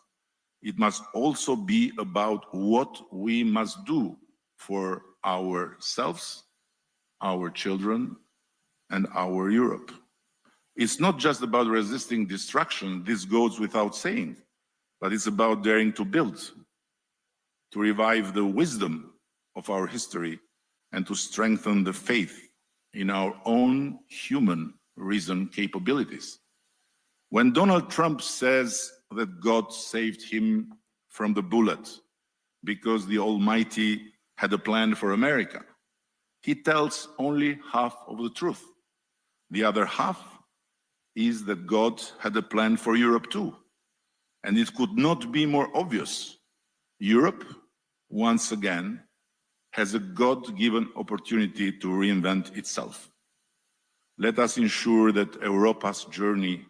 It must also be about what we must do for ourselves, our children, and our Europe. It's not just about resisting destruction, this goes without saying, but it's about daring to build, to revive the wisdom of our history, and to strengthen the faith in our own human reason capabilities. When Donald Trump says that God saved him from the bullet because the Almighty had a plan for America, he tells only half of the truth. The other half is that God had a plan for Europe too. And it could not be more obvious. Europe, once again, has a God-given opportunity to reinvent itself. Let us ensure that Europa's journey,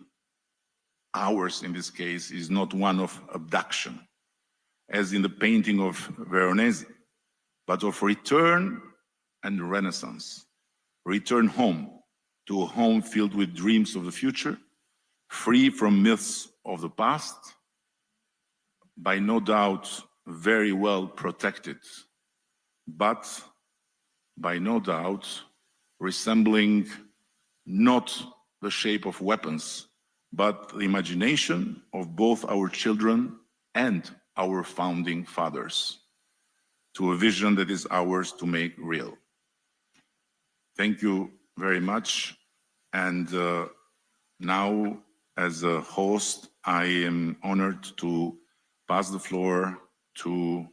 ours in this case, is not one of abduction, as in the painting of Veronese, but of return and renaissance. Return home, to a home filled with dreams of the future, free from myths of the past, by no doubt very well protected, but by no doubt resembling not the shape of weapons, but the imagination of both our children and our founding fathers, to a vision that is ours to make real. Thank you very much. And now, as a host, I am honored to pass the floor to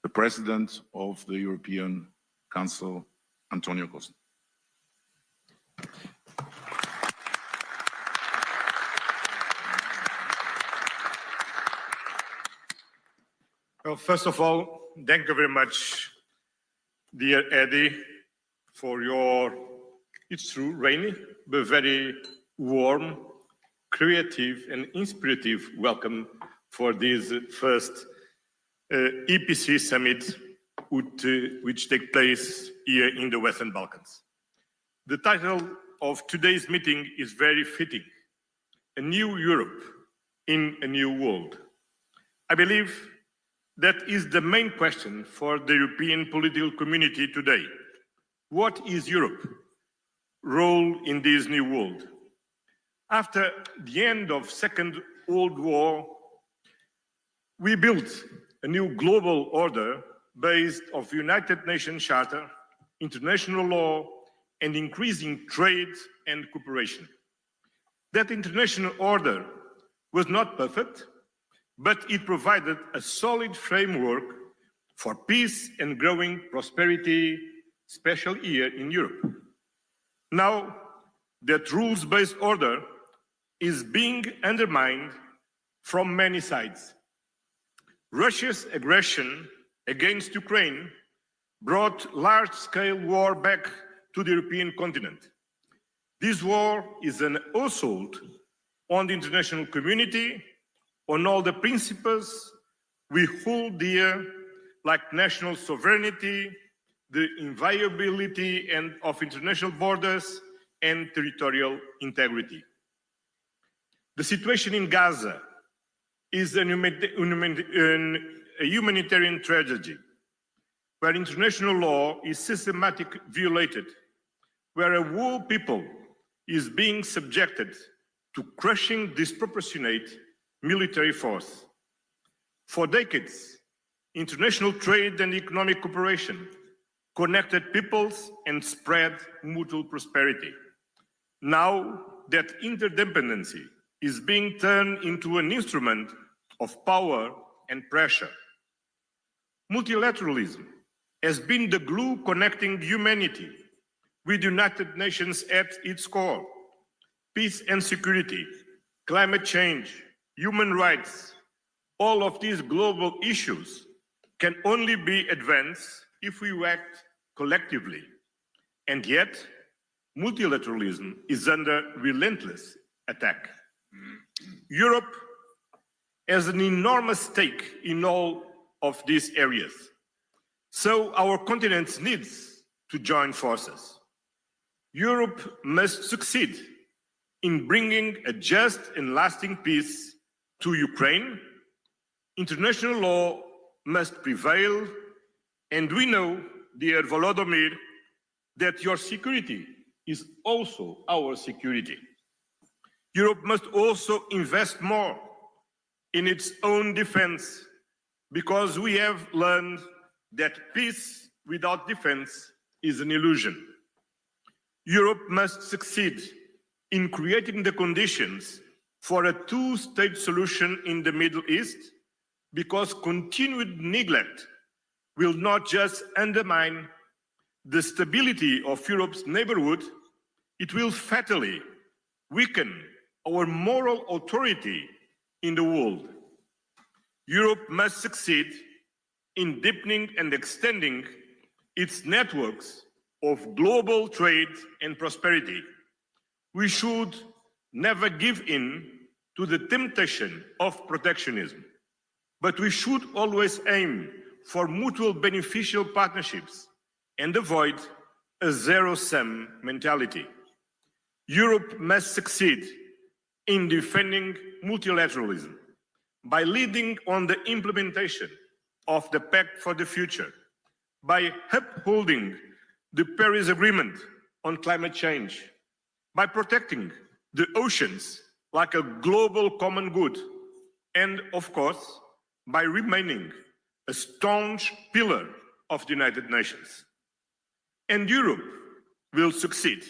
the President of the European Council, António Costa. Well, first of all, thank you very much, dear Edi, for your It's true, rainy, but very warm, creative and inspirative welcome for this first EPC summit which take place here in the Western Balkans. The title of today's meeting is very fitting, A New Europe in a New World. I believe that is the main question for the European political community today. What is Europe's role in this new world? After the end of Second World War, we built a new global order based on the United Nations Charter, international law, and increasing trade and cooperation. That international order was not perfect, but it provided a solid framework for peace and growing prosperity, especially here in Europe. Now, that rules-based order is being undermined from many sides. Russia's aggression against Ukraine brought large-scale war back to the European continent. This war is an assault on the international community, on all the principles we hold dear, like national sovereignty, the inviolability of international borders, and territorial integrity. The situation in Gaza is a humanitarian tragedy, where international law is systematically violated, where a whole people is being subjected to crushing disproportionate military force. For decades, international trade and economic cooperation connected peoples and spread mutual prosperity. Now that interdependency is being turned into an instrument of power and pressure. Multilateralism has been the glue connecting humanity with the United Nations at its core. Peace and security, climate change, human rights, all of these global issues can only be advanced if we act collectively. And yet, multilateralism is under relentless attack. Europe has an enormous stake in all of these areas. So our continent needs to join forces. Europe must succeed in bringing a just and lasting peace to Ukraine. International law must prevail, and we know, dear Volodymyr, that your security is also our security. Europe must also invest more in its own defense, because we have learned that peace without defense is an illusion. Europe must succeed in creating the conditions for a two-state solution in the Middle East, because continued neglect will not just undermine the stability of Europe's neighborhood, it will fatally weaken our moral authority in the world. Europe must succeed in deepening and extending its networks of global trade and prosperity. We should never give in to the temptation of protectionism, but we should always aim for mutual beneficial partnerships and avoid a zero-sum mentality. Europe must succeed in defending multilateralism by leading on the implementation of the Pact for the Future, by upholding the Paris Agreement on climate change, by protecting the oceans like a global common good, and of course, by remaining a staunch pillar of the United Nations. And Europe will succeed.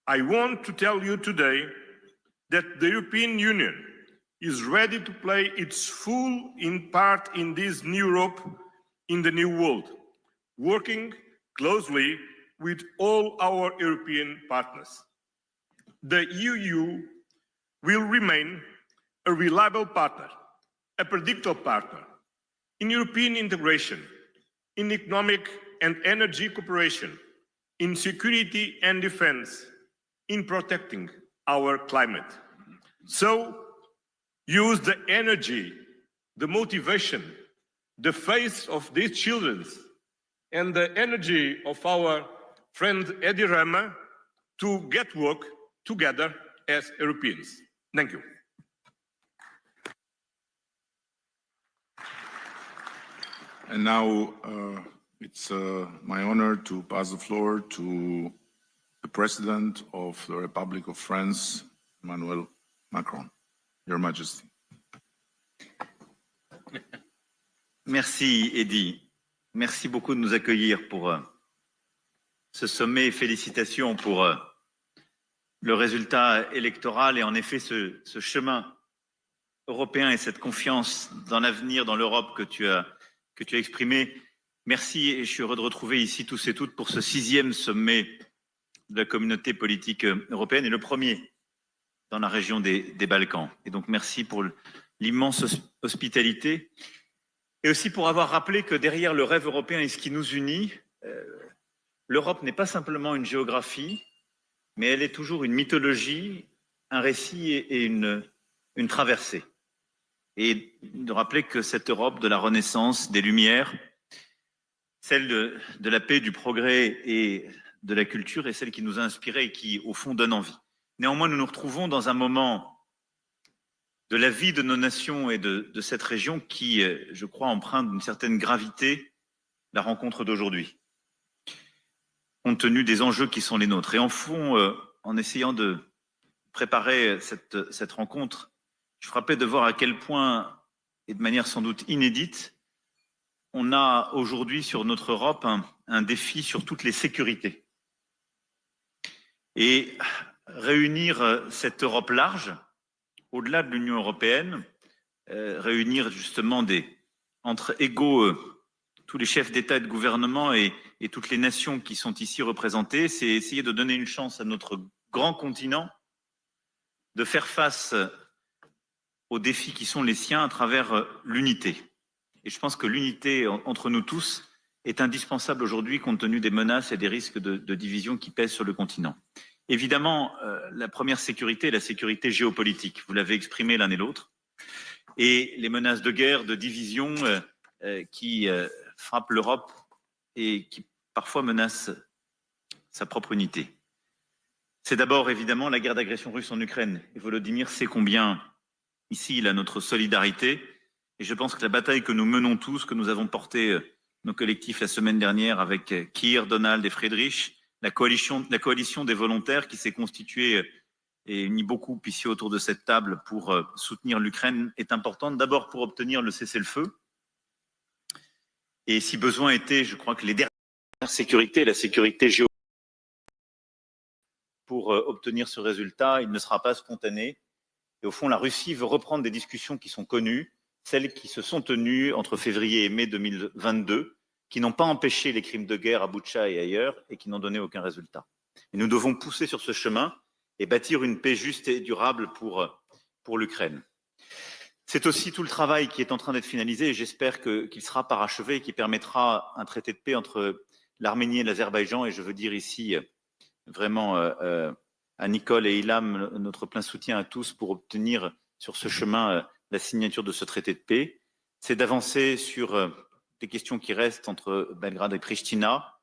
I want to tell you today that the European Union is ready to play its full part in this new Europe, in the new world, working closely with all our European partners. The EU will remain a reliable partner, a predictable partner in European integration, in economic and energy cooperation, in security and defense, in protecting our climate. So use the energy, the motivation, the faith of these children and the energy of our friend Edi Rama to get work together as Europeans. Thank you. And now it's my honor to pass the floor to the President of the Republic of France, Emmanuel Macron. Your Majesty. Merci, Edi. Merci beaucoup de nous accueillir pour ce sommet et félicitations pour le résultat électoral et en effet ce chemin européen et cette confiance dans l'avenir, dans l'Europe que tu as exprimé. Merci et je suis heureux de retrouver ici tous et toutes pour ce 6e sommet de la communauté politique européenne et le premier dans la région des Balkans. Et donc merci pour l'immense hospitalité et aussi pour avoir rappelé que derrière le rêve européen et ce qui nous unit, l'Europe n'est pas simplement une géographie, mais elle est toujours une mythologie, un récit et une traversée. Et de rappeler que cette Europe de la Renaissance, des Lumières, celle de la paix, du progrès et de la culture est celle qui nous a inspirés et qui, au fond, donne envie. Néanmoins, nous nous retrouvons dans un moment de la vie de nos nations et de cette région qui, je crois, emprunte d'une certaine gravité la rencontre d'aujourd'hui, compte tenu des enjeux qui sont les nôtres. Et en fond, en essayant de préparer cette rencontre, je suis frappé de voir à quel point, et de manière sans doute inédite, on a aujourd'hui sur notre Europe un défi sur toutes les sécurités. Et réunir cette Europe large, au-delà de l'Union européenne, réunir justement entre égaux tous les chefs d'État et de gouvernement et toutes les nations qui sont ici représentées, c'est essayer de donner une chance à notre grand continent de faire face aux défis qui sont les siens à travers l'unité. Et je pense que l'unité entre nous tous est indispensable aujourd'hui compte tenu des menaces et des risques de division qui pèsent sur le continent. Évidemment, la première sécurité est la sécurité géopolitique. Vous l'avez exprimé l'un et l'autre. Et les menaces de guerre, de division qui frappent l'Europe et qui parfois menacent sa propre unité. C'est d'abord évidemment la guerre d'agression russe en Ukraine. Et Volodymyr sait combien ici il a notre solidarité. Et je pense que la bataille que nous menons tous, que nous avons portée nos collectifs la semaine dernière avec Keir, Donald et Friedrich, la coalition des volontaires qui s'est constituée et unie beaucoup ici autour de cette table pour soutenir l'Ukraine est importante. D'abord pour obtenir le cessez-le-feu. Et si besoin était, je crois que les dernières sécurités, la sécurité géopolitique, pour obtenir ce résultat, il ne sera pas spontané. Et au fond, la Russie veut reprendre des discussions qui sont connues, celles qui se sont tenues entre février et mai 2022, qui n'ont pas empêché les crimes de guerre à Boutcha et ailleurs et qui n'ont donné aucun résultat. Et nous devons pousser sur ce chemin et bâtir une paix juste et durable pour l'Ukraine. C'est aussi tout le travail qui est en train d'être finalisé et j'espère qu'il sera parachevé et qui permettra un traité de paix entre l'Arménie et l'Azerbaïdjan. Et je veux dire ici vraiment à Nicole et Ilham notre plein soutien à tous pour obtenir sur ce chemin la signature de ce traité de paix. C'est d'avancer sur des questions qui restent entre Belgrade et Pristina.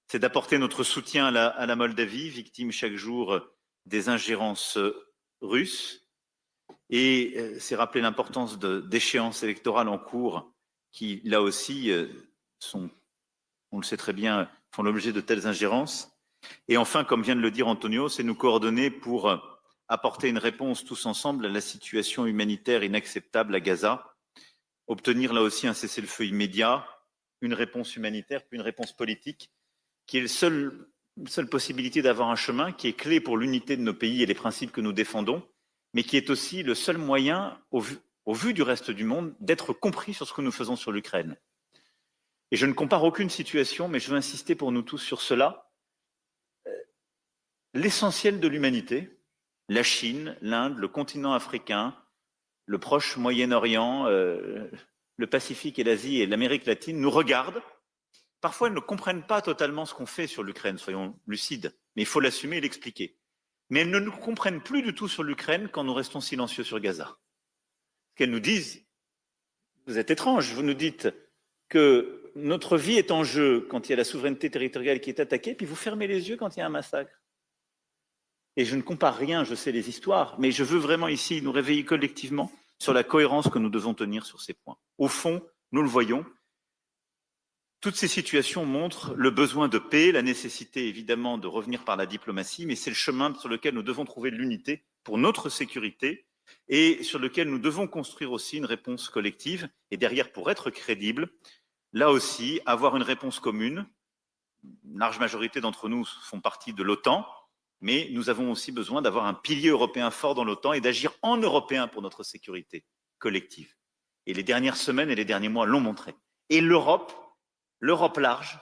C'est d'apporter notre soutien à la Moldavie, victime chaque jour des ingérences russes. Et c'est rappeler l'importance d'échéances électorales en cours qui, là aussi, on le sait très bien, font l'objet de telles ingérences. Et enfin, comme vient de le dire Antonio, c'est nous coordonner pour apporter une réponse tous ensemble à la situation humanitaire inacceptable à Gaza, obtenir là aussi un cessez-le-feu immédiat, une réponse humanitaire, puis une réponse politique, qui est la seule possibilité d'avoir un chemin qui est clé pour l'unité de nos pays et les principes que nous défendons, mais qui est aussi le seul moyen, au vu du reste du monde, d'être compris sur ce que nous faisons sur l'Ukraine. Et je ne compare aucune situation, mais je veux insister pour nous tous sur cela. L'essentiel de l'humanité, la Chine, l'Inde, le continent africain, le proche Moyen-Orient, le Pacifique et l'Asie et l'Amérique latine nous regardent parfois elles ne comprennent pas totalement ce qu'on fait sur l'Ukraine, soyons lucides, mais il faut l'assumer et l'expliquer. Mais elles ne nous comprennent plus du tout sur l'Ukraine quand nous restons silencieux sur Gaza. Qu'elles nous disent, vous êtes étrange, vous nous dites que notre vie est en jeu quand il y a la souveraineté territoriale qui est attaquée, puis vous fermez les yeux quand il y a un massacre. Et je ne compare rien, je sais les histoires, mais je veux vraiment ici nous réveiller collectivement sur la cohérence que nous devons tenir sur ces points. Au fond, nous le voyons, toutes ces situations montrent le besoin de paix, la nécessité évidemment de revenir par la diplomatie, mais c'est le chemin sur lequel nous devons trouver de l'unité pour notre sécurité et sur lequel nous devons construire aussi une réponse collective. Et derrière, pour être crédible, là aussi, avoir une réponse commune. Une large majorité d'entre nous font partie de l'OTAN, mais nous avons aussi besoin d'avoir un pilier européen fort dans l'OTAN et d'agir en européen pour notre sécurité collective. Et les dernières semaines et les derniers mois l'ont montré. Et l'Europe large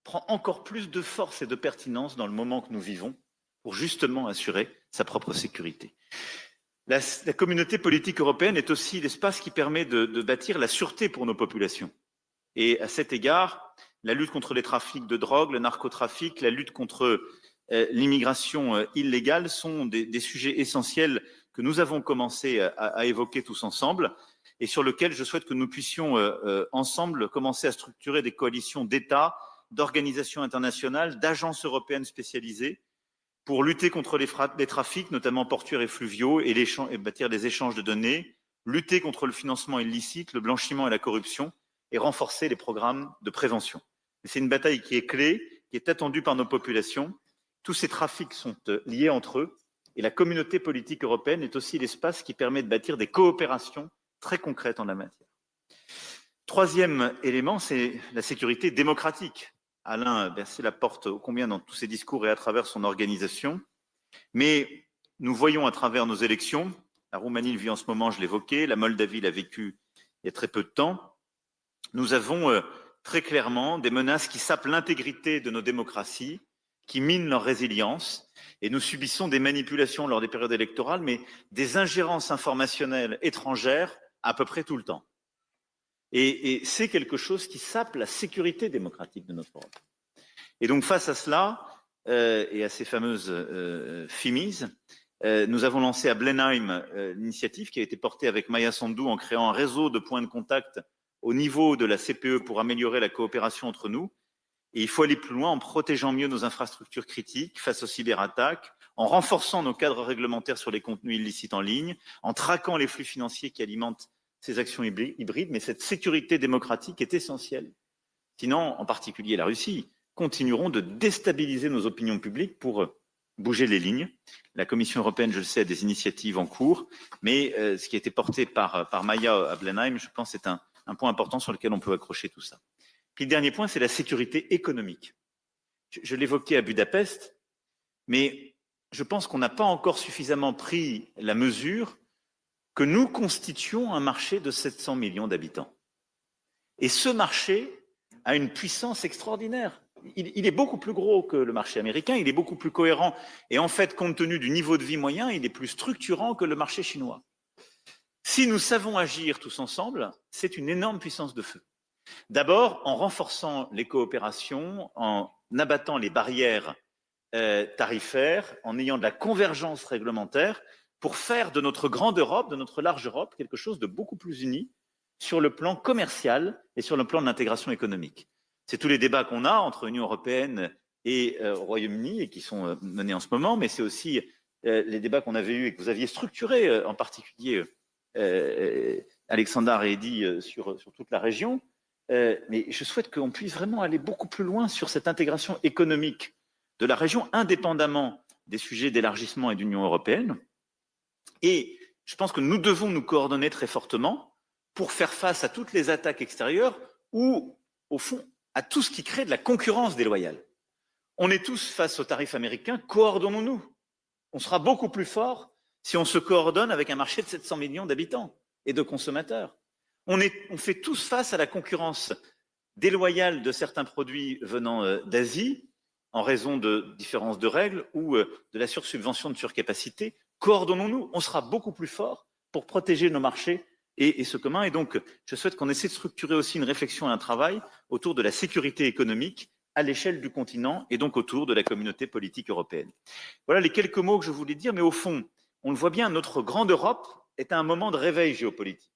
prend encore plus de force et de pertinence dans le moment que nous vivons pour justement assurer sa propre sécurité. La communauté politique européenne est aussi l'espace qui permet de bâtir la sûreté pour nos populations. Et à cet égard, la lutte contre les trafics de drogue, le narcotrafic, la lutte contre l'immigration illégale sont des sujets essentiels que nous avons commencé à évoquer tous ensemble et sur lesquels je souhaite que nous puissions ensemble commencer à structurer des coalitions d'États, d'organisations internationales, d'agences européennes spécialisées pour lutter contre les trafics, notamment portuaires et fluviaux, et bâtir des échanges de données, lutter contre le financement illicite, le blanchiment et la corruption, et renforcer les programmes de prévention. C'est une bataille qui est clé, qui est attendue par nos populations. Tous ces trafics sont liés entre eux, et la communauté politique européenne est aussi l'espace qui permet de bâtir des coopérations très concrètes en la matière. Troisième élément, c'est la sécurité démocratique. Alain a versé la porte ô combien dans tous ses discours et à travers son organisation. Mais nous voyons à travers nos élections, la Roumanie le vit en ce moment, je l'évoquais, la Moldavie l'a vécu il y a très peu de temps, nous avons très clairement des menaces qui sapent l'intégrité de nos démocraties, qui minent leur résilience, et nous subissons des manipulations lors des périodes électorales, mais des ingérences informationnelles étrangères à peu près tout le temps. Et c'est quelque chose qui sape la sécurité démocratique de notre Europe. Et donc face à cela, et à ces fameuses FIMIS, nous avons lancé à Blenheim l'initiative qui a été portée avec Maya Sandu en créant un réseau de points de contact au niveau de la CPE pour améliorer la coopération entre nous. Et il faut aller plus loin en protégeant mieux nos infrastructures critiques face aux cyberattaques, en renforçant nos cadres réglementaires sur les contenus illicites en ligne, en traquant les flux financiers qui alimentent ces actions hybrides, mais cette sécurité démocratique est essentielle. Sinon, en particulier la Russie, continueront de déstabiliser nos opinions publiques pour bouger les lignes. La Commission européenne, je le sais, a des initiatives en cours, mais ce qui a été porté par Maya à Blenheim, je pense, est un point important sur lequel on peut accrocher tout ça. Puis le dernier point, c'est la sécurité économique. Je l'évoquais à Budapest, mais je pense qu'on n'a pas encore suffisamment pris la mesure que nous constituons un marché de 700 millions d'habitants. Et ce marché a une puissance extraordinaire. Il est beaucoup plus gros que le marché américain, il est beaucoup plus cohérent. Et en fait, compte tenu du niveau de vie moyen, il est plus structurant que le marché chinois. Si nous savons agir tous ensemble, c'est une énorme puissance de feu. D'abord, en renforçant les coopérations, en abattant les barrières tarifaires, en ayant de la convergence réglementaire, pour faire de notre grande Europe, de notre large Europe, quelque chose de beaucoup plus uni sur le plan commercial et sur le plan de l'intégration économique. C'est tous les débats qu'on a entre l'Union européenne et Royaume-Uni et qui sont menés en ce moment, mais c'est aussi les débats qu'on avait eus et que vous aviez structurés, en particulier Alexandre et Edi sur toute la région. Mais je souhaite qu'on puisse vraiment aller beaucoup plus loin sur cette intégration économique de la région, indépendamment des sujets d'élargissement et d'Union européenne. Et je pense que nous devons nous coordonner très fortement pour faire face à toutes les attaques extérieures ou, au fond, à tout ce qui crée de la concurrence déloyale. On est tous face aux tarifs américains, coordonnons-nous. On sera beaucoup plus fort si on se coordonne avec un marché de 700 millions d'habitants et de consommateurs. On fait tous face à la concurrence déloyale de certains produits venant d'Asie en raison de différences de règles ou de la sursubvention de surcapacité. Coordonnons-nous, on sera beaucoup plus fort pour protéger nos marchés et ce commun. Et donc, je souhaite qu'on essaie de structurer aussi une réflexion et un travail autour de la sécurité économique à l'échelle du continent et donc autour de la communauté politique européenne. Voilà les quelques mots que je voulais dire, mais au fond, on le voit bien, notre grande Europe est à un moment de réveil géopolitique.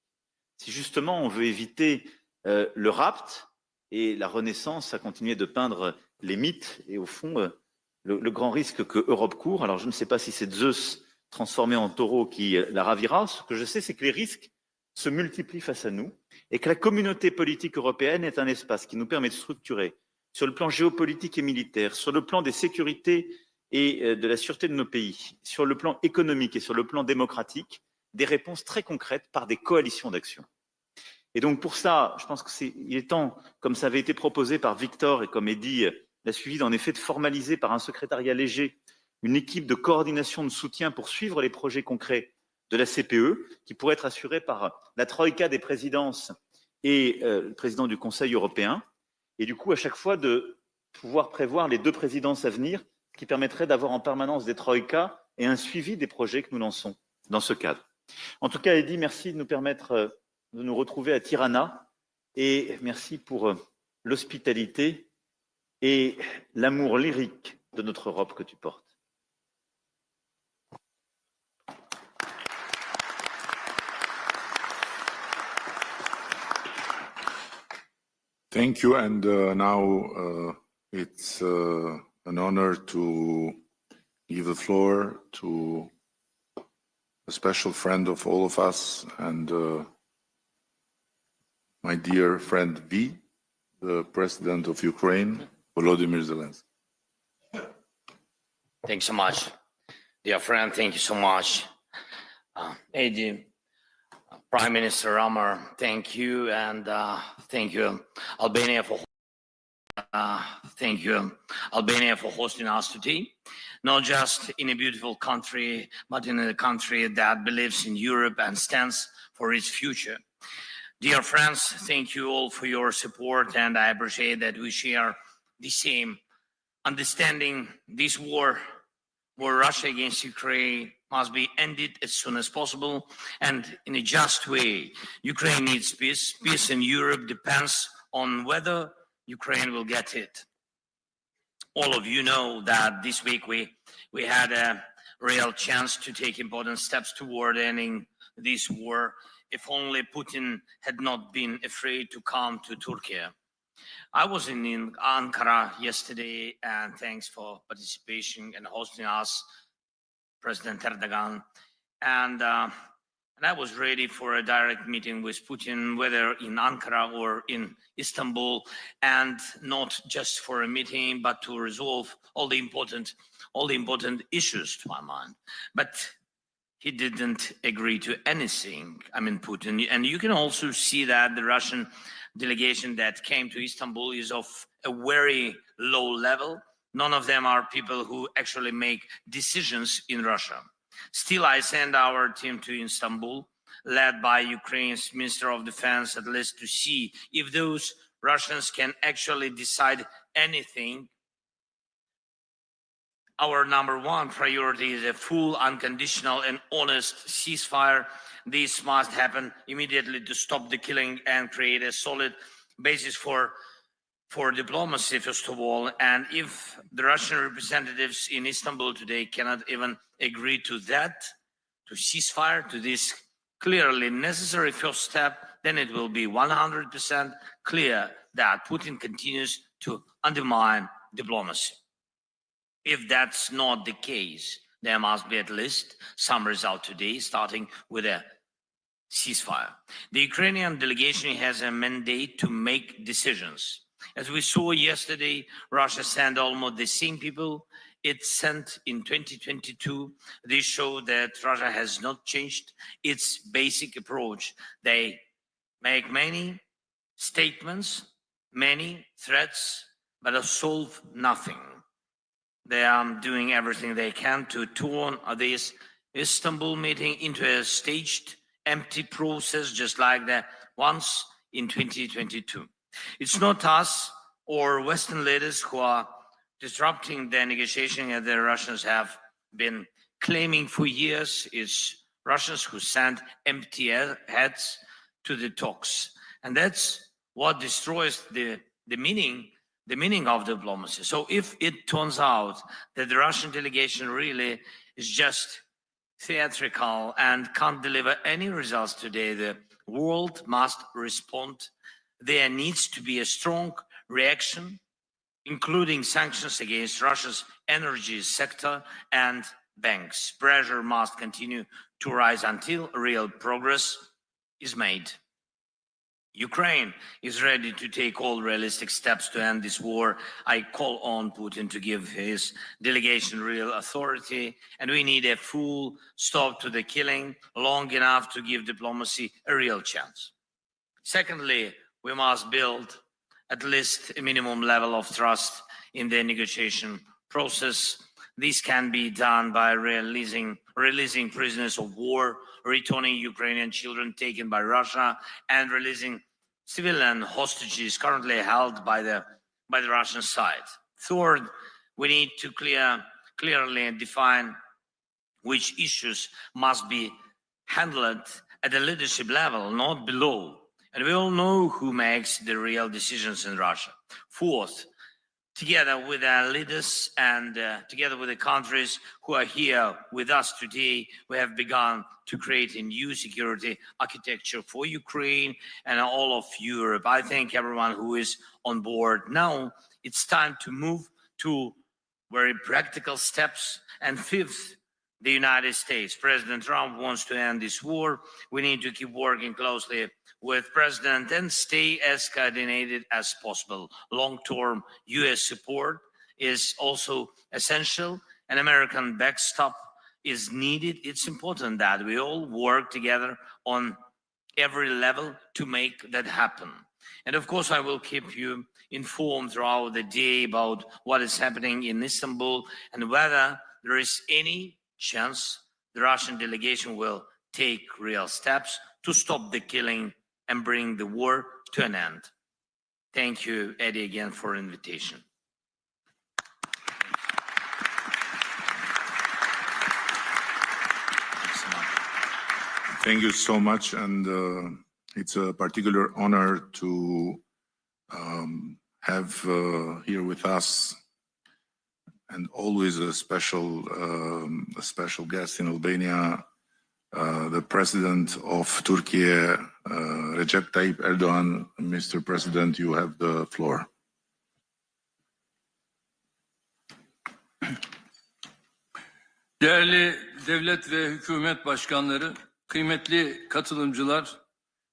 Si justement on veut éviter le rapt et la Renaissance a continué de peindre les mythes et au fond le grand risque que Europe court, alors je ne sais pas si c'est Zeus transformé en taureau qui la ravira, ce que je sais c'est que les risques se multiplient face à nous et que la communauté politique européenne est un espace qui nous permet de structurer sur le plan géopolitique et militaire, sur le plan des sécurités et de la sûreté de nos pays, sur le plan économique et sur le plan démocratique, des réponses très concrètes par des coalitions d'action. Et donc pour ça, je pense qu'il est temps, comme ça avait été proposé par Victor et comme Edi l'a suivi, en effet de formaliser par un secrétariat léger une équipe de coordination de soutien pour suivre les projets concrets de la CPE, qui pourrait être assurée par la troïka des présidences et le président du Conseil européen, et du coup à chaque fois de pouvoir prévoir les 2 présidences à venir, ce qui permettrait d'avoir en permanence des troïkas et un suivi des projets que nous lançons dans ce cadre. En tout cas, Edi, merci de nous permettre de nous retrouver à Tirana et merci pour l'hospitalité et l'amour lyrique de notre Europe que tu portes. Thank you, and now it's an honor to give the floor to a special friend of all of us and my dear friend V, the President of Ukraine, Volodymyr Zelensky. Thanks so much, dear friend. Thank you so much, Edi. Prime Minister Rama, thank you, and thank you, Albania, for hosting us today. Not just in a beautiful country, but in a country that believes in Europe and stands for its future. Dear friends, thank you all for your support, and I appreciate that we share the same understanding. This war Russia against Ukraine must be ended as soon as possible and in a just way. Ukraine needs peace. Peace in Europe depends on whether Ukraine will get it. All of you know that this week we had a real chance to take important steps toward ending this war. If only Putin had not been afraid to come to Turkey. I was in Ankara yesterday, and thanks for participation and hosting us, President Erdogan. And I was ready for a direct meeting with Putin, whether in Ankara or in Istanbul, and not just for a meeting, but to resolve all the important issues to my mind. But he didn't agree to anything, Putin. And you can also see that the Russian delegation that came to Istanbul is of a very low level. None of them are people who actually make decisions in Russia. Still, I send our team to Istanbul, led by Ukraine's Minister of Defense, at least to see if those Russians can actually decide anything. Our number one priority is a full, unconditional, and honest ceasefire. This must happen immediately to stop the killing and create a solid basis for diplomacy, first of all. And if the Russian representatives in Istanbul today cannot even agree to that, to ceasefire, to this clearly necessary first step, then it will be 100% clear that Putin continues to undermine diplomacy. If that's not the case, there must be at least some result today, starting with a ceasefire. The Ukrainian delegation has a mandate to make decisions. As we saw yesterday, Russia sent almost the same people it sent in 2022. This showed that Russia has not changed its basic approach. They make many statements, many threats, but solve nothing. They are doing everything they can to turn this Istanbul meeting into a staged, empty process, just like the ones in 2022. It's not us or Western leaders who are disrupting the negotiation that the Russians have been claiming for years. It's Russians who send empty heads to the talks. And that's what destroys the meaning of diplomacy. So if it turns out that the Russian delegation really is just theatrical and can't deliver any results today, the world must respond. There needs to be a strong reaction, including sanctions against Russia's energy sector and banks. Pressure must continue to rise until real progress is made. Ukraine is ready to take all realistic steps to end this war. I call on Putin to give his delegation real authority, and we need a full stop to the killing long enough to give diplomacy a real chance. Secondly, we must build at least a minimum level of trust in the negotiation process. This can be done by releasing prisoners of war, returning Ukrainian children taken by Russia, and releasing civilian hostages currently held by the Russian side. Third, we need to clearly define which issues must be handled at the leadership level, not below. And we all know who makes the real decisions in Russia. Fourth, together with our leaders and together with the countries who are here with us today, we have begun to create a new security architecture for Ukraine and all of Europe. I thank everyone who is on board. Now it's time to move to very practical steps. And fifth, the United States. President Trump wants to end this war. We need to keep working closely with President and stay as coordinated as possible. Long-term US support is also essential. An American backstop is needed. It's important that we all work together on every level to make that happen. And of course, I will keep you informed throughout the day about what is happening in Istanbul and whether there is any chance the Russian delegation will take real steps to stop the killing and bring the war to an end. Thank you, Edi, again for the invitation. Thank you so much, and it's a particular honor to have here with us, and always a special guest in Albania, the President of Turkey, Recep Tayyip Erdogan. Mr. President, you have the floor. Değerli devlet ve hükümet başkanları, kıymetli katılımcılar,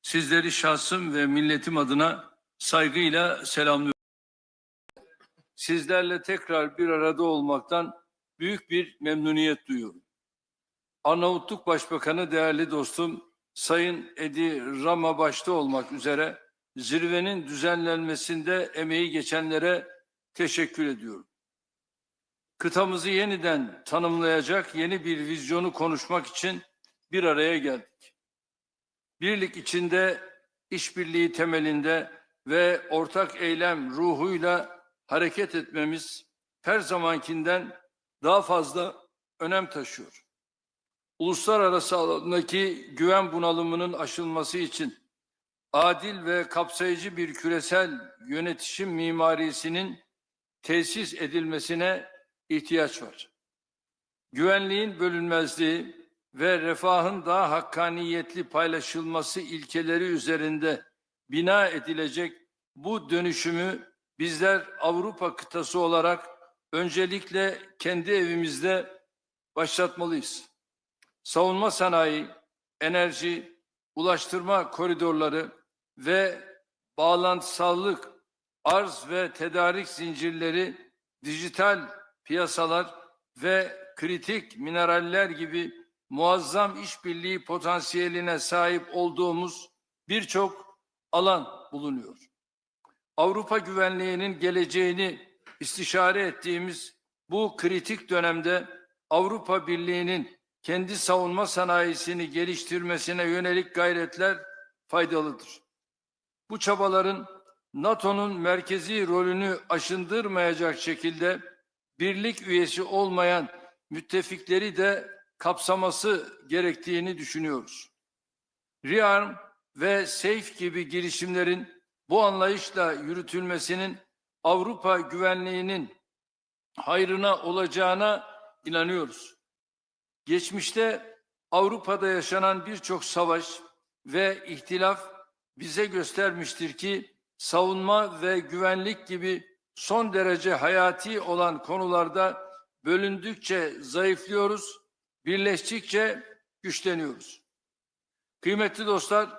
sizleri şahsım ve milletim adına saygıyla selamlıyorum. Sizlerle tekrar bir arada olmaktan büyük bir memnuniyet duyuyorum. Arnavutluk Başbakanı değerli dostum Sayın Edi Rama başta olmak üzere zirvenin düzenlenmesinde emeği geçenlere teşekkür ediyorum. Kıtamızı yeniden tanımlayacak yeni bir vizyonu konuşmak için bir araya geldik. Birlik içinde, işbirliği temelinde ve ortak eylem ruhuyla hareket etmemiz her zamankinden daha fazla önem taşıyor. Uluslararası alandaki güven bunalımının aşılması için adil ve kapsayıcı bir küresel yönetişim mimarisinin tesis edilmesine ihtiyaç var. Güvenliğin bölünmezliği ve refahın daha hakkaniyetli paylaşılması ilkeleri üzerinde bina edilecek bu dönüşümü bizler Avrupa kıtası olarak öncelikle kendi evimizde başlatmalıyız. Savunma sanayi, enerji, ulaştırma koridorları ve bağlantısallık, arz ve tedarik zincirleri, dijital piyasalar ve kritik mineraller gibi muazzam işbirliği potansiyeline sahip olduğumuz birçok alan bulunuyor. Avrupa güvenliğinin geleceğini istişare ettiğimiz bu kritik dönemde Avrupa Birliği'nin kendi savunma sanayisini geliştirmesine yönelik gayretler faydalıdır. Bu çabaların NATO'nun merkezi rolünü aşındırmayacak şekilde birlik üyesi olmayan müttefikleri de kapsaması gerektiğini düşünüyoruz. REARM ve SAFE gibi girişimlerin bu anlayışla yürütülmesinin Avrupa güvenliğinin hayrına olacağına inanıyoruz. Geçmişte Avrupa'da yaşanan birçok savaş ve ihtilaf bize göstermiştir ki savunma ve güvenlik gibi son derece hayati olan konularda bölündükçe zayıflıyoruz, birleştikçe güçleniyoruz. Kıymetli dostlar,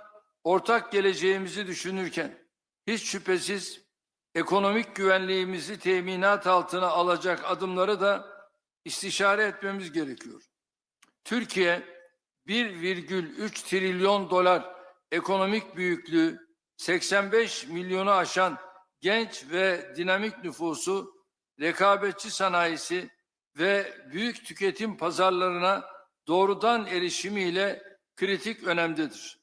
ortak geleceğimizi düşünürken hiç şüphesiz ekonomik güvenliğimizi teminat altına alacak adımları da istişare etmemiz gerekiyor. Türkiye 1,3 trilyon dolar ekonomik büyüklüğü, 85 milyonu aşan genç ve dinamik nüfusu, rekabetçi sanayisi ve büyük tüketim pazarlarına doğrudan erişimiyle kritik önemdedir.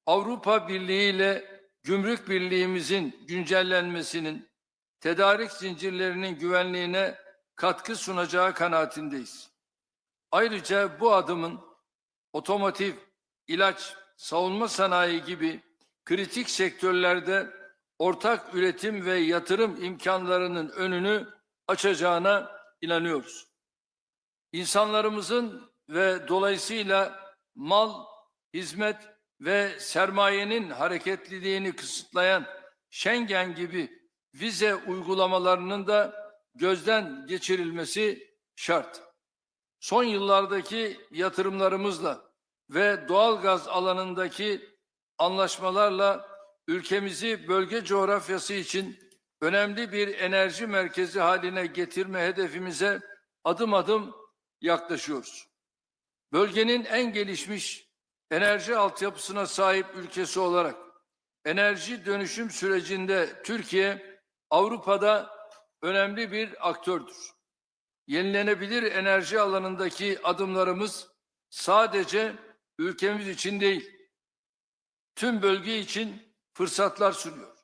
Avrupa Birliği ile gümrük birliğimizin güncellenmesinin tedarik zincirlerinin güvenliğine katkı sunacağı kanaatindeyiz. Ayrıca bu adımın otomotiv, ilaç, savunma sanayi gibi kritik sektörlerde ortak üretim ve yatırım imkanlarının önünü açacağına inanıyoruz. İnsanlarımızın ve dolayısıyla mal, hizmet ve sermayenin hareketliliğini kısıtlayan Schengen gibi vize uygulamalarının da gözden geçirilmesi şart. Son yıllardaki yatırımlarımızla ve doğalgaz alanındaki anlaşmalarla ülkemizi bölge coğrafyası için önemli bir enerji merkezi haline getirme hedefimize adım adım yaklaşıyoruz. Bölgenin en gelişmiş enerji altyapısına sahip ülkesi olarak enerji dönüşüm sürecinde Türkiye Avrupa'da önemli bir aktördür. Yenilenebilir enerji alanındaki adımlarımız sadece ülkemiz için değil, tüm bölge için fırsatlar sunuyor.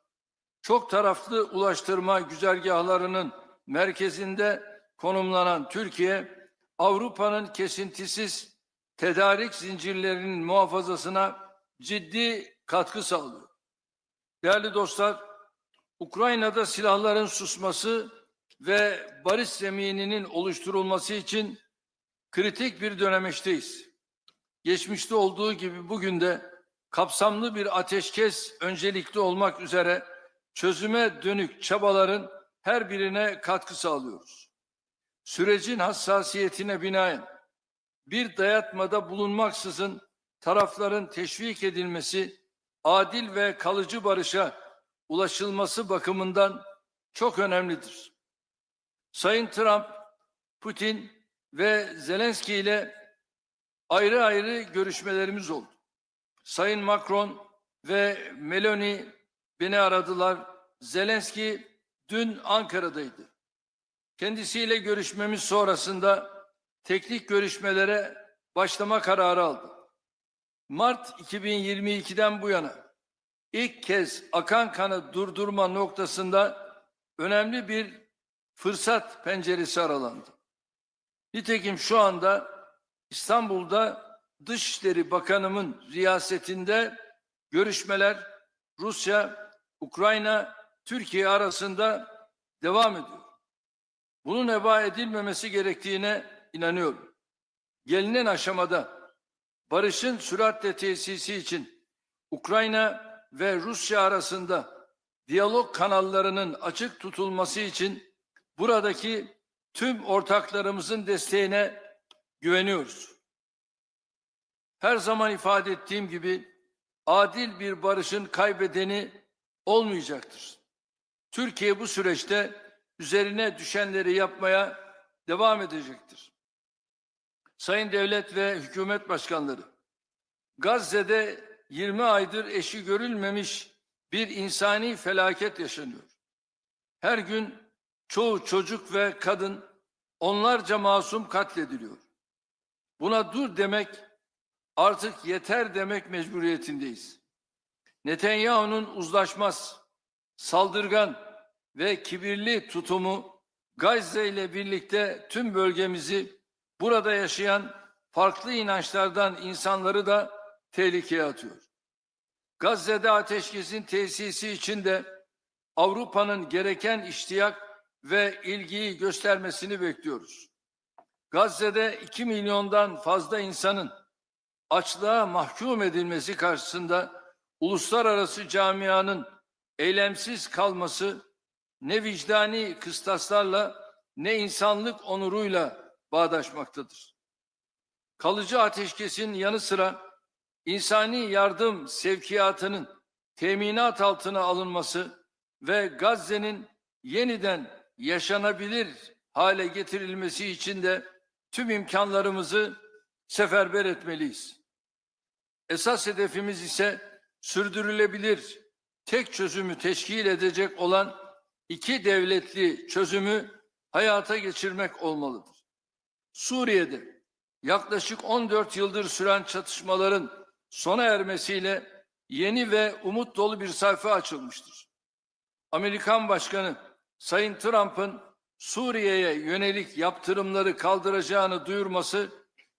Çok taraflı ulaştırma güzergahlarının merkezinde konumlanan Türkiye, Avrupa'nın kesintisiz tedarik zincirlerinin muhafazasına ciddi katkı sağlıyor. Değerli dostlar, Ukrayna'da silahların susması ve barış zemininin oluşturulması için kritik bir dönemeçteyiz. Geçmişte olduğu gibi bugün de kapsamlı bir ateşkes öncelikli olmak üzere çözüme dönük çabaların her birine katkı sağlıyoruz. Sürecin hassasiyetine binaen bir dayatmada bulunmaksızın tarafların teşvik edilmesi, adil ve kalıcı barışa ulaşılması bakımından çok önemlidir. Sayın Trump, Putin ve Zelensky ile ayrı ayrı görüşmelerimiz oldu. Sayın Macron ve Meloni beni aradılar. Zelensky dün Ankara'daydı. Kendisiyle görüşmemiz sonrasında teknik görüşmelere başlama kararı aldı. Mart 2022'den bu yana ilk kez akan kanı durdurma noktasında önemli bir fırsat penceresi aralandı. Nitekim şu anda İstanbul'da Dışişleri Bakanımın riyasetinde görüşmeler Rusya, Ukrayna, Türkiye arasında devam ediyor. Bunun heba edilmemesi gerektiğine inanıyorum. Gelinen aşamada barışın süratle tesisi için Ukrayna ve Rusya arasında diyalog kanallarının açık tutulması için buradaki tüm ortaklarımızın desteğine güveniyoruz. Her zaman ifade ettiğim gibi adil bir barışın kaybedeni olmayacaktır. Türkiye bu süreçte üzerine düşenleri yapmaya devam edecektir. Sayın devlet ve hükümet başkanları, Gazze'de 20 aydır eşi görülmemiş bir insani felaket yaşanıyor. Her gün çoğu çocuk ve kadın, onlarca masum katlediliyor. Buna dur demek, artık yeter demek mecburiyetindeyiz. Netanyahu'nun uzlaşmaz, saldırgan ve kibirli tutumu Gazze ile birlikte tüm bölgemizi, burada yaşayan farklı inançlardan insanları da tehlikeye atıyor. Gazze'de ateşkesin tesisi için de Avrupa'nın gereken iştiyak ve ilgiyi göstermesini bekliyoruz. Gazze'de 2 milyondan fazla insanın açlığa mahkum edilmesi karşısında uluslararası camianın eylemsiz kalması ne vicdani kıstaslarla ne insanlık onuruyla bağdaşmaktadır. Kalıcı ateşkesin yanı sıra insani yardım sevkiyatının teminat altına alınması ve Gazze'nin yeniden yaşanabilir hale getirilmesi için de tüm imkanlarımızı seferber etmeliyiz. Esas hedefimiz ise sürdürülebilir tek çözümü teşkil edecek olan 2 devletli çözümü hayata geçirmek olmalıdır. Suriye'de yaklaşık 14 yıldır süren çatışmaların sona ermesiyle yeni ve umut dolu bir sayfa açılmıştır. Amerikan Başkanı Sayın Trump'ın Suriye'ye yönelik yaptırımları kaldıracağını duyurması,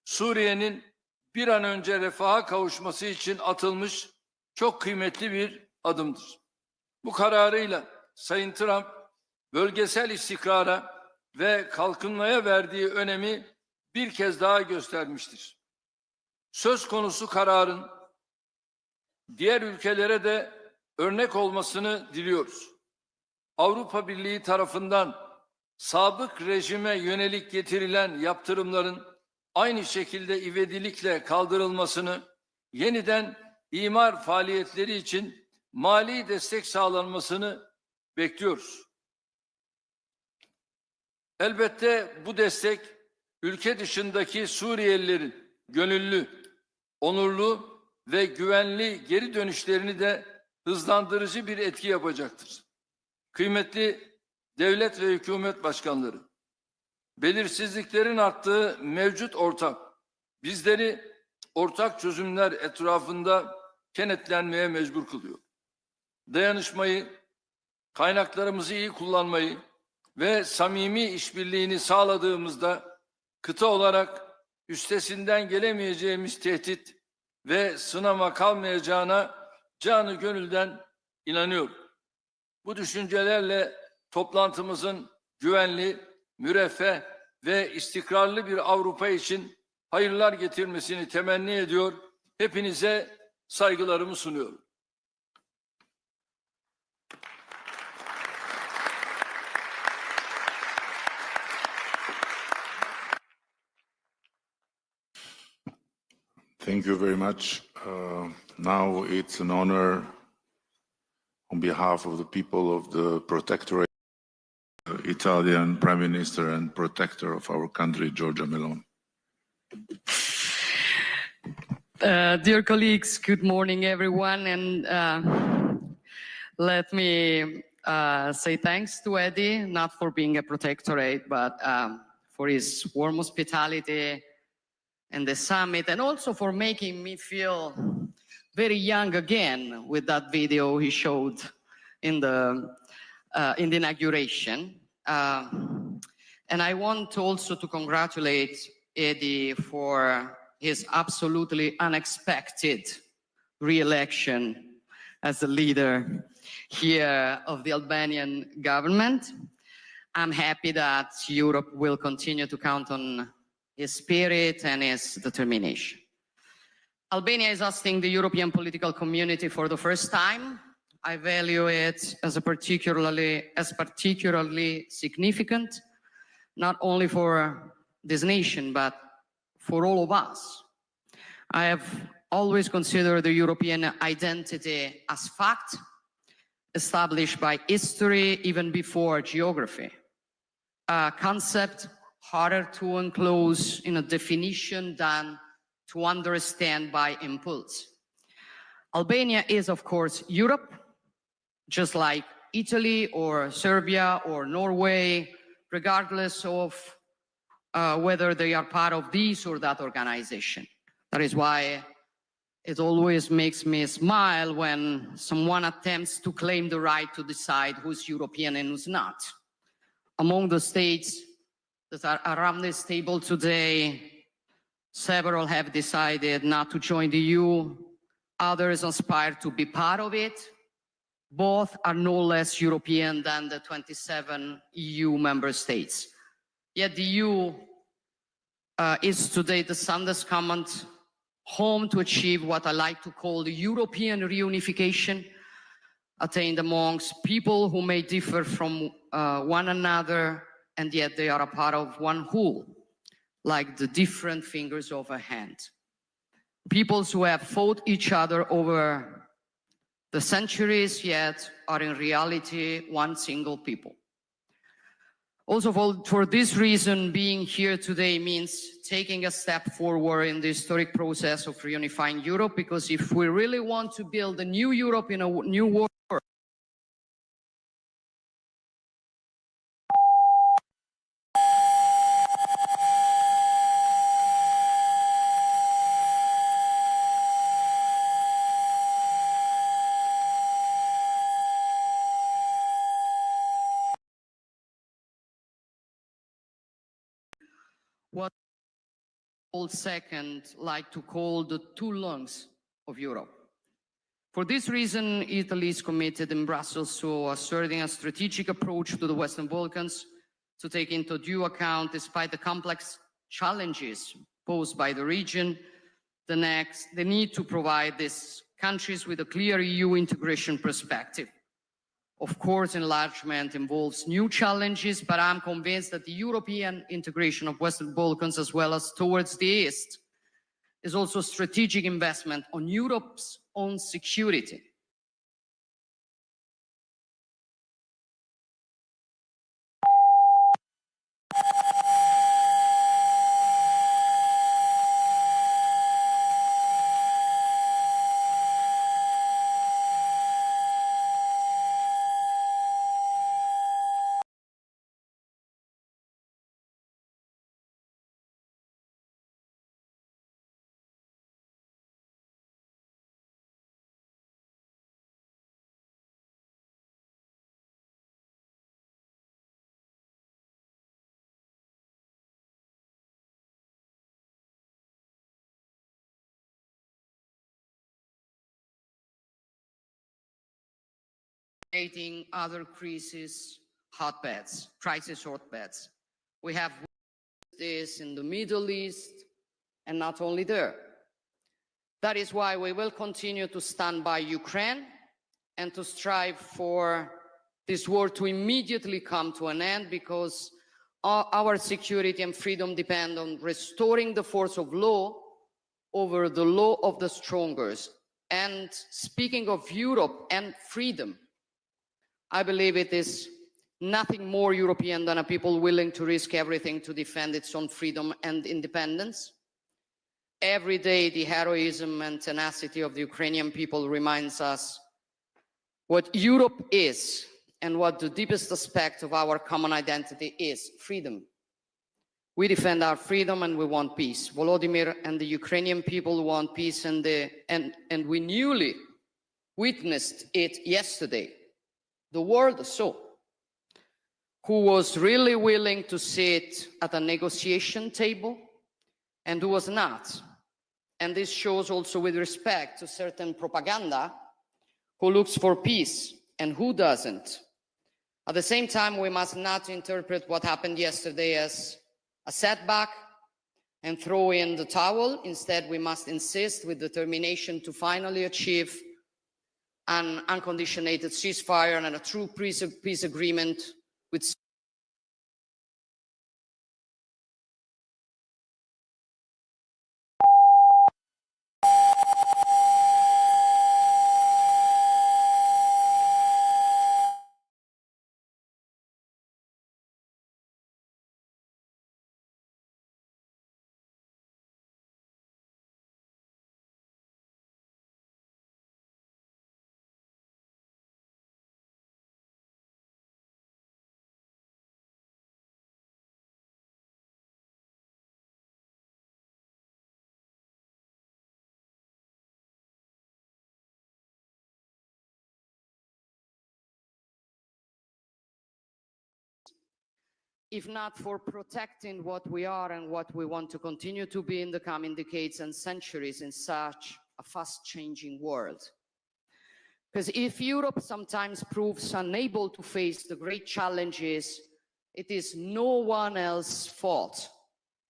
Suriye'nin bir an önce refaha kavuşması için atılmış çok kıymetli bir adımdır. Bu kararıyla Sayın Trump, bölgesel istikrara ve kalkınmaya verdiği önemi bir kez daha göstermiştir. Söz konusu kararın diğer ülkelere de örnek olmasını diliyoruz. Avrupa Birliği tarafından sabık rejime yönelik getirilen yaptırımların aynı şekilde ivedilikle kaldırılmasını, yeniden imar faaliyetleri için mali destek sağlanmasını bekliyoruz. Elbette bu destek ülke dışındaki Suriyelilerin gönüllü, onurlu ve güvenli geri dönüşlerini de hızlandırıcı bir etki yapacaktır. Kıymetli devlet ve hükümet başkanları, belirsizliklerin arttığı mevcut ortam bizleri ortak çözümler etrafında kenetlenmeye mecbur kılıyor. Dayanışmayı, kaynaklarımızı iyi kullanmayı ve samimi işbirliğini sağladığımızda kıta olarak üstesinden gelemeyeceğimiz tehdit ve sınama kalmayacağına canı gönülden inanıyorum. Bu düşüncelerle toplantımızın güvenli, müreffeh ve istikrarlı bir Avrupa için hayırlar getirmesini temenni ediyor. Hepinize saygılarımı sunuyorum. Thank you very much. Now it's an honor on behalf of the people of the Protectorate, Italian Prime Minister and Protector of our country, Giorgia Meloni. Dear colleagues, good morning everyone, and let me say thanks to Edi, not for being a protectorate, but for his warm hospitality and the summit, and also for making me feel very young again with that video he showed in the inauguration. And I want also to congratulate Edi for his absolutely unexpected re-election as the leader here of the Albanian government. I'm happy that Europe will continue to count on his spirit and his determination. Albania is hosting the European political community for the first time. I value it as particularly significant, not only for this nation, but for all of us. I have always considered the European identity as fact, established by history even before geography. A concept harder to enclose in a definition than to understand by impulse. Albania is, of course, Europe, just like Italy or Serbia or Norway, regardless of whether they are part of this or that organization. That is why it always makes me smile when someone attempts to claim the right to decide who's European and who's not. Among the states that are around this table today, several have decided not to join the EU, Others aspire to be part of it. Both are no less European than the 27 EU member states. Yet the EU is today the soundest common home to achieve what I like to call the European reunification, attained amongst people who may differ from one another, and yet they are a part of one whole, like the different fingers of a hand. Peoples who have fought each other over the centuries, yet are in reality one single people. Also, for this reason, being here today means taking a step forward in the historic process of reunifying Europe, because if we really want to build a new Europe in a new world, what old second like to call the two lungs of Europe. For this reason, Italy is committed in Brussels to asserting a strategic approach to the Western Balkans to take into due account, despite the complex challenges posed by the region, the need to provide these countries with a clear EU integration perspective. Of course, enlargement involves new challenges, but I'm convinced that the European integration of Western Balkans, as well as towards the East, is also a strategic investment on Europe's own security. Other crisis hotbeds. We have this in the Middle East, and not only there. That is why we will continue to stand by Ukraine and to strive for this war to immediately come to an end, because our security and freedom depend on restoring the force of law over the law of the strongest. And speaking of Europe and freedom, I believe it is nothing more European than a people willing to risk everything to defend its own freedom and independence. Every day, the heroism and tenacity of the Ukrainian people reminds us what Europe is and what the deepest aspect of our common identity is: freedom. We defend our freedom and we want peace. Volodymyr and the Ukrainian people want peace, and we newly witnessed it yesterday. The world saw who was really willing to sit at a negotiation table and who was not. And this shows also with respect to certain propaganda who looks for peace and who doesn't. At the same time, we must not interpret what happened yesterday as a setback and throw in the towel. Instead, we must insist with determination to finally achieve an unconditional ceasefire and a true peace agreement with if not for protecting what we are and what we want to continue to be in the coming decades and centuries in such a fast-changing world. Because if Europe sometimes proves unable to face the great challenges, it is no one else's fault.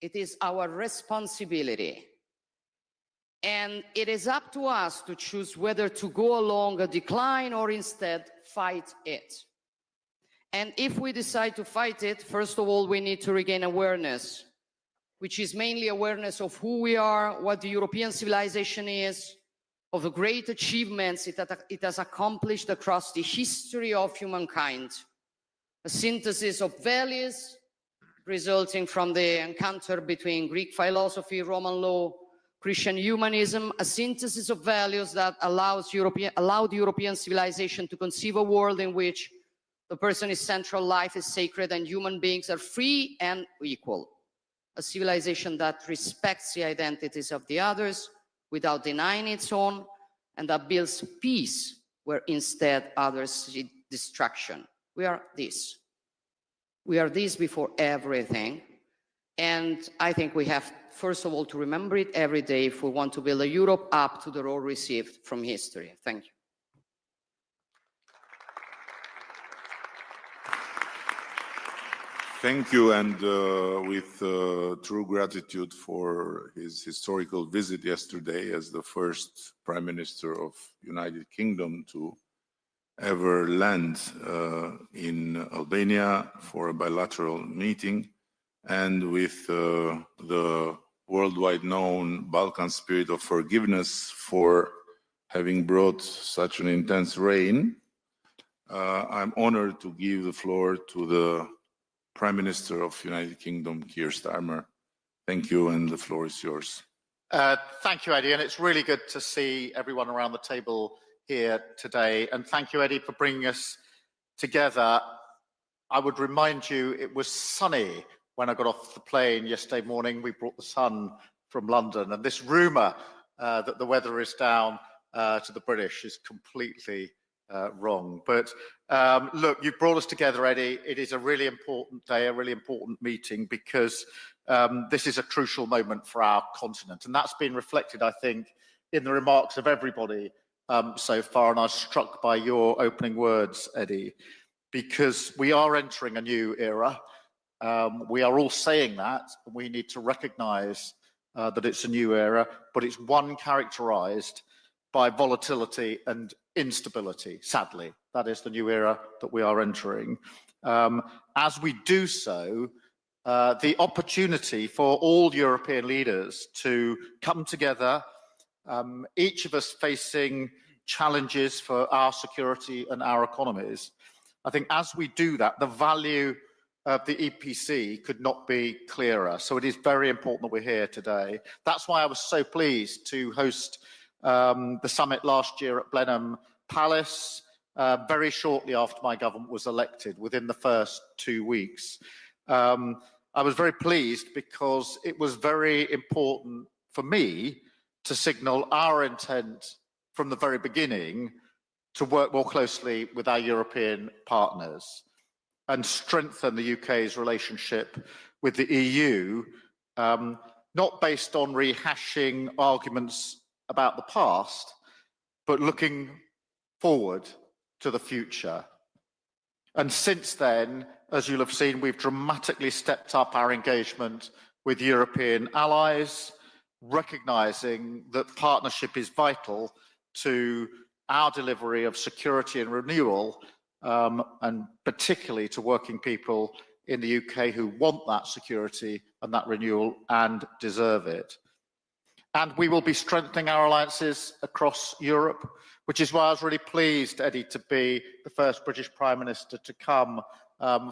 It is our responsibility. And it is up to us to choose whether to go along a decline or instead fight it. And if we decide to fight it, first of all, we need to regain awareness, which is mainly awareness of who we are, what the European civilization is, of the great achievements it has accomplished across the history of humankind. A synthesis of values resulting from the encounter between Greek philosophy, Roman law, Christian humanism, a synthesis of values that allowed European civilization to conceive a world in which the person is central, life is sacred, and human beings are free and equal. A civilization that respects the identities of the others without denying its own, and that builds peace where instead others see destruction. We are this. We are this before everything. And I think we have, first of all, to remember it every day if we want to build a Europe up to the role received from history. Thank you. Thank you, and with true gratitude for his historical visit yesterday as the first Prime Minister of United Kingdom to ever land in Albania for a bilateral meeting, and with the worldwide known Balkan spirit of forgiveness for having brought such an intense rain. I'm honored to give the floor to the Prime Minister of United Kingdom, Keir Starmer. Thank you, and the floor is yours. Thank you, Edi, and it's really good to see everyone around the table here today. And thank you, Edi, for bringing us together. I would remind you, it was sunny when I got off the plane yesterday morning. We brought the sun from London, and this rumour that the weather is down to the British is completely wrong. But look, you've brought us together, Edi. It is a really important day, a really important meeting, because this is a crucial moment for our continent. And that's been reflected, I think, in the remarks of everybody so far. And I was struck by your opening words, Edi, because we are entering a new era. We are all saying that. We need to recognise that it's a new era, but it's one characterised by volatility and instability, sadly. That is the new era that we are entering. As we do so, the opportunity for all European leaders to come together, each of us facing challenges for our security and our economies. I think as we do that, the value of the EPC could not be clearer. So it is very important that we're here today. That's why I was so pleased to host the summit last year at Blenheim Palace, very shortly after my government was elected, within the first 2 weeks. I was very pleased because it was very important for me to signal our intent from the very beginning to work more closely with our European partners and strengthen the UK's relationship with the EU, not based on rehashing arguments about the past, but looking forward to the future. And since then, as you'll have seen, we've dramatically stepped up our engagement with European allies, recognising that partnership is vital to our delivery of security and renewal, and particularly to working people in the UK who want that security and that renewal and deserve it. And we will be strengthening our alliances across Europe, which is why I was really pleased, Edi, to be the first British Prime Minister to come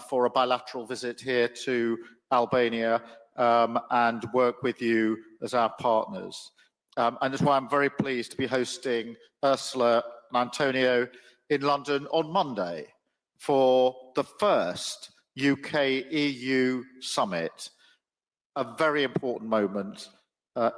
for a bilateral visit here to Albania and work with you as our partners. And that's why I'm very pleased to be hosting Ursula and Antonio in London on Monday for the first UK-EU summit, a very important moment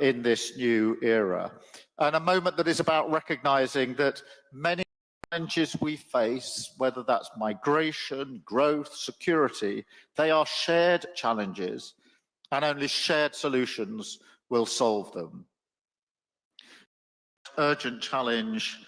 in this new era, and a moment that is about recognising that many challenges we face, whether that's migration, growth, security, they are shared challenges, and only shared solutions will solve them. urgent challenge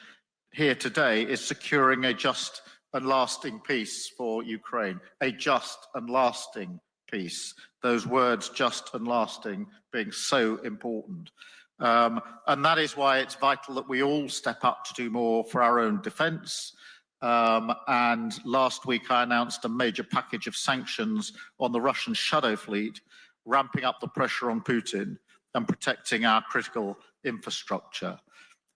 here today is securing a just and lasting peace for Ukraine, a just and lasting peace. Those words, just and lasting, being so important. And that is why it's vital that we all step up to do more for our own defence. And last week I announced a major package of sanctions on the Russian shadow fleet, ramping up the pressure on Putin and protecting our critical infrastructure.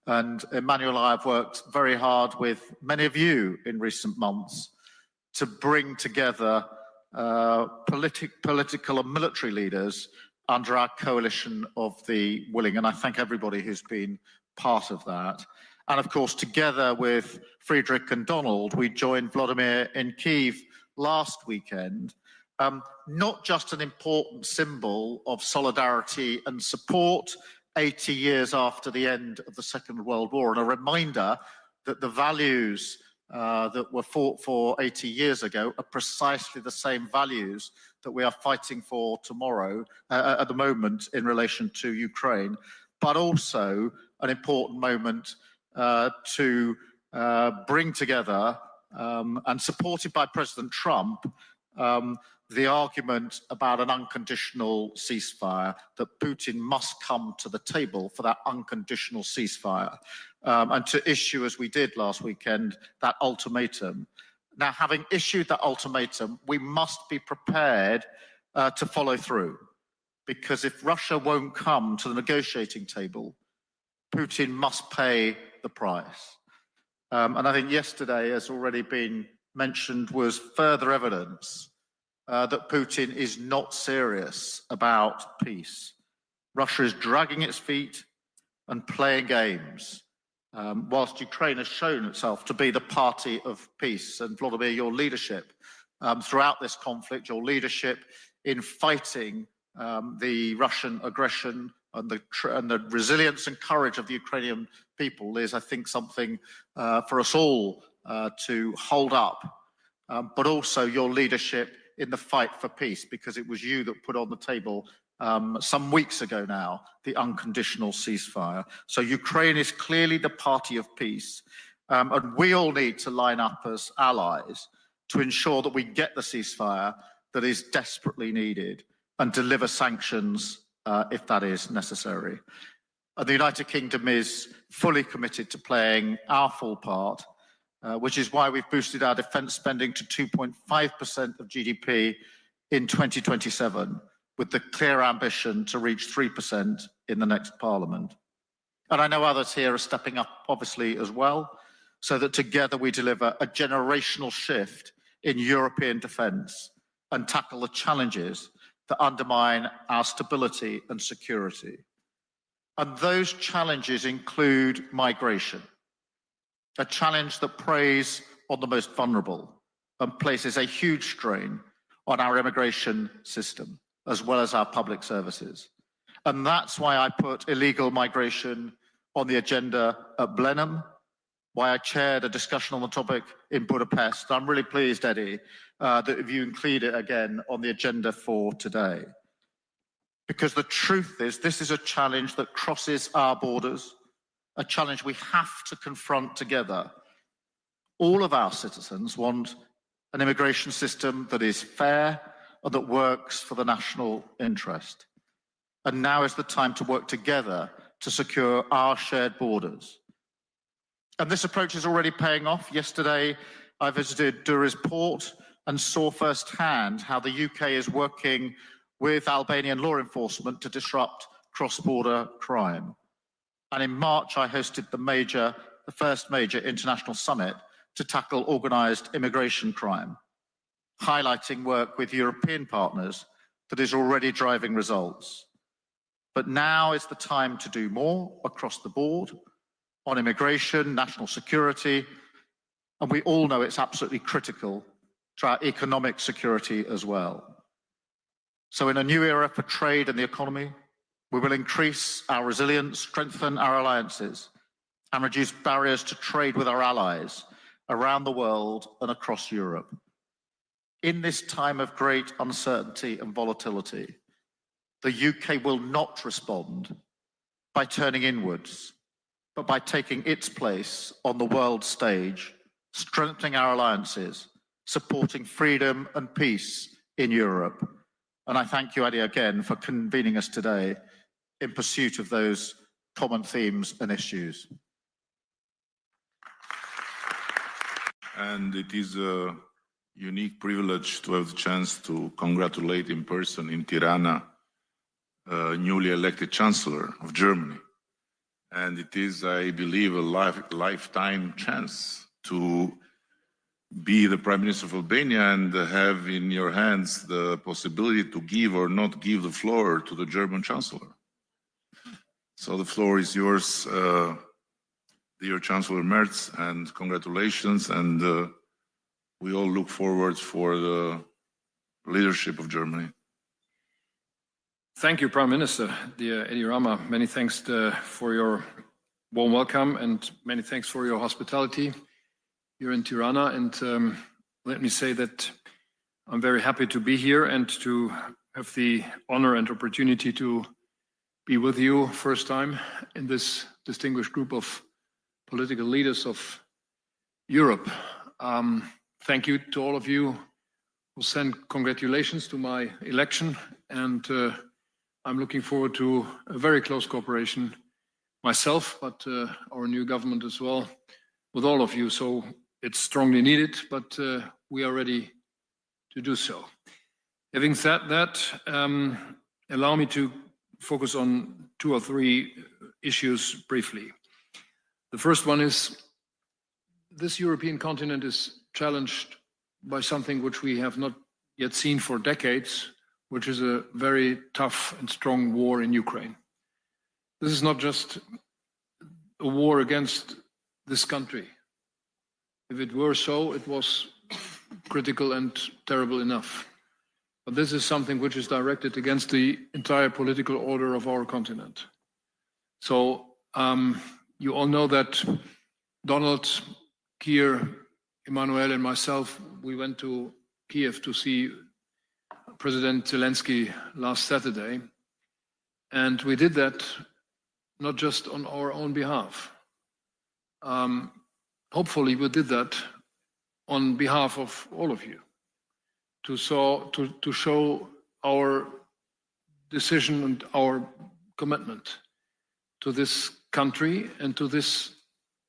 And Emmanuel and I have worked very hard with many of you in recent months to bring together political and military leaders under our coalition of the willing. And I thank everybody who's been part of that. And of course, together with Friedrich and Donald, we joined Volodymyr in Kyiv last weekend. Not just an important symbol of solidarity and support 80 years after the end of the Second World War, and a reminder that the values that were fought for 80 years ago are precisely the same values that we are fighting for tomorrow, at the moment, in relation to Ukraine, but also an important moment to bring together, and supported by President Trump, the argument about an unconditional ceasefire, that Putin must come to the table for that unconditional ceasefire, and to issue, as we did last weekend, that ultimatum. Now, having issued that ultimatum, we must be prepared to follow through, because if Russia won't come to the negotiating table, Putin must pay the price. And I think yesterday, as already been mentioned, was further evidence that Putin is not serious about peace. Russia is dragging its feet and playing games, whilst Ukraine has shown itself to be the party of peace. And Volodymyr, your leadership throughout this conflict, your leadership in fighting the Russian aggression and the resilience and courage of the Ukrainian people is, I think, something for us all to hold up, but also your leadership in the fight for peace, because it was you that put on the table some weeks ago now the unconditional ceasefire. So Ukraine is clearly the party of peace, and we all need to line up as allies to ensure that we get the ceasefire that is desperately needed and deliver sanctions if that is necessary. And the United Kingdom is fully committed to playing our full part, which is why we've boosted our defence spending to 2.5% of GDP in 2027, with the clear ambition to reach 3% in the next Parliament. And I know others here are stepping up, obviously, as well, so that together we deliver a generational shift in European defence and tackle the challenges that undermine our stability and security. And those challenges include migration, a challenge that preys on the most vulnerable and places a huge strain on our immigration system, as well as our public services. And that's why I put illegal migration on the agenda at Blenheim, why I chaired a discussion on the topic in Budapest. I'm really pleased, Edi, that you include it again on the agenda for today. Because the truth is, this is a challenge that crosses our borders, a challenge we have to confront together. All of our citizens want an immigration system that is fair and that works for the national interest. And now is the time to work together to secure our shared borders. And this approach is already paying off. Yesterday, I visited Durrës port and saw firsthand how the UK is working with Albanian law enforcement to disrupt cross-border crime. And in March, I hosted the first major international summit to tackle organised immigration crime, highlighting work with European partners that is already driving results. But now is the time to do more across the board on immigration, national security, and we all know it's absolutely critical to our economic security as well. So in a new era for trade and the economy, we will increase our resilience, strengthen our alliances, and reduce barriers to trade with our allies around the world and across Europe. In this time of great uncertainty and volatility, the UK will not respond by turning inwards, but by taking its place on the world stage, strengthening our alliances, supporting freedom and peace in Europe. And I thank you, Edi, again for convening us today in pursuit of those common themes and issues. And it is a unique privilege to have the chance to congratulate in person in Tirana newly elected Chancellor of Germany. And it is, I believe, a lifetime chance to be the Prime Minister of Albania and have in your hands the possibility to give or not give the floor to the German Chancellor. So the floor is yours, dear Chancellor Merz, and congratulations. And we all look forward for the leadership of Germany. Thank you, Prime Minister, dear Edi Rama. Many thanks for your warm welcome and many thanks for your hospitality here in Tirana. And let me say that I'm very happy to be here and to have the honor and opportunity to be with you first time in this distinguished group of political leaders of Europe. Thank you to all of you who sent congratulations to my election, and I'm looking forward to a very close cooperation myself, but our new government as well, with all of you. So it's strongly needed, but we are ready to do so. Having said that, allow me to focus on 2 or 3 issues briefly. The first one is this European continent is challenged by something which we have not yet seen for decades, which is a very tough and strong war in Ukraine. This is not just a war against this country. If it were so, it was critical and terrible enough. But this is something which is directed against the entire political order of our continent. So you all know that Donald, Keir, Emmanuel and myself, we went to Kiev to see President Zelensky last Saturday. And we did that not just on our own behalf. Hopefully we did that on behalf of all of you, to show our decision and our commitment to this country and to this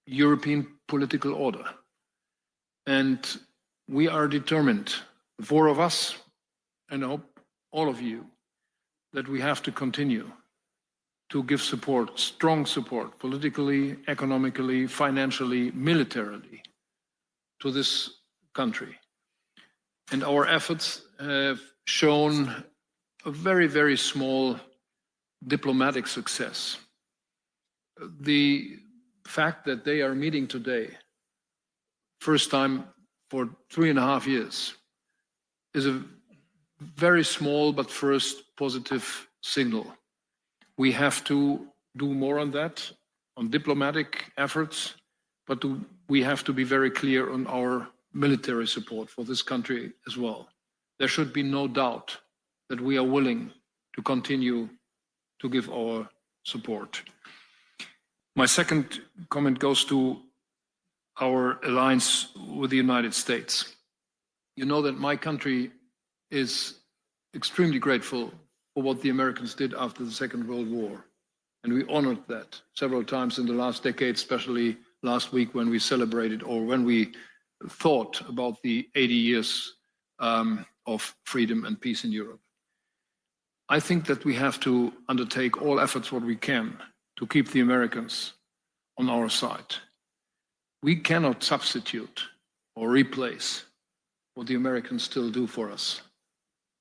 European political order. And we are determined, the 4 of us, and I hope all of you, that we have to continue to give support, strong support, politically, economically, financially, militarily, to this country. And our efforts have shown a very, very small diplomatic success. The fact that they are meeting today, first time for 3.5 years, is a very small but first positive signal. We have to do more on that, on diplomatic efforts, but we have to be very clear on our military support for this country as well. There should be no doubt that we are willing to continue to give our support. My second comment goes to our alliance with the United States. You know that my country is extremely grateful for what the Americans did after the Second World War. And we honored that several times in the last decade, especially last week when we celebrated, or when we thought about the 80 years of freedom and peace in Europe. I think that we have to undertake all efforts what we can to keep the Americans on our side. We cannot substitute or replace what the Americans still do for us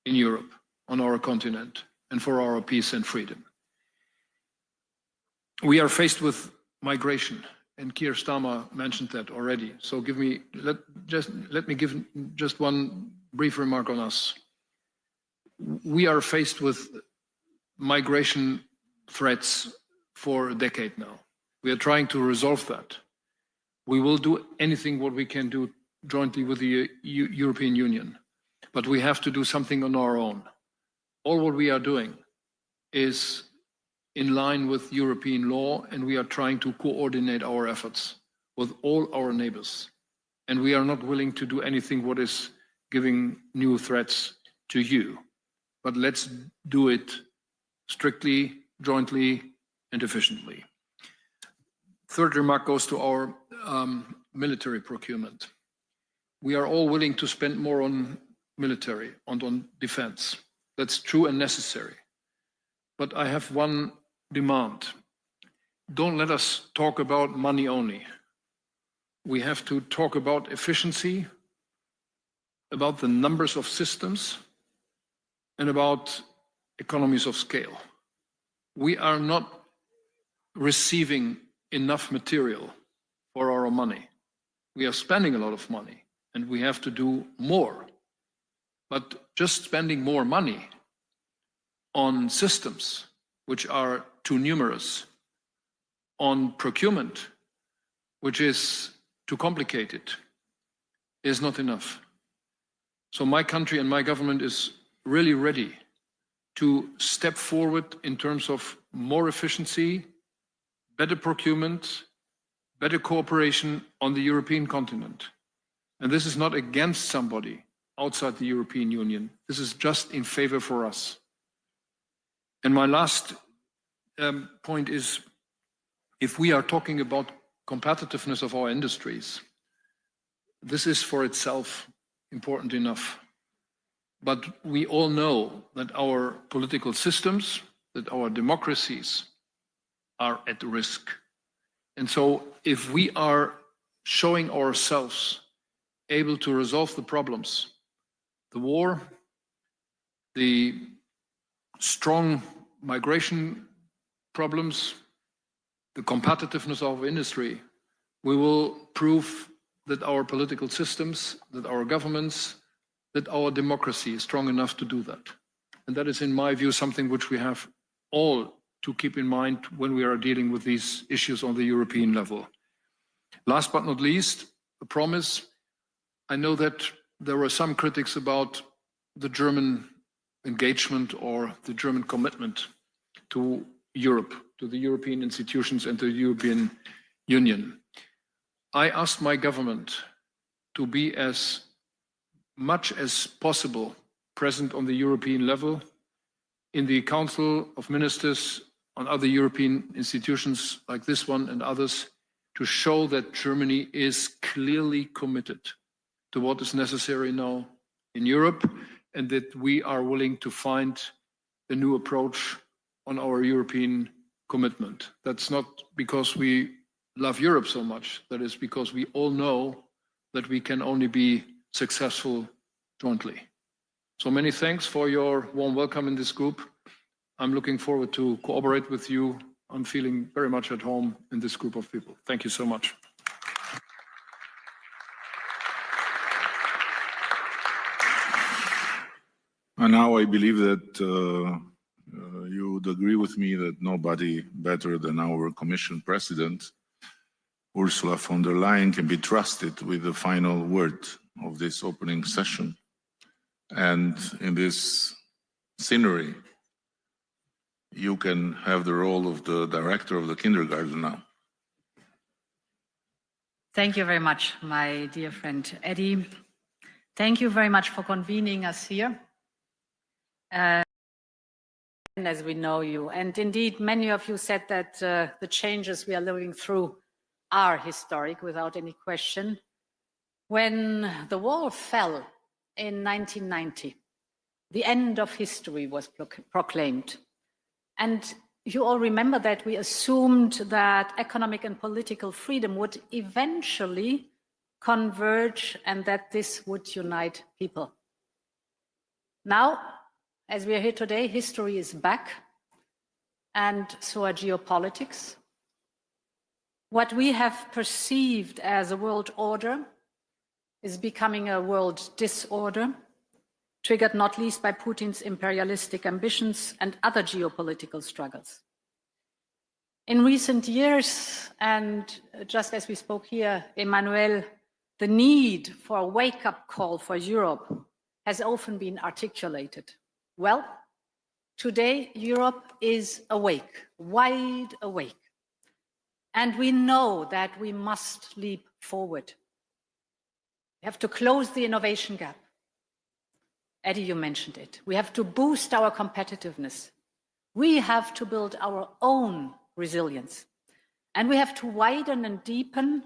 in Europe, on our continent, and for our peace and freedom. We are faced with migration, and Keir Starmer mentioned that already. So let me give just one brief remark on us. We are faced with migration threats for a decade now. We are trying to resolve that. We will do anything what we can do jointly with the European Union, but we have to do something on our own. All what we are doing is in line with European law, and we are trying to coordinate our efforts with all our neighbors. And we are not willing to do anything what is giving new threats to you. But let's do it strictly, jointly, and efficiently. Third remark goes to our military procurement. We are all willing to spend more on military and on defense. That's true and necessary. But I have one demand. Don't let us talk about money only. We have to talk about efficiency, about the numbers of systems, and about economies of scale. We are not receiving enough material for our money. We are spending a lot of money, and we have to do more. But just spending more money on systems which are too numerous, on procurement which is too complicated, is not enough. So my country and my government is really ready to step forward in terms of more efficiency, better procurement, better cooperation on the European continent. And this is not against somebody outside the European Union. This is just in favor for us. And my last point is, if we are talking about competitiveness of our industries, this is for itself important enough. But we all know that our political systems, that our democracies are at risk. And so if we are showing ourselves able to resolve the problems, the war, the strong migration problems, the competitiveness of industry, we will prove that our political systems, that our governments, that our democracy is strong enough to do that. And that is, in my view, something which we have all to keep in mind when we are dealing with these issues on the European level. Last but not least, a promise. I know that there were some critics about the German engagement or the German commitment to Europe, to the European institutions and to the European Union. I asked my government to be as much as possible present on the European level, in the Council of Ministers, on other European institutions like this one and others, to show that Germany is clearly committed to what is necessary now in Europe, and that we are willing to find a new approach on our European commitment. That's not because we love Europe so much. That is because we all know that we can only be successful jointly. So many thanks for your warm welcome in this group. I'm looking forward to cooperate with you. I'm feeling very much at home in this group of people. Thank you so much. And now I believe that you would agree with me that nobody better than our Commission President, Ursula von der Leyen, can be trusted with the final word of this opening session. And in this scenery, you can have the role of the director of the kindergarten now. Thank you very much, my dear friend Edi. Thank you very much for convening us here. As we know you, and indeed many of you said that the changes we are living through are historic without any question. When the wall fell in 1990, the end of history was proclaimed. And you all remember that we assumed that economic and political freedom would eventually converge and that this would unite people. Now, as we are here today, history is back, and so are geopolitics. What we have perceived as a world order is becoming a world disorder, triggered not least by Putin's imperialistic ambitions and other geopolitical struggles. In recent years, and just as we spoke here, Emmanuel, the need for a wake-up call for Europe has often been articulated. Well, Today, Europe is awake, wide awake. And we know that we must leap forward. We have to close the innovation gap. Edi, you mentioned it. We have to boost our competitiveness. We have to build our own resilience. And we have to widen and deepen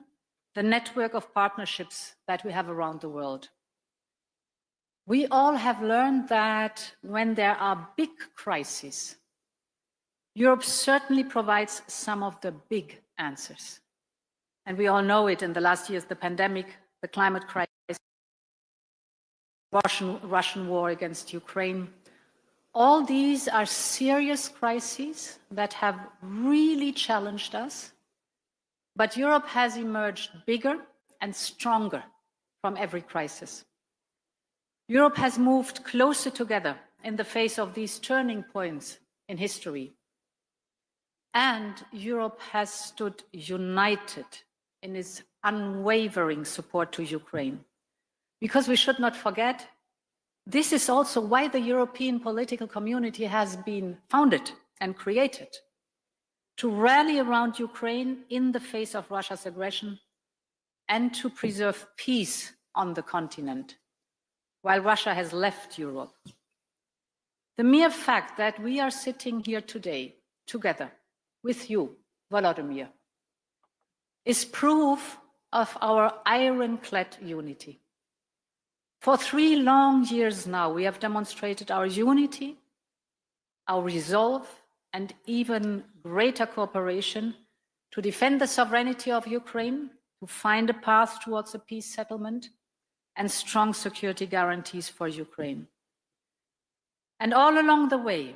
the network of partnerships that we have around the world. We all have learned that when there are big crises, Europe certainly provides some of the big answers. And we all know it in the last years, the pandemic, the climate crisis, Russian war against Ukraine. All these are serious crises that have really challenged us, but Europe has emerged bigger and stronger from every crisis. Europe has moved closer together in the face of these turning points in history. And Europe has stood united in its unwavering support to Ukraine. Because we should not forget, this is also why the European political community has been founded and created, to rally around Ukraine in the face of Russia's aggression and to preserve peace on the continent, while Russia has left Europe. The mere fact that we are sitting here today together with you, Volodymyr, is proof of our ironclad unity. For 3 long years now, we have demonstrated our unity, our resolve, and even greater cooperation to defend the sovereignty of Ukraine, to find a path towards a peace settlement, and strong security guarantees for Ukraine. And all along the way,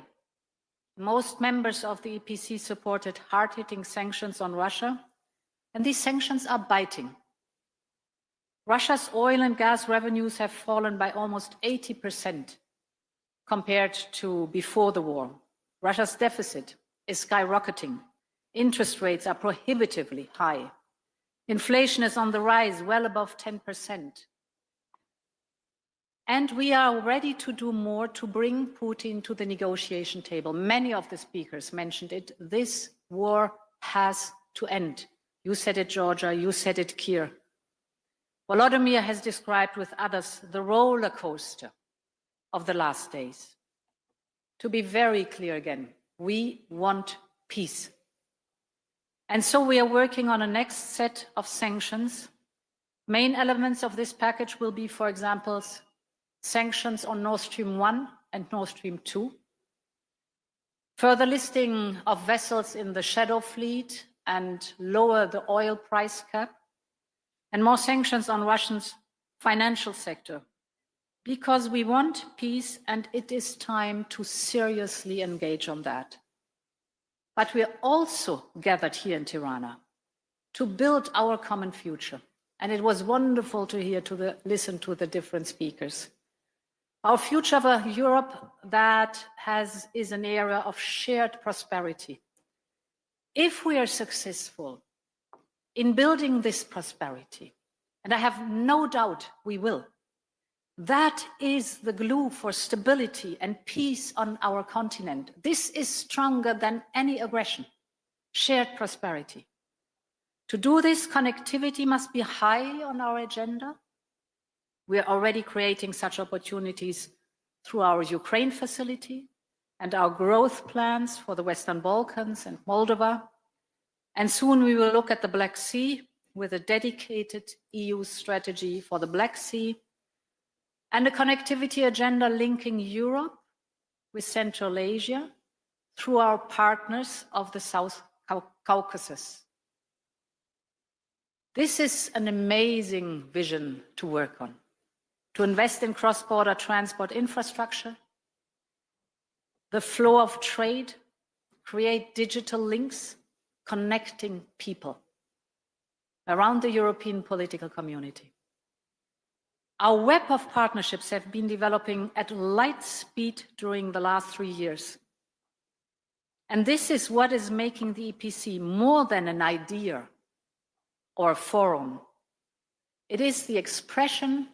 most members of the EPC supported hard-hitting sanctions on Russia, and these sanctions are biting. Russia's oil and gas revenues have fallen by almost 80% compared to before the war. Russia's deficit is skyrocketing. Interest rates are prohibitively high. Inflation is on the rise, well above 10%. And we are ready to do more to bring Putin to the negotiation table. Many of the speakers mentioned it. This war has to end. You said it, Georgia. You said it, Keir. Volodymyr has described with others the roller coaster of the last days. To be very clear again, we want peace. And so we are working on a next set of sanctions. Main elements of this package will be, for example, sanctions on Nord Stream 1 and Nord Stream 2, further listing of vessels in the shadow fleet and lower the oil price cap, and more sanctions on Russia's financial sector, because we want peace and it is time to seriously engage on that. But we are also gathered here in Tirana to build our common future. And it was wonderful to listen to the different speakers. Our future of a Europe that is an era of shared prosperity. If we are successful in building this prosperity, and I have no doubt we will, that is the glue for stability and peace on our continent. This is stronger than any aggression, shared prosperity. To do this, connectivity must be high on our agenda. We are already creating such opportunities through our Ukraine facility and our growth plans for the Western Balkans and Moldova. And soon we will look at the Black Sea with a dedicated EU strategy for the Black Sea and a connectivity agenda linking Europe with Central Asia through our partners of the South Caucasus. This is an amazing vision to work on, to invest in cross-border transport infrastructure, the flow of trade, create digital links, connecting people around the European political community. Our web of partnerships have been developing at light speed during the last 3 years. And this is what is making the EPC more than an idea or a forum. It is the expression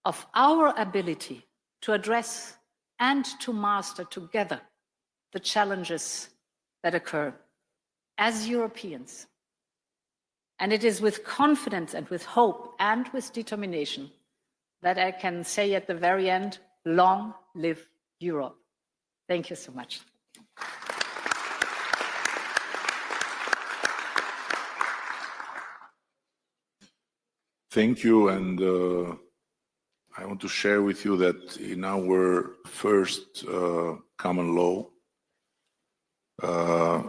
of our ability to address and to master together the challenges that occur as Europeans. And it is with confidence and with hope and with determination that I can say at the very end, long live Europe. Thank you so much. Thank you, and I want to share with you that in our first common law,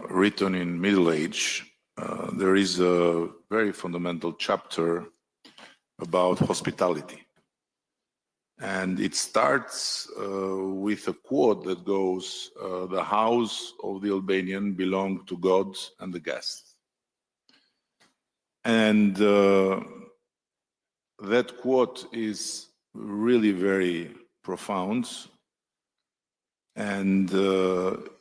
written in Middle Age, there is a very fundamental chapter about hospitality. And it starts with a quote that goes, the house of the Albanian belonged to God and the guest. And that quote is really very profound, and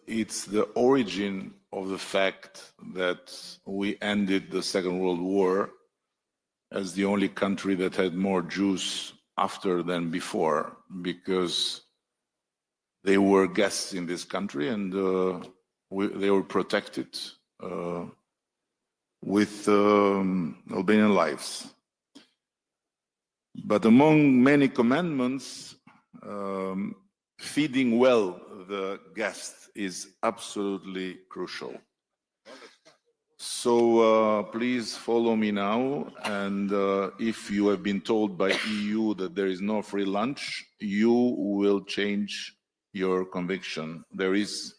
it's the origin of the fact that we ended the Second World War as the only country that had more Jews after than before, because they were guests in this country, and they were protected with Albanian lives. But among many commandments, feeding well the guest is absolutely crucial. So please follow me now, and if you have been told by EU that there is no free lunch, you will change your conviction. There is,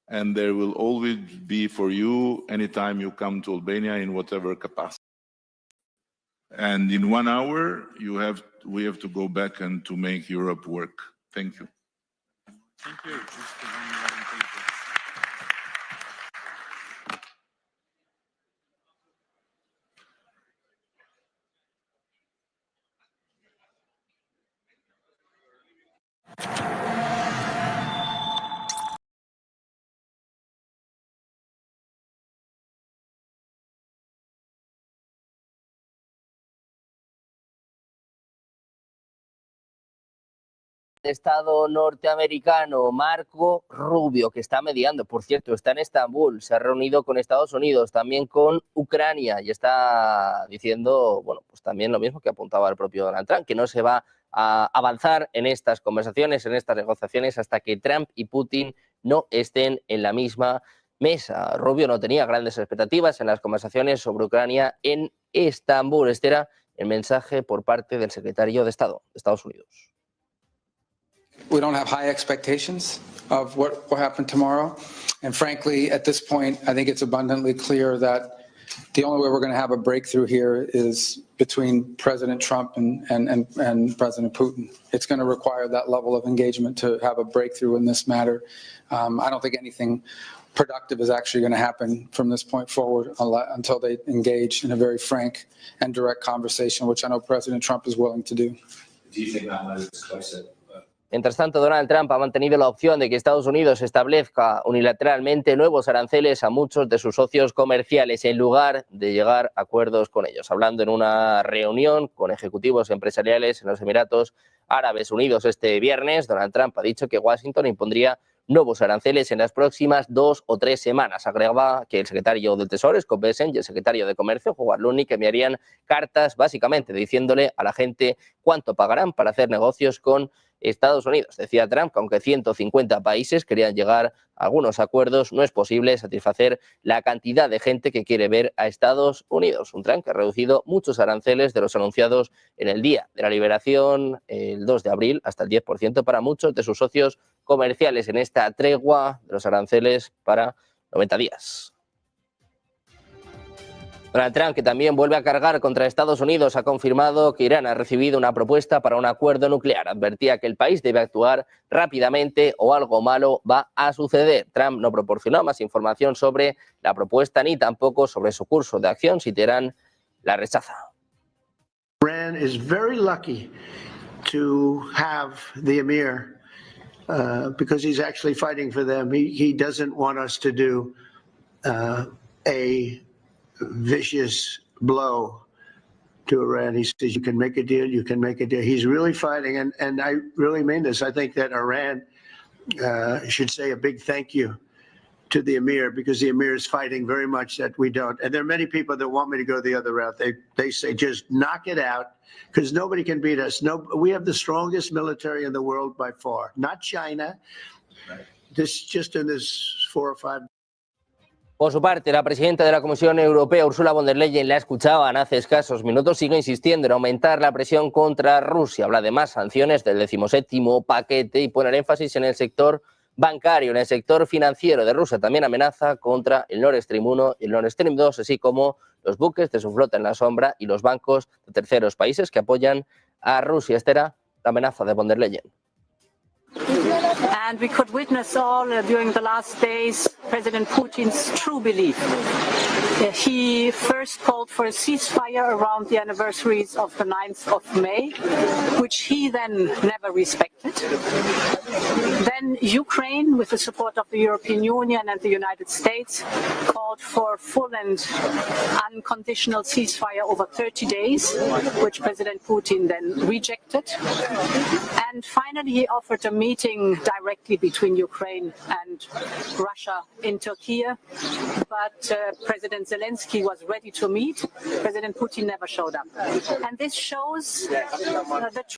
and there will always be for you anytime you come to Albania in whatever capacity. And in 1 hour, we have to go back and to make Europe work. Thank you. Thank you. Estado norteamericano Marco Rubio, que está mediando, por cierto, está en Estambul, se ha reunido con Estados Unidos, también con Ucrania, y está diciendo, bueno, pues también lo mismo que apuntaba el propio Donald Trump, que no se va a avanzar en estas conversaciones, en estas negociaciones, hasta que Trump y Putin no estén en la misma mesa. Rubio no tenía grandes expectativas en las conversaciones sobre Ucrania en Estambul. Este era el mensaje por parte del secretario de Estado de Estados Unidos. We don't have high expectations of what will happen tomorrow. And frankly, at this point, I think it's abundantly clear that the only way we're going to have a breakthrough here is between President Trump and President Putin. It's going to require that level of engagement to have a breakthrough in this matter. I don't think anything productive is actually going to happen from this point forward until they engage in a very frank and direct conversation, which I know President Trump is willing to do. Do you think that moves closer? Mientras tanto, Donald Trump ha mantenido la opción de que Estados Unidos establezca unilateralmente nuevos aranceles a muchos de sus socios comerciales en lugar de llegar a acuerdos con ellos. Hablando en una reunión con ejecutivos empresariales en los Emiratos Árabes Unidos este viernes, Donald Trump ha dicho que Washington impondría nuevos aranceles en las próximas 2 o 3 semanas. Agregaba que el secretario del Tesoro, Scott Bessent, y el secretario de Comercio, Howard Lutnick, enviarían cartas básicamente diciéndole a la gente cuánto pagarán para hacer negocios con Estados Unidos. Decía Trump que aunque 150 países querían llegar a algunos acuerdos, no es posible satisfacer la cantidad de gente que quiere ver a Estados Unidos. Un Trump que ha reducido muchos aranceles de los anunciados en el día de la liberación, el 2 de abril, hasta el 10% para muchos de sus socios comerciales en esta tregua de los aranceles para 90 días. Donald Trump, que también vuelve a cargar contra Estados Unidos, ha confirmado que Irán ha recibido una propuesta para un acuerdo nuclear. Advertía que el país debe actuar rápidamente o algo malo va a suceder. Trump no proporcionó más información sobre la propuesta ni tampoco sobre su curso de acción si Teherán la rechaza. Iran is very lucky to have the emir because he's actually fighting for them. He doesn't want us to do a vicious blow to Iran. He says, you can make a deal, you can make a deal. He's really fighting, and I really mean this. I think that Iran should say a big thank you to the Emir, because the Emir is fighting very much that we don't. And there are many people that want me to go the other route. They say just knock it out, because nobody can beat us. No, we have the strongest military in the world by far. Not China. Just in this 4 or 5. Por su parte, la presidenta de la Comisión Europea, Ursula von der Leyen, la escuchaban hace escasos minutos, sigue insistiendo en aumentar la presión contra Rusia. Habla de más sanciones del 17º paquete y pone el énfasis en el sector bancario, en el sector financiero de Rusia. También amenaza contra el Nord Stream 1 y el Nord Stream 2, así como los buques de su flota en la sombra y los bancos de terceros países que apoyan a Rusia. Esta era la amenaza de von der Leyen. And we could witness all during the last days President Putin's true belief. He first called for a ceasefire around the anniversaries of the 9th of May, which he then never respected. Then Ukraine, with the support of the European Union and the United States, called for full and unconditional ceasefire over 30 days, which President Putin then rejected. And finally, he offered a meeting directly between Ukraine and Russia in Turkey, but President Zelensky was ready to meet. President Putin never showed up. And this shows the